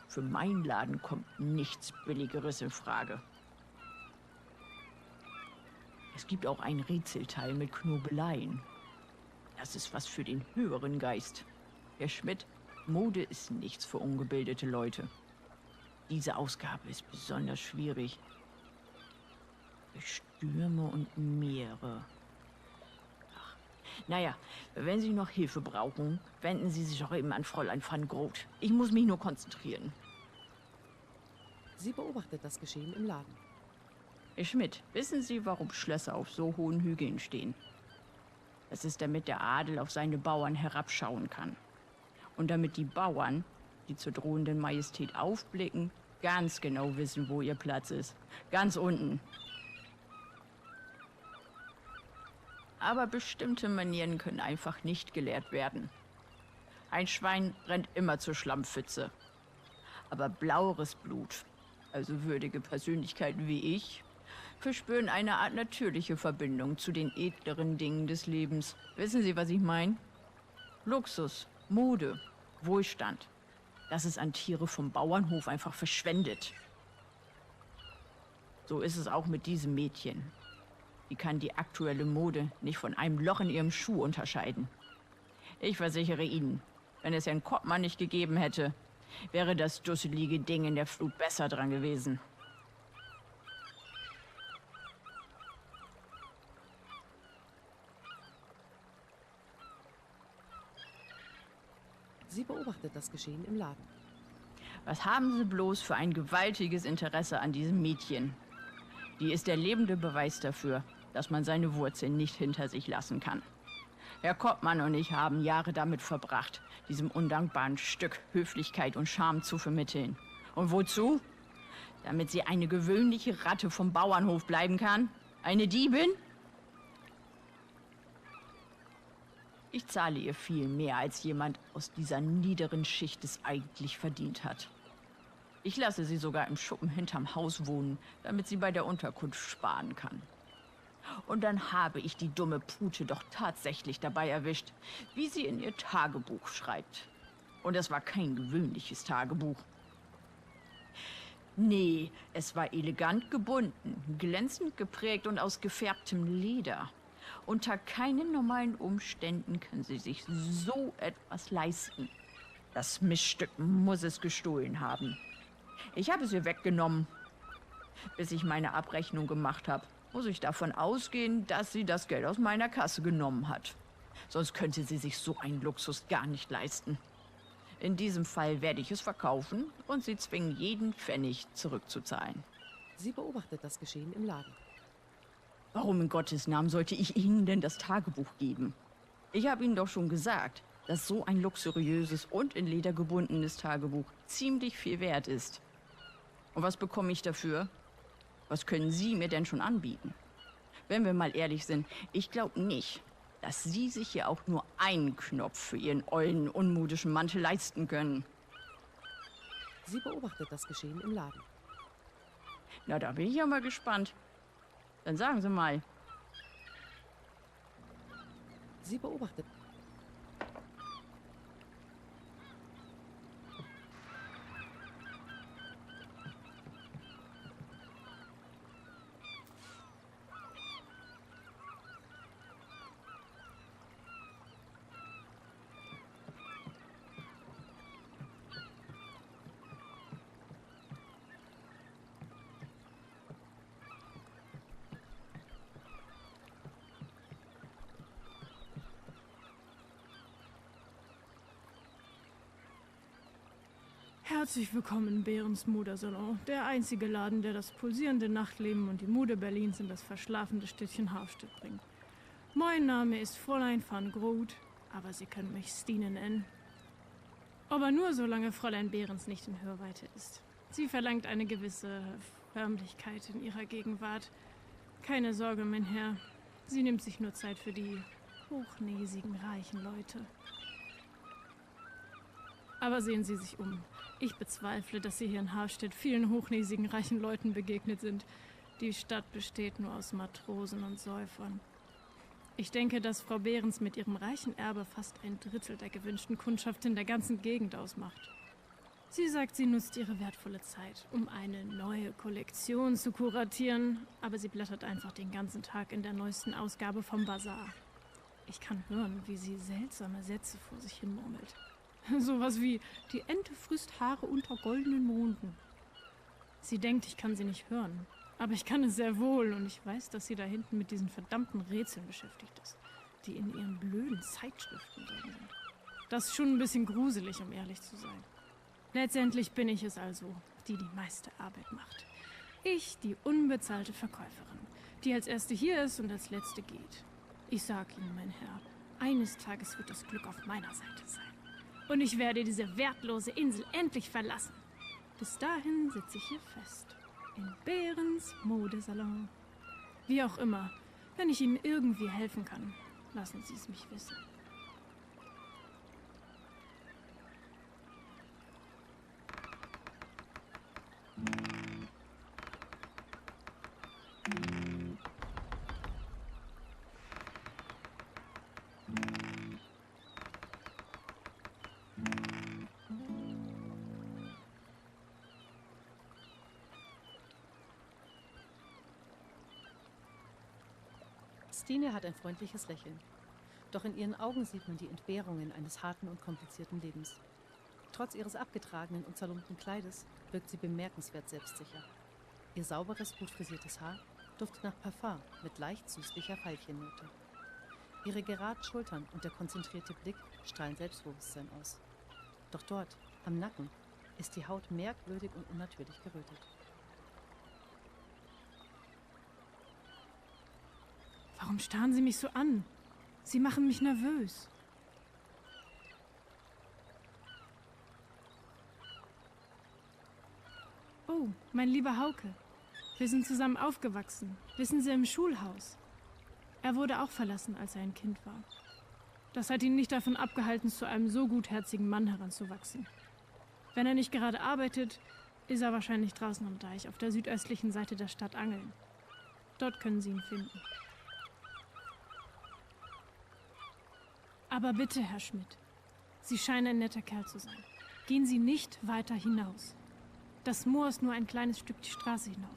Für meinen Laden kommt nichts Billigeres in Frage. Es gibt auch einen Rätselteil mit Knobeleien. Das ist was für den höheren Geist. Herr Schmidt, Mode ist nichts für ungebildete Leute. Diese Ausgabe ist besonders schwierig. Stürme und Meere. Ach, naja, wenn Sie noch Hilfe brauchen, wenden Sie sich auch eben an Fräulein van Groot. Ich muss mich nur konzentrieren. Sie beobachtet das Geschehen im Laden. Herr Schmidt, wissen Sie, warum Schlösser auf so hohen Hügeln stehen? Das ist, damit der Adel auf seine Bauern herabschauen kann. Und damit die Bauern, die zur drohenden Majestät aufblicken, ganz genau wissen, wo ihr Platz ist. Ganz unten. Aber bestimmte Manieren können einfach nicht gelehrt werden. Ein Schwein rennt immer zur Schlammpfütze. Aber blaueres Blut, also würdige Persönlichkeiten wie ich, verspüren eine Art natürliche Verbindung zu den edleren Dingen des Lebens. Wissen Sie, was ich meine? Luxus, Mode, Wohlstand. Das ist an Tiere vom Bauernhof einfach verschwendet. So ist es auch mit diesem Mädchen. Die kann die aktuelle Mode nicht von einem Loch in ihrem Schuh unterscheiden. Ich versichere Ihnen, wenn es Herrn Koppmann nicht gegeben hätte, wäre das dusselige Ding in der Flut besser dran gewesen. Sie beobachtet das Geschehen im Laden. Was haben Sie bloß für ein gewaltiges Interesse an diesem Mädchen? Die ist der lebende Beweis dafür, dass man seine Wurzeln nicht hinter sich lassen kann. Herr Koppmann und ich haben Jahre damit verbracht, diesem undankbaren Stück Höflichkeit und Charme zu vermitteln. Und wozu? Damit sie eine gewöhnliche Ratte vom Bauernhof bleiben kann? Eine Diebin? Ich zahle ihr viel mehr, als jemand aus dieser niederen Schicht es eigentlich verdient hat. Ich lasse sie sogar im Schuppen hinterm Haus wohnen, damit sie bei der Unterkunft sparen kann. Und dann habe ich die dumme Pute doch tatsächlich dabei erwischt, wie sie in ihr Tagebuch schreibt. Und es war kein gewöhnliches Tagebuch. Nee, es war elegant gebunden, glänzend geprägt und aus gefärbtem Leder. Unter keinen normalen Umständen können sie sich so etwas leisten. Das Missstück muss es gestohlen haben. Ich habe es ihr weggenommen. Bis ich meine Abrechnung gemacht habe, muss ich davon ausgehen, dass sie das Geld aus meiner Kasse genommen hat. Sonst könnte sie sich so einen Luxus gar nicht leisten. In diesem Fall werde ich es verkaufen und sie zwingen, jeden Pfennig zurückzuzahlen. Sie beobachtet das Geschehen im Laden. Warum in Gottes Namen sollte ich Ihnen denn das Tagebuch geben? Ich habe Ihnen doch schon gesagt, dass so ein luxuriöses und in Leder gebundenes Tagebuch ziemlich viel wert ist. Und was bekomme ich dafür? Was können Sie mir denn schon anbieten? Wenn wir mal ehrlich sind, ich glaube nicht, dass Sie sich hier auch nur einen Knopf für Ihren ollen, unmodischen Mantel leisten können. Sie beobachtet das Geschehen im Laden. Na, da bin ich ja mal gespannt. Dann sagen Sie mal. Sie beobachtet. Herzlich willkommen in Behrens Modesalon, der einzige Laden, der das pulsierende Nachtleben und die Mode Berlins in das verschlafene Städtchen Hafstedt bringt. Mein Name ist Fräulein van Groot, aber Sie können mich Stine nennen. Aber nur solange Fräulein Behrens nicht in Hörweite ist. Sie verlangt eine gewisse Förmlichkeit in ihrer Gegenwart. Keine Sorge, mein Herr. Sie nimmt sich nur Zeit für die hochnäsigen, reichen Leute. Aber sehen Sie sich um. Ich bezweifle, dass Sie hier in Harstedt vielen hochnäsigen, reichen Leuten begegnet sind. Die Stadt besteht nur aus Matrosen und Säufern. Ich denke, dass Frau Behrens mit ihrem reichen Erbe fast 1/3 der gewünschten Kundschaft in der ganzen Gegend ausmacht. Sie sagt, sie nutzt ihre wertvolle Zeit, um eine neue Kollektion zu kuratieren, aber sie blättert einfach den ganzen Tag in der neuesten Ausgabe vom Bazar. Ich kann hören, wie sie seltsame Sätze vor sich hin murmelt. Sowas wie, die Ente frisst Haare unter goldenen Monden. Sie denkt, ich kann sie nicht hören. Aber ich kann es sehr wohl und ich weiß, dass sie da hinten mit diesen verdammten Rätseln beschäftigt ist, die in ihren blöden Zeitschriften drin sind. Das ist schon ein bisschen gruselig, um ehrlich zu sein. Letztendlich bin ich es also, die die meiste Arbeit macht. Ich, die unbezahlte Verkäuferin, die als Erste hier ist und als Letzte geht. Ich sag Ihnen, mein Herr, eines Tages wird das Glück auf meiner Seite sein. Und ich werde diese wertlose Insel endlich verlassen. Bis dahin sitze ich hier fest. In Behrens Modesalon. Wie auch immer, wenn ich Ihnen irgendwie helfen kann, lassen Sie es mich wissen. Stine hat ein freundliches Lächeln. Doch in ihren Augen sieht man die Entbehrungen eines harten und komplizierten Lebens. Trotz ihres abgetragenen und zerlumpten Kleides wirkt sie bemerkenswert selbstsicher. Ihr sauberes, gut frisiertes Haar duftet nach Parfum mit leicht süßlicher Veilchennote. Ihre geraden Schultern und der konzentrierte Blick strahlen Selbstbewusstsein aus. Doch dort, am Nacken, ist die Haut merkwürdig und unnatürlich gerötet. Warum starren Sie mich so an? Sie machen mich nervös. Oh, mein lieber Hauke. Wir sind zusammen aufgewachsen. Wissen Sie, im Schulhaus. Er wurde auch verlassen, als er ein Kind war. Das hat ihn nicht davon abgehalten, zu einem so gutherzigen Mann heranzuwachsen. Wenn er nicht gerade arbeitet, ist er wahrscheinlich draußen am Deich, auf der südöstlichen Seite der Stadt angeln. Dort können Sie ihn finden. Aber bitte, Herr Schmidt, Sie scheinen ein netter Kerl zu sein. Gehen Sie nicht weiter hinaus. Das Moor ist nur ein kleines Stück die Straße hinauf.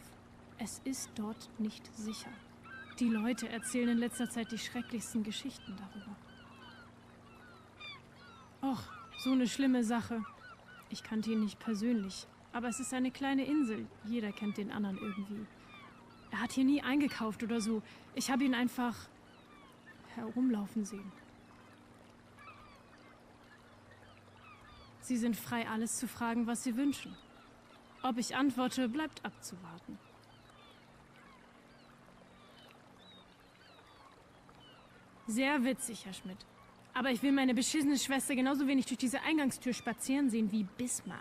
Es ist dort nicht sicher. Die Leute erzählen in letzter Zeit die schrecklichsten Geschichten darüber. Och, so eine schlimme Sache. Ich kannte ihn nicht persönlich, aber es ist eine kleine Insel. Jeder kennt den anderen irgendwie. Er hat hier nie eingekauft oder so. Ich habe ihn einfach herumlaufen sehen. Sie sind frei, alles zu fragen, was Sie wünschen. Ob ich antworte, bleibt abzuwarten. Sehr witzig, Herr Schmidt. Aber ich will meine beschissene Schwester genauso wenig durch diese Eingangstür spazieren sehen wie Bismarck.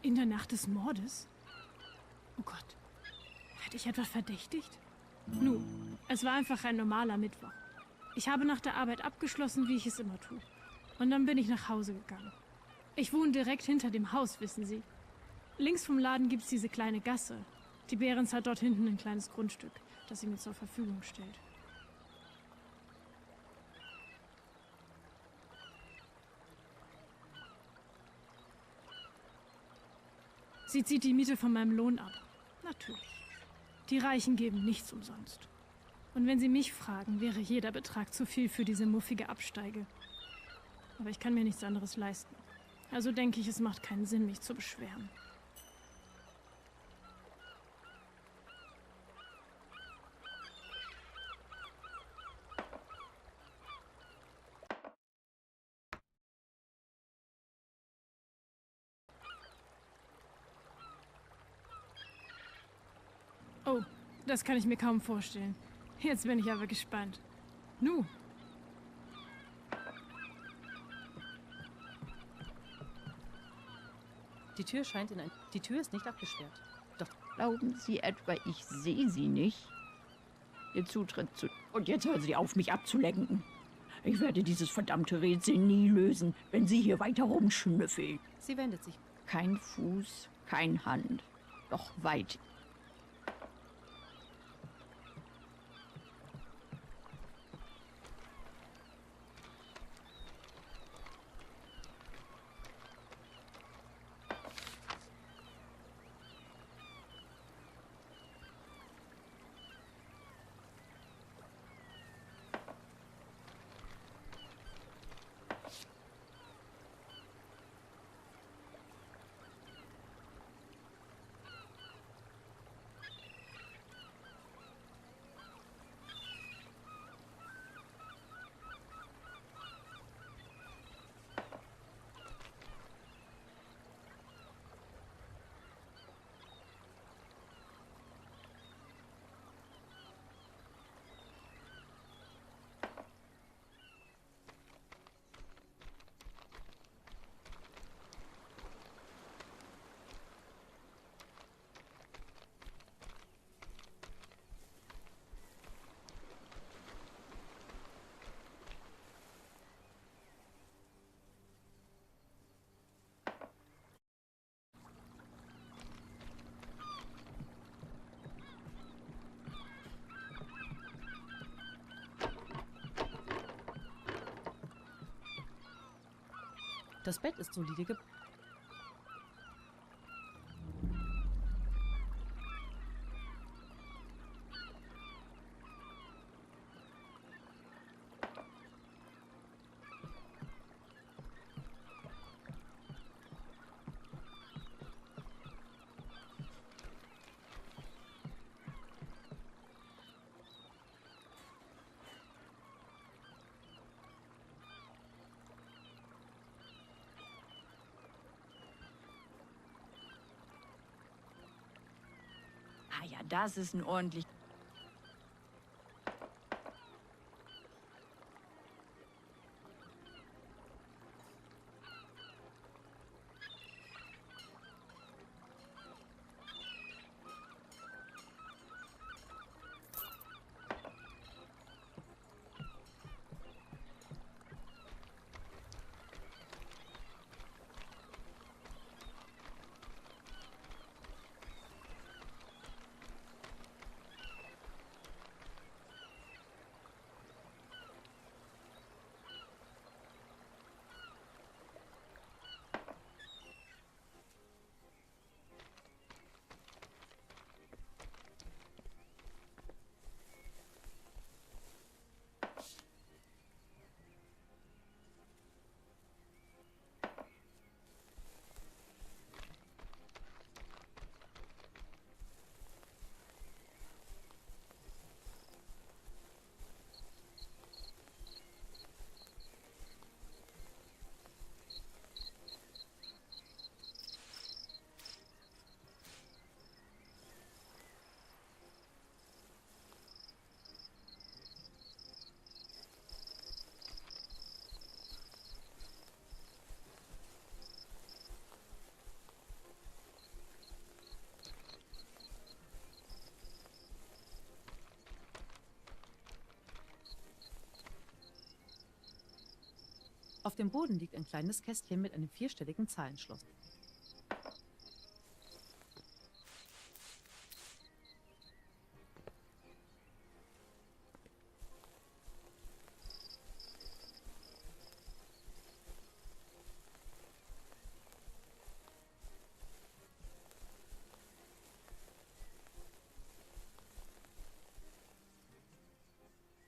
In der Nacht des Mordes? Oh Gott, werde ich etwa verdächtigt? Nun, es war einfach ein normaler Mittwoch. Ich habe nach der Arbeit abgeschlossen, wie ich es immer tue. Und dann bin ich nach Hause gegangen. Ich wohne direkt hinter dem Haus, wissen Sie. Links vom Laden gibt's diese kleine Gasse. Die Behrens hat dort hinten ein kleines Grundstück, das sie mir zur Verfügung stellt. Sie zieht die Miete von meinem Lohn ab. Natürlich. Die Reichen geben nichts umsonst. Und wenn Sie mich fragen, wäre jeder Betrag zu viel für diese muffige Absteige. Aber ich kann mir nichts anderes leisten. Also denke ich, es macht keinen Sinn, mich zu beschweren. Oh, das kann ich mir kaum vorstellen. Jetzt bin ich aber gespannt. Nu, Die Tür scheint in ein... Die Tür ist nicht abgesperrt. Doch... Glauben Sie etwa, ich sehe Sie nicht? Ihr Zutritt zu... Und jetzt hören Sie auf, mich abzulenken. Ich werde dieses verdammte Rätsel nie lösen, wenn Sie hier weiter rumschnüffeln. Sie wendet sich. Kein Fuß, kein Hand. Doch weit. Das Bett ist solide gebaut. Ah ja, das ist ein ordentlich... Auf dem Boden liegt ein kleines Kästchen mit einem 4-stelligen Zahlenschloss.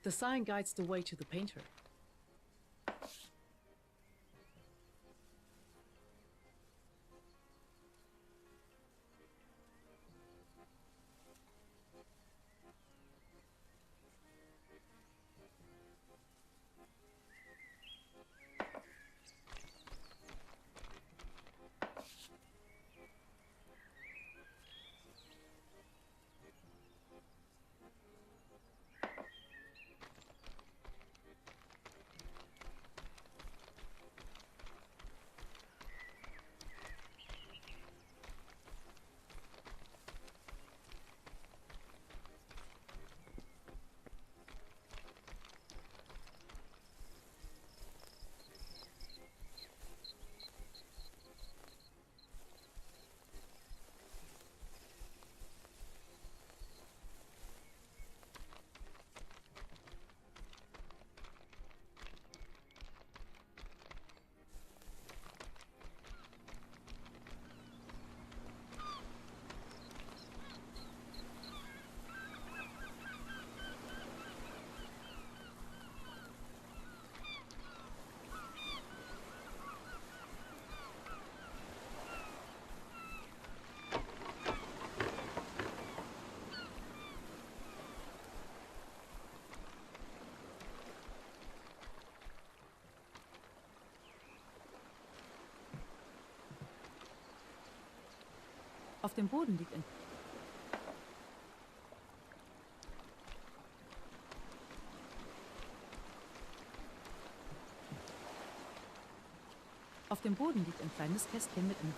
The sign guides the way to the painter. Auf dem Boden liegt ein... Auf dem Boden liegt ein kleines Kästchen mit einem...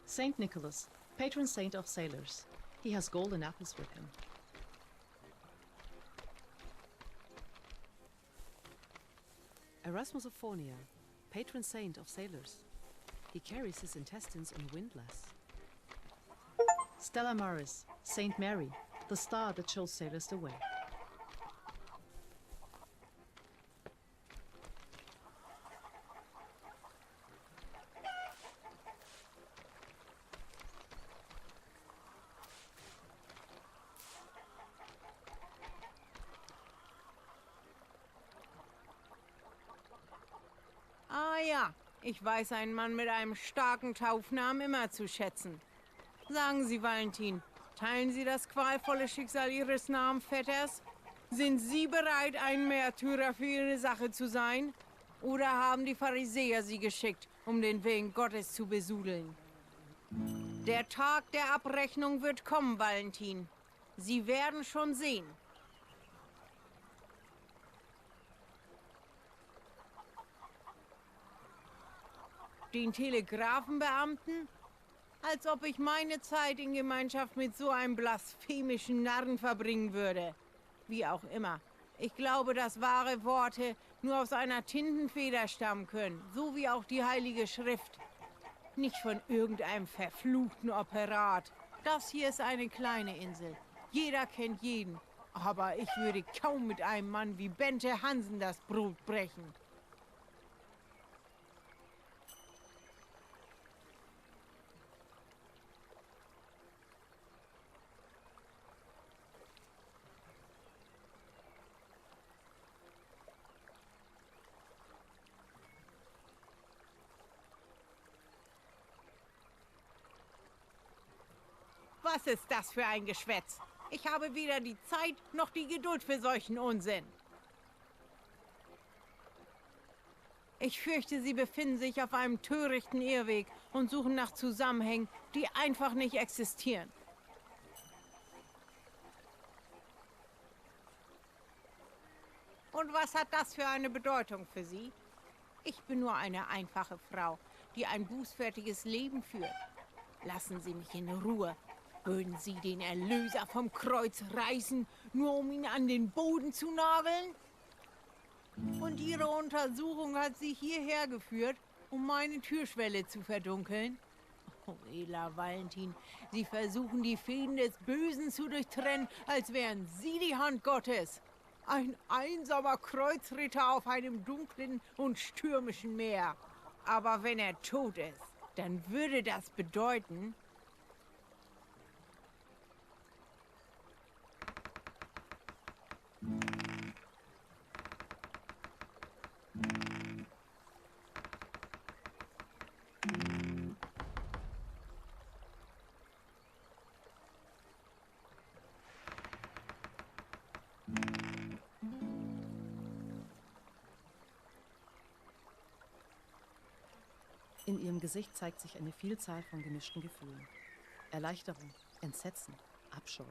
Saint Nicholas, patron saint of sailors. He has golden apples with him. Erasmus of Fornia, patron saint of sailors. He carries his intestines in a windlass. Stella Maris, Saint Mary, the star that shows sailors the way. Ah ja, ich weiß einen Mann mit einem starken Taufnamen immer zu schätzen. Sagen Sie, Valentin, teilen Sie das qualvolle Schicksal Ihres Namenvetters? Sind Sie bereit, ein Märtyrer für Ihre Sache zu sein? Oder haben die Pharisäer Sie geschickt, um den Willen Gottes zu besudeln? Der Tag der Abrechnung wird kommen, Valentin. Sie werden schon sehen. Den Telegrafenbeamten? Als ob ich meine Zeit in Gemeinschaft mit so einem blasphemischen Narren verbringen würde. Wie auch immer. Ich glaube, dass wahre Worte nur aus einer Tintenfeder stammen können, so wie auch die Heilige Schrift. Nicht von irgendeinem verfluchten Operat. Das hier ist eine kleine Insel. Jeder kennt jeden. Aber ich würde kaum mit einem Mann wie Bente Hansen das Brot brechen. Was ist das für ein Geschwätz? Ich habe weder die Zeit noch die Geduld für solchen Unsinn. Ich fürchte, Sie befinden sich auf einem törichten Irrweg und suchen nach Zusammenhängen, die einfach nicht existieren. Und was hat das für eine Bedeutung für Sie? Ich bin nur eine einfache Frau, die ein bußfertiges Leben führt. Lassen Sie mich in Ruhe. Würden Sie den Erlöser vom Kreuz reißen, nur um ihn an den Boden zu nageln? Und Ihre Untersuchung hat Sie hierher geführt, um meine Türschwelle zu verdunkeln? Oh, edler Valentin, Sie versuchen die Fäden des Bösen zu durchtrennen, als wären Sie die Hand Gottes. Ein einsamer Kreuzritter auf einem dunklen und stürmischen Meer. Aber wenn er tot ist, dann würde das bedeuten... In ihrem Gesicht zeigt sich eine Vielzahl von gemischten Gefühlen. Erleichterung, Entsetzen, Abscheu.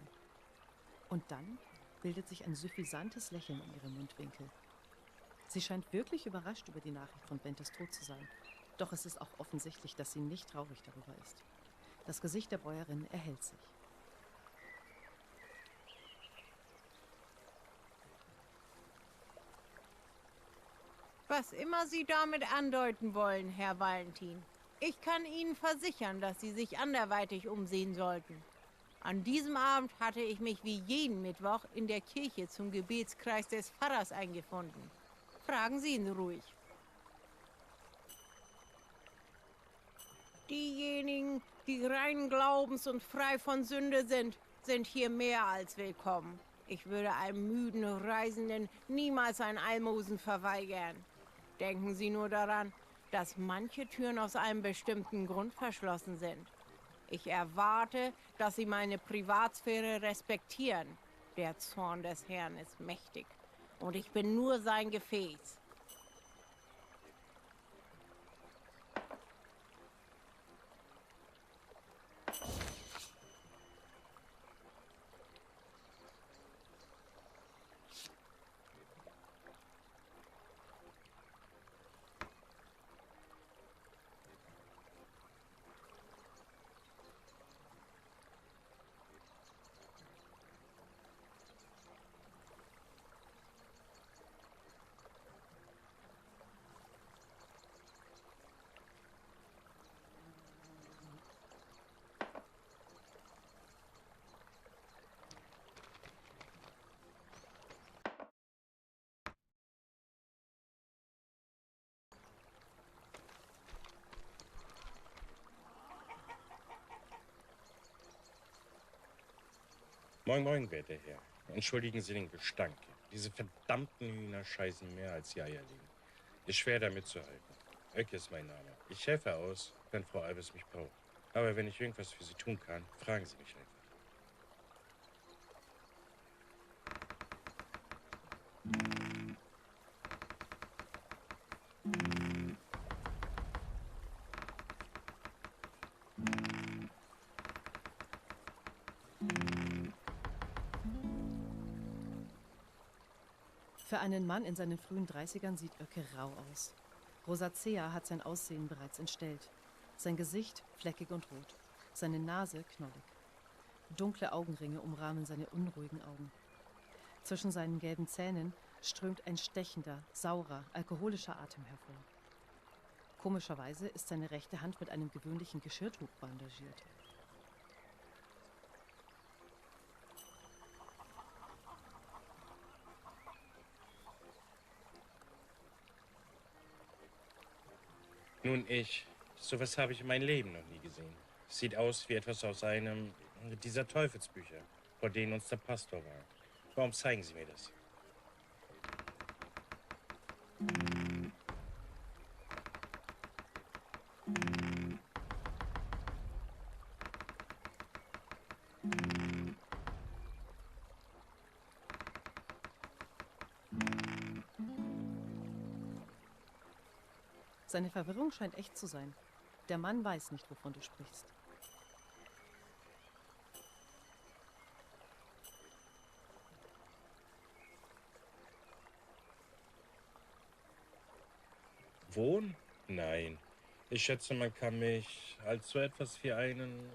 Und dann bildet sich ein suffisantes Lächeln um ihre Mundwinkel. Sie scheint wirklich überrascht über die Nachricht von Bentes Tod zu sein. Doch es ist auch offensichtlich, dass sie nicht traurig darüber ist. Das Gesicht der Bäuerin erhellt sich. Was immer Sie damit andeuten wollen, Herr Valentin. Ich kann Ihnen versichern, dass Sie sich anderweitig umsehen sollten. An diesem Abend hatte ich mich wie jeden Mittwoch in der Kirche zum Gebetskreis des Pfarrers eingefunden. Fragen Sie ihn ruhig. Diejenigen, die reinen Glaubens und frei von Sünde sind, sind hier mehr als willkommen. Ich würde einem müden Reisenden niemals ein Almosen verweigern. Denken Sie nur daran, dass manche Türen aus einem bestimmten Grund verschlossen sind. Ich erwarte, dass Sie meine Privatsphäre respektieren. Der Zorn des Herrn ist mächtig und ich bin nur sein Gefäß. Moin, moin, werter Herr. Entschuldigen Sie den Gestank. Diese verdammten Hühner scheißen mehr als die Eier legen. Ist schwer damit zu halten. Öcke ist mein Name. Ich helfe aus, wenn Frau Albers mich braucht. Aber wenn ich irgendwas für Sie tun kann, fragen Sie mich einfach. Für einen Mann in seinen frühen 30ern sieht Öcke rau aus. Rosacea hat sein Aussehen bereits entstellt. Sein Gesicht fleckig und rot, seine Nase knollig. Dunkle Augenringe umrahmen seine unruhigen Augen. Zwischen seinen gelben Zähnen strömt ein stechender, saurer, alkoholischer Atem hervor. Komischerweise ist seine rechte Hand mit einem gewöhnlichen Geschirrtuch bandagiert. Nun, sowas habe ich in meinem Leben noch nie gesehen. Sieht aus wie etwas aus einem dieser Teufelsbücher, vor denen uns der Pastor war. Warum zeigen Sie mir das? Seine Verwirrung scheint echt zu sein. Der Mann weiß nicht, wovon du sprichst. Wohn? Nein. Ich schätze, man kann mich als so etwas wie einen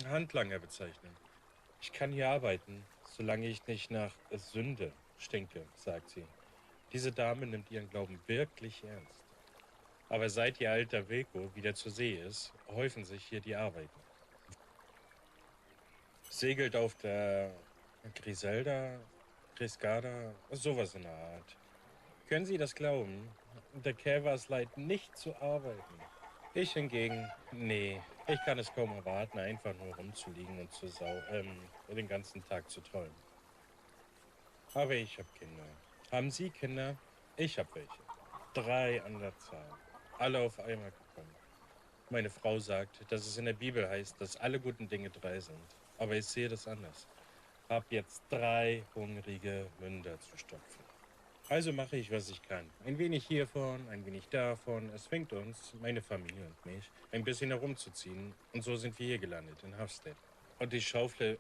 Handlanger bezeichnen. Ich kann hier arbeiten, solange ich nicht nach Sünde stinke, sagt sie. Diese Dame nimmt ihren Glauben wirklich ernst. Aber seit ihr alter Wilko wieder zur See ist, häufen sich hier die Arbeiten. Segelt auf der Griselda, Grisgada, sowas in der Art. Können Sie das glauben? Der Kerl war es leid, nicht zu arbeiten. Ich hingegen, nee, ich kann es kaum erwarten, einfach nur rumzuliegen und den ganzen Tag zu träumen. Aber ich habe Kinder. Haben Sie Kinder? Ich habe welche. 3 an der Zahl. Alle auf einmal gekommen. Meine Frau sagt, dass es in der Bibel heißt, dass alle guten Dinge 3 sind. Aber ich sehe das anders. Hab jetzt 3 hungrige Münder zu stopfen. Also mache ich, was ich kann. Ein wenig hiervon, ein wenig davon. Es zwingt uns, meine Familie und mich, ein bisschen herumzuziehen. Und so sind wir hier gelandet, in Hafstead. Und ich schaufle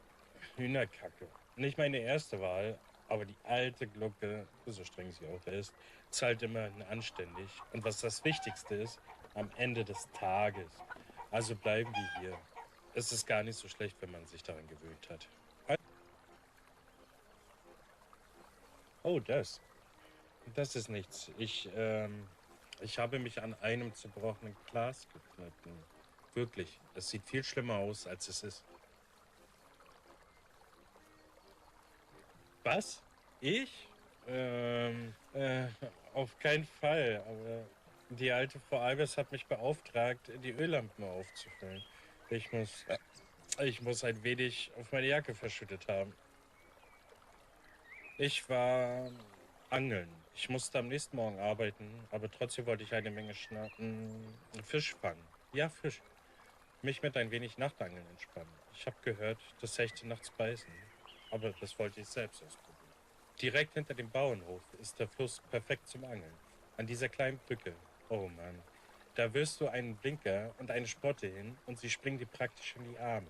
Hühnerkacke. Nicht meine erste Wahl, aber die alte Glucke, so streng sie auch ist, zahlt immerhin anständig. Und was das Wichtigste ist, am Ende des Tages. Also bleiben wir hier. Es ist gar nicht so schlecht, wenn man sich daran gewöhnt hat. Oh, das. Das ist nichts. Ich habe mich an einem zerbrochenen Glas geknitten. Wirklich. Es sieht viel schlimmer aus, als es ist. Was? Ich? Auf keinen Fall. Aber Die alte Frau Albers hat mich beauftragt, die Öllampen aufzufüllen. Ich muss ein wenig auf meine Jacke verschüttet haben. Ich war angeln. Ich musste am nächsten Morgen arbeiten, aber trotzdem wollte ich eine Menge Fisch fangen. Ja, Fisch. Mich mit ein wenig Nachtangeln entspannen. Ich habe gehört, dass Hechte nachts beißen, aber das wollte ich selbst ausprobieren. Direkt hinter dem Bauernhof ist der Fluss perfekt zum Angeln. An dieser kleinen Brücke. Oh Mann. Da wirst du einen Blinker und eine Sprotte hin und sie springen dir praktisch in die Arme.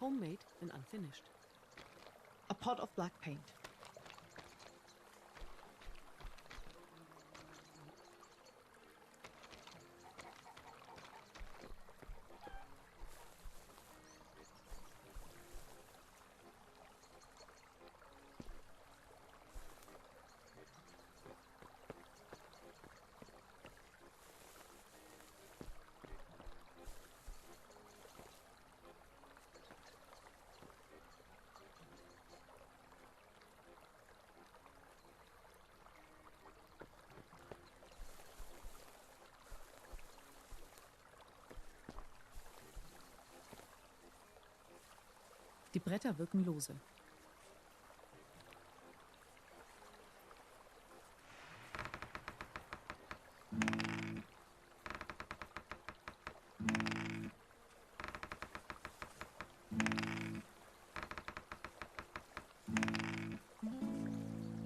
Homemade and unfinished. A pot of black paint. Die Bretter wirken lose.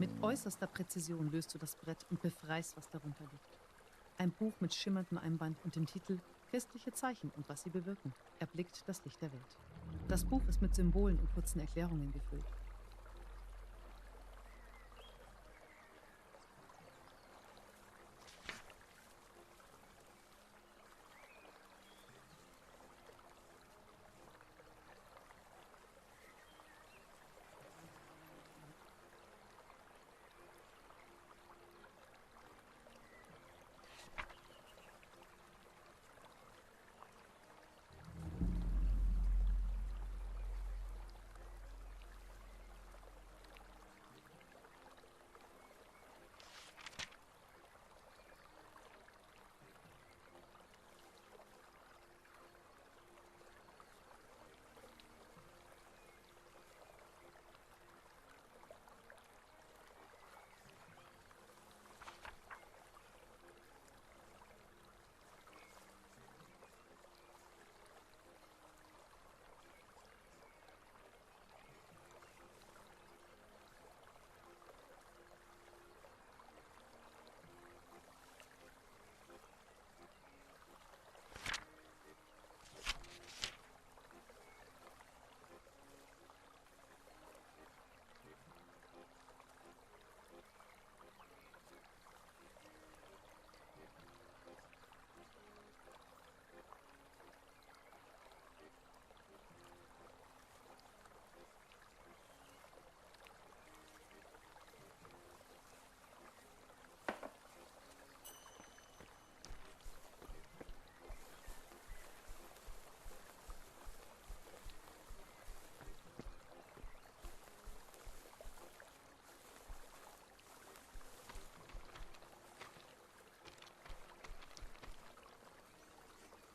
Mit äußerster Präzision löst du das Brett und befreist, was darunter liegt. Ein Buch mit schimmerndem Einband und dem Titel Christliche Zeichen und was sie bewirken, erblickt das Licht der Welt. Das Buch ist mit Symbolen und kurzen Erklärungen gefüllt.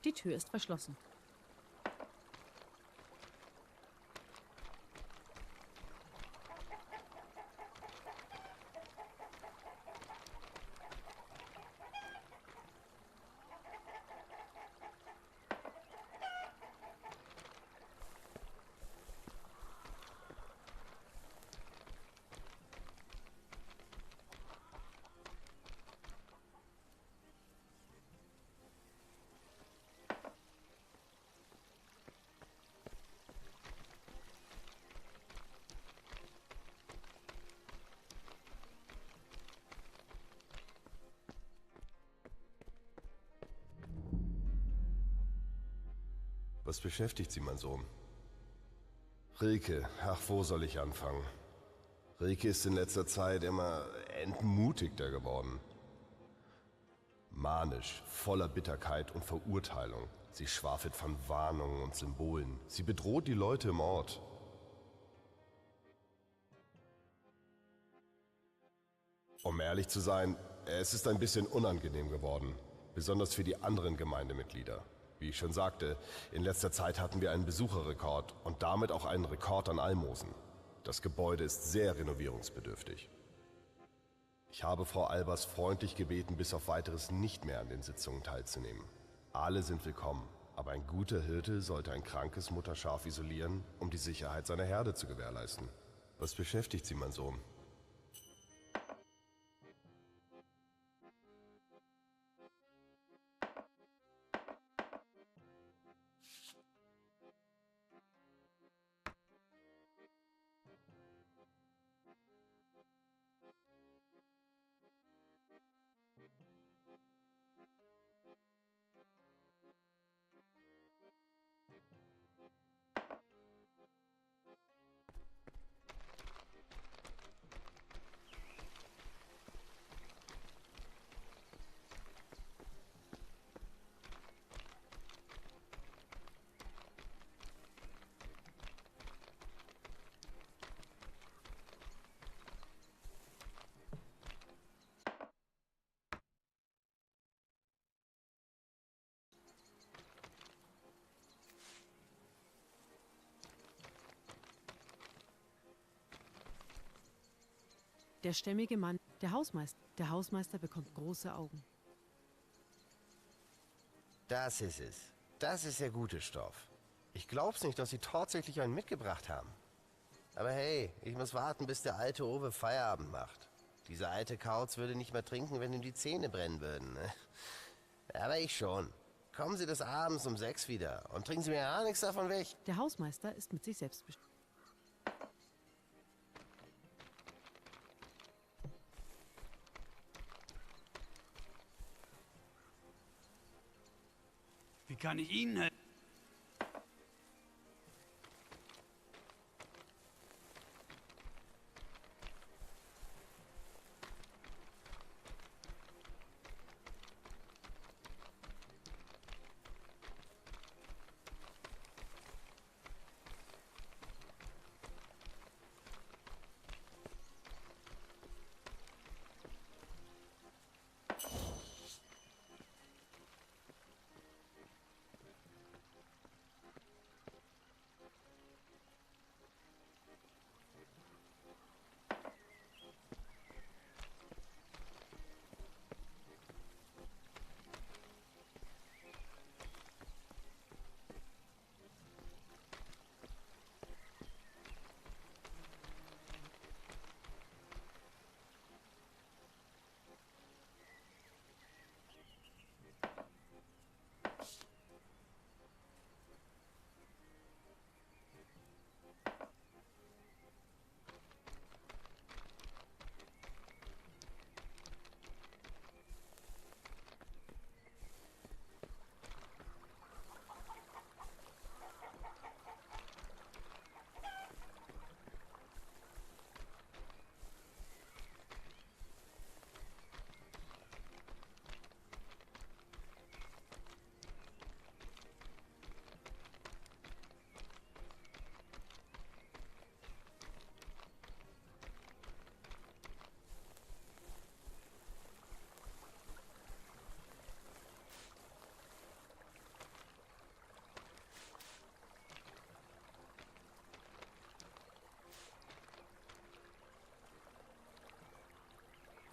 Die Tür ist verschlossen. Was beschäftigt Sie, mein Sohn? Rilke, ach, wo soll ich anfangen? Rilke ist in letzter Zeit immer entmutigter geworden. Manisch, voller Bitterkeit und Verurteilung. Sie schwafelt von Warnungen und Symbolen. Sie bedroht die Leute im Ort. Um ehrlich zu sein, es ist ein bisschen unangenehm geworden. Besonders für die anderen Gemeindemitglieder. Wie ich schon sagte, in letzter Zeit hatten wir einen Besucherrekord und damit auch einen Rekord an Almosen. Das Gebäude ist sehr renovierungsbedürftig. Ich habe Frau Albers freundlich gebeten, bis auf Weiteres nicht mehr an den Sitzungen teilzunehmen. Alle sind willkommen, aber ein guter Hirte sollte ein krankes Mutterschaf isolieren, um die Sicherheit seiner Herde zu gewährleisten. Was beschäftigt Sie, mein Sohn? Der stämmige Mann, der Hausmeister. Der Hausmeister bekommt große Augen. Das ist es. Das ist der gute Stoff. Ich glaub's nicht, dass Sie tatsächlich einen mitgebracht haben. Aber hey, ich muss warten, bis der alte Owe Feierabend macht. Dieser alte Kauz würde nicht mehr trinken, wenn ihm die Zähne brennen würden. Aber ich schon. Kommen Sie des Abends um 6 wieder und trinken Sie mir ja nichts davon weg. Der Hausmeister ist mit sich selbst beschäftigt. Wie kann ich Ihnen helfen?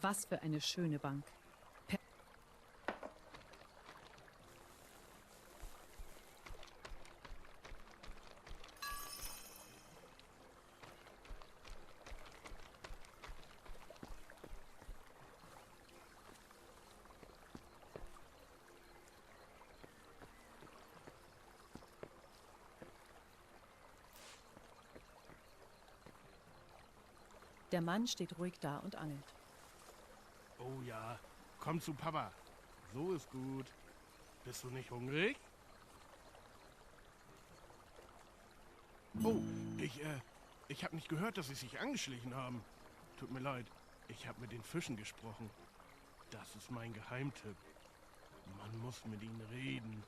Was für eine schöne Bank. Der Mann steht ruhig da und angelt. Oh ja, komm zu Papa. So ist gut. Bist du nicht hungrig? Oh, ich habe nicht gehört, dass sie sich angeschlichen haben. Tut mir leid, ich habe mit den Fischen gesprochen. Das ist mein Geheimtipp. Man muss mit ihnen reden.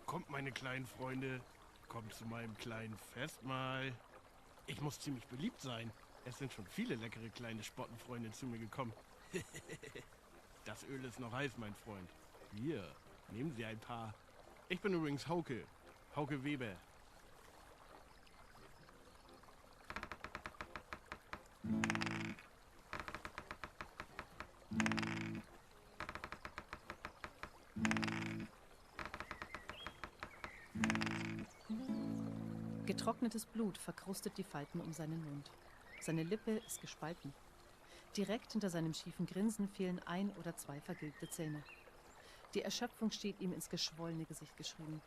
Kommt, meine kleinen Freunde, kommt zu meinem kleinen Festmahl. Ich muss ziemlich beliebt sein. Es sind schon viele leckere kleine Spottenfreunde zu mir gekommen. Das Öl ist noch heiß, mein Freund. Hier, nehmen Sie ein paar. Ich bin übrigens Hauke. Hauke Weber. Getrocknetes Blut verkrustet die Falten um seinen Mund. Seine Lippe ist gespalten. Direkt hinter seinem schiefen Grinsen fehlen 1 oder 2 vergilbte Zähne. Die Erschöpfung steht ihm ins geschwollene Gesicht geschrieben.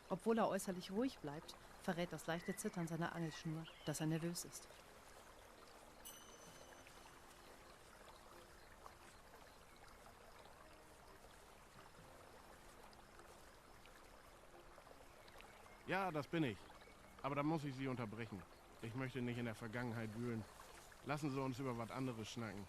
Obwohl er äußerlich ruhig bleibt, verrät das leichte Zittern seiner Angelschnur, dass er nervös ist. Ja, das bin ich. Aber da muss ich Sie unterbrechen. Ich möchte nicht in der Vergangenheit wühlen. Lassen Sie uns über was anderes schnacken.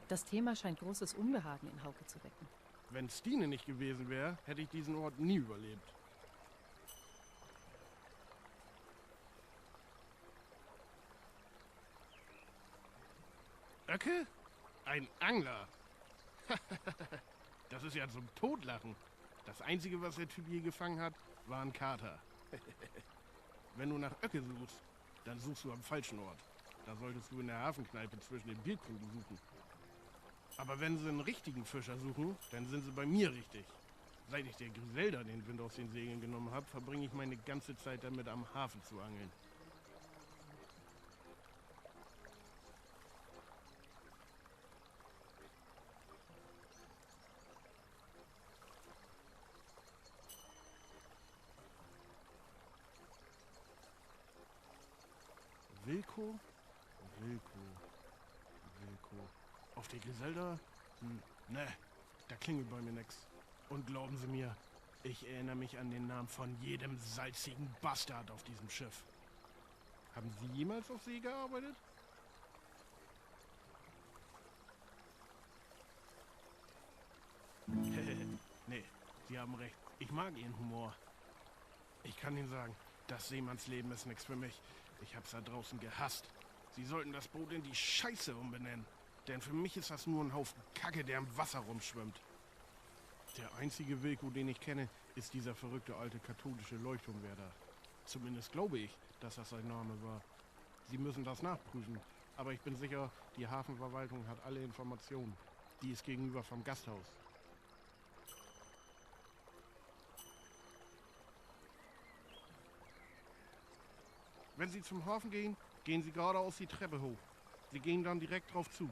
Das Thema scheint großes Unbehagen in Hauke zu wecken. Wenn Stine nicht gewesen wäre, hätte ich diesen Ort nie überlebt. Öcke? Ein Angler? Das ist ja zum Totlachen. Das Einzige, was der Typ je gefangen hat, war ein Kater. Wenn du nach Öcke suchst, dann suchst du am falschen Ort. Da solltest du in der Hafenkneipe zwischen den Bierkrügen suchen. Aber wenn sie einen richtigen Fischer suchen, dann sind sie bei mir richtig. Seit ich der Griselda den Wind aus den Segeln genommen habe, verbringe ich meine ganze Zeit damit, am Hafen zu angeln. Wilko? Wilko. Auf die Griselda? Ne, da klingelt bei mir nix. Und glauben Sie mir, ich erinnere mich an den Namen von jedem salzigen Bastard auf diesem Schiff. Haben Sie jemals auf See gearbeitet? Nee, Sie haben recht. Ich mag Ihren Humor. Ich kann Ihnen sagen, das Seemannsleben ist nichts für mich. Ich hab's da draußen gehasst. Sie sollten das Boot in die Scheiße umbenennen. Denn für mich ist das nur ein Haufen Kacke, der im Wasser rumschwimmt. Der einzige Wilko, den ich kenne, ist dieser verrückte alte katholische Leuchtturmwärter. Zumindest glaube ich, dass das sein Name war. Sie müssen das nachprüfen. Aber ich bin sicher, die Hafenverwaltung hat alle Informationen. Die ist gegenüber vom Gasthaus. Wenn Sie zum Hafen gehen, gehen Sie geradeaus die Treppe hoch. Sie gehen dann direkt drauf zu.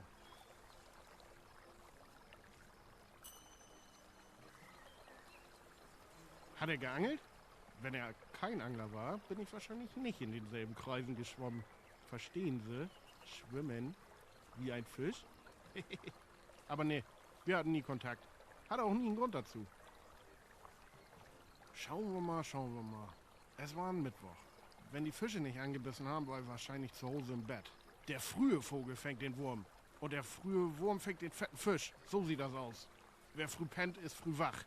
Hat er geangelt? Wenn er kein Angler war, bin ich wahrscheinlich nicht in denselben Kreisen geschwommen. Verstehen Sie? Schwimmen wie ein Fisch? Aber nee, wir hatten nie Kontakt. Hat auch nie einen Grund dazu. Schauen wir mal. Es war ein Mittwoch. Wenn die Fische nicht angebissen haben, war er wahrscheinlich zu Hause im Bett. Der frühe Vogel fängt den Wurm. Und der frühe Wurm fängt den fetten Fisch. So sieht das aus. Wer früh pennt, ist früh wach.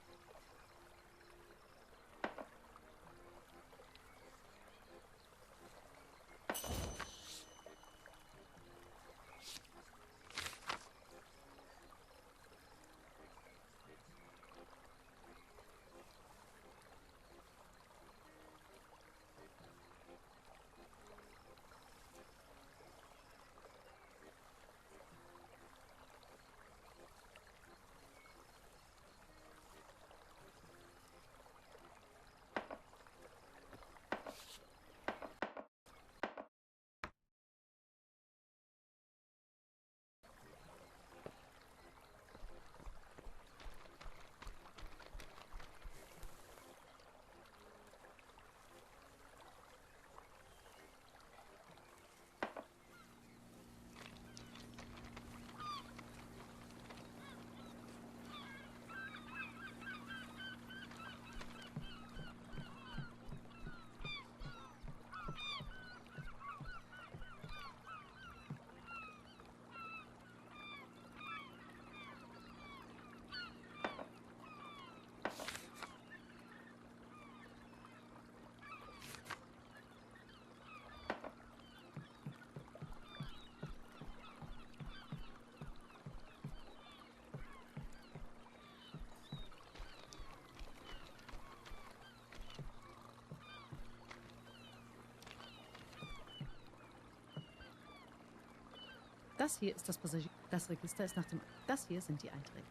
Das hier ist das Register ist nach dem... Das hier sind die Einträge.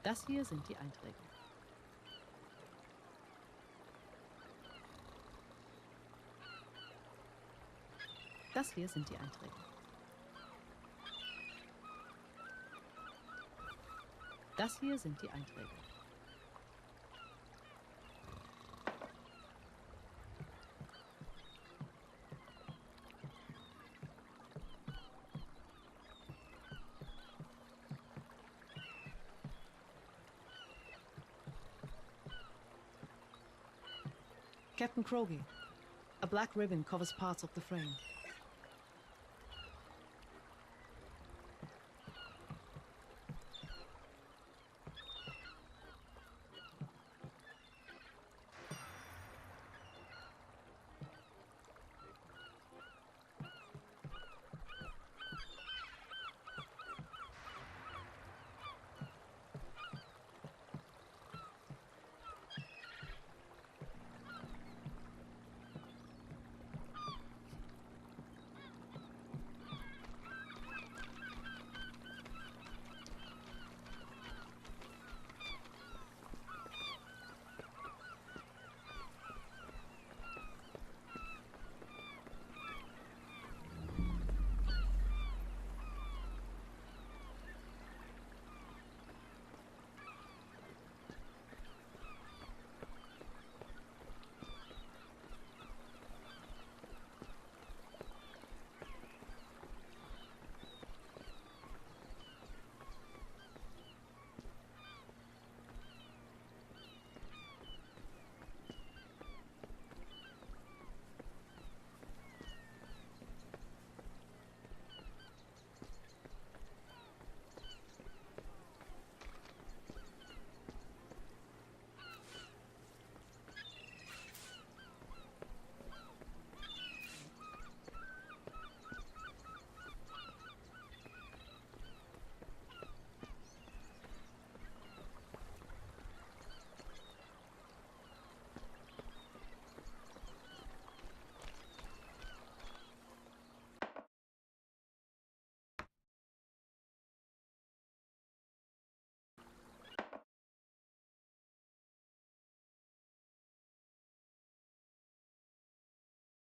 Das hier sind die Einträge. Das hier sind die Einträge. Das hier sind die Einträge. Captain Krogi, a black ribbon covers parts of the frame.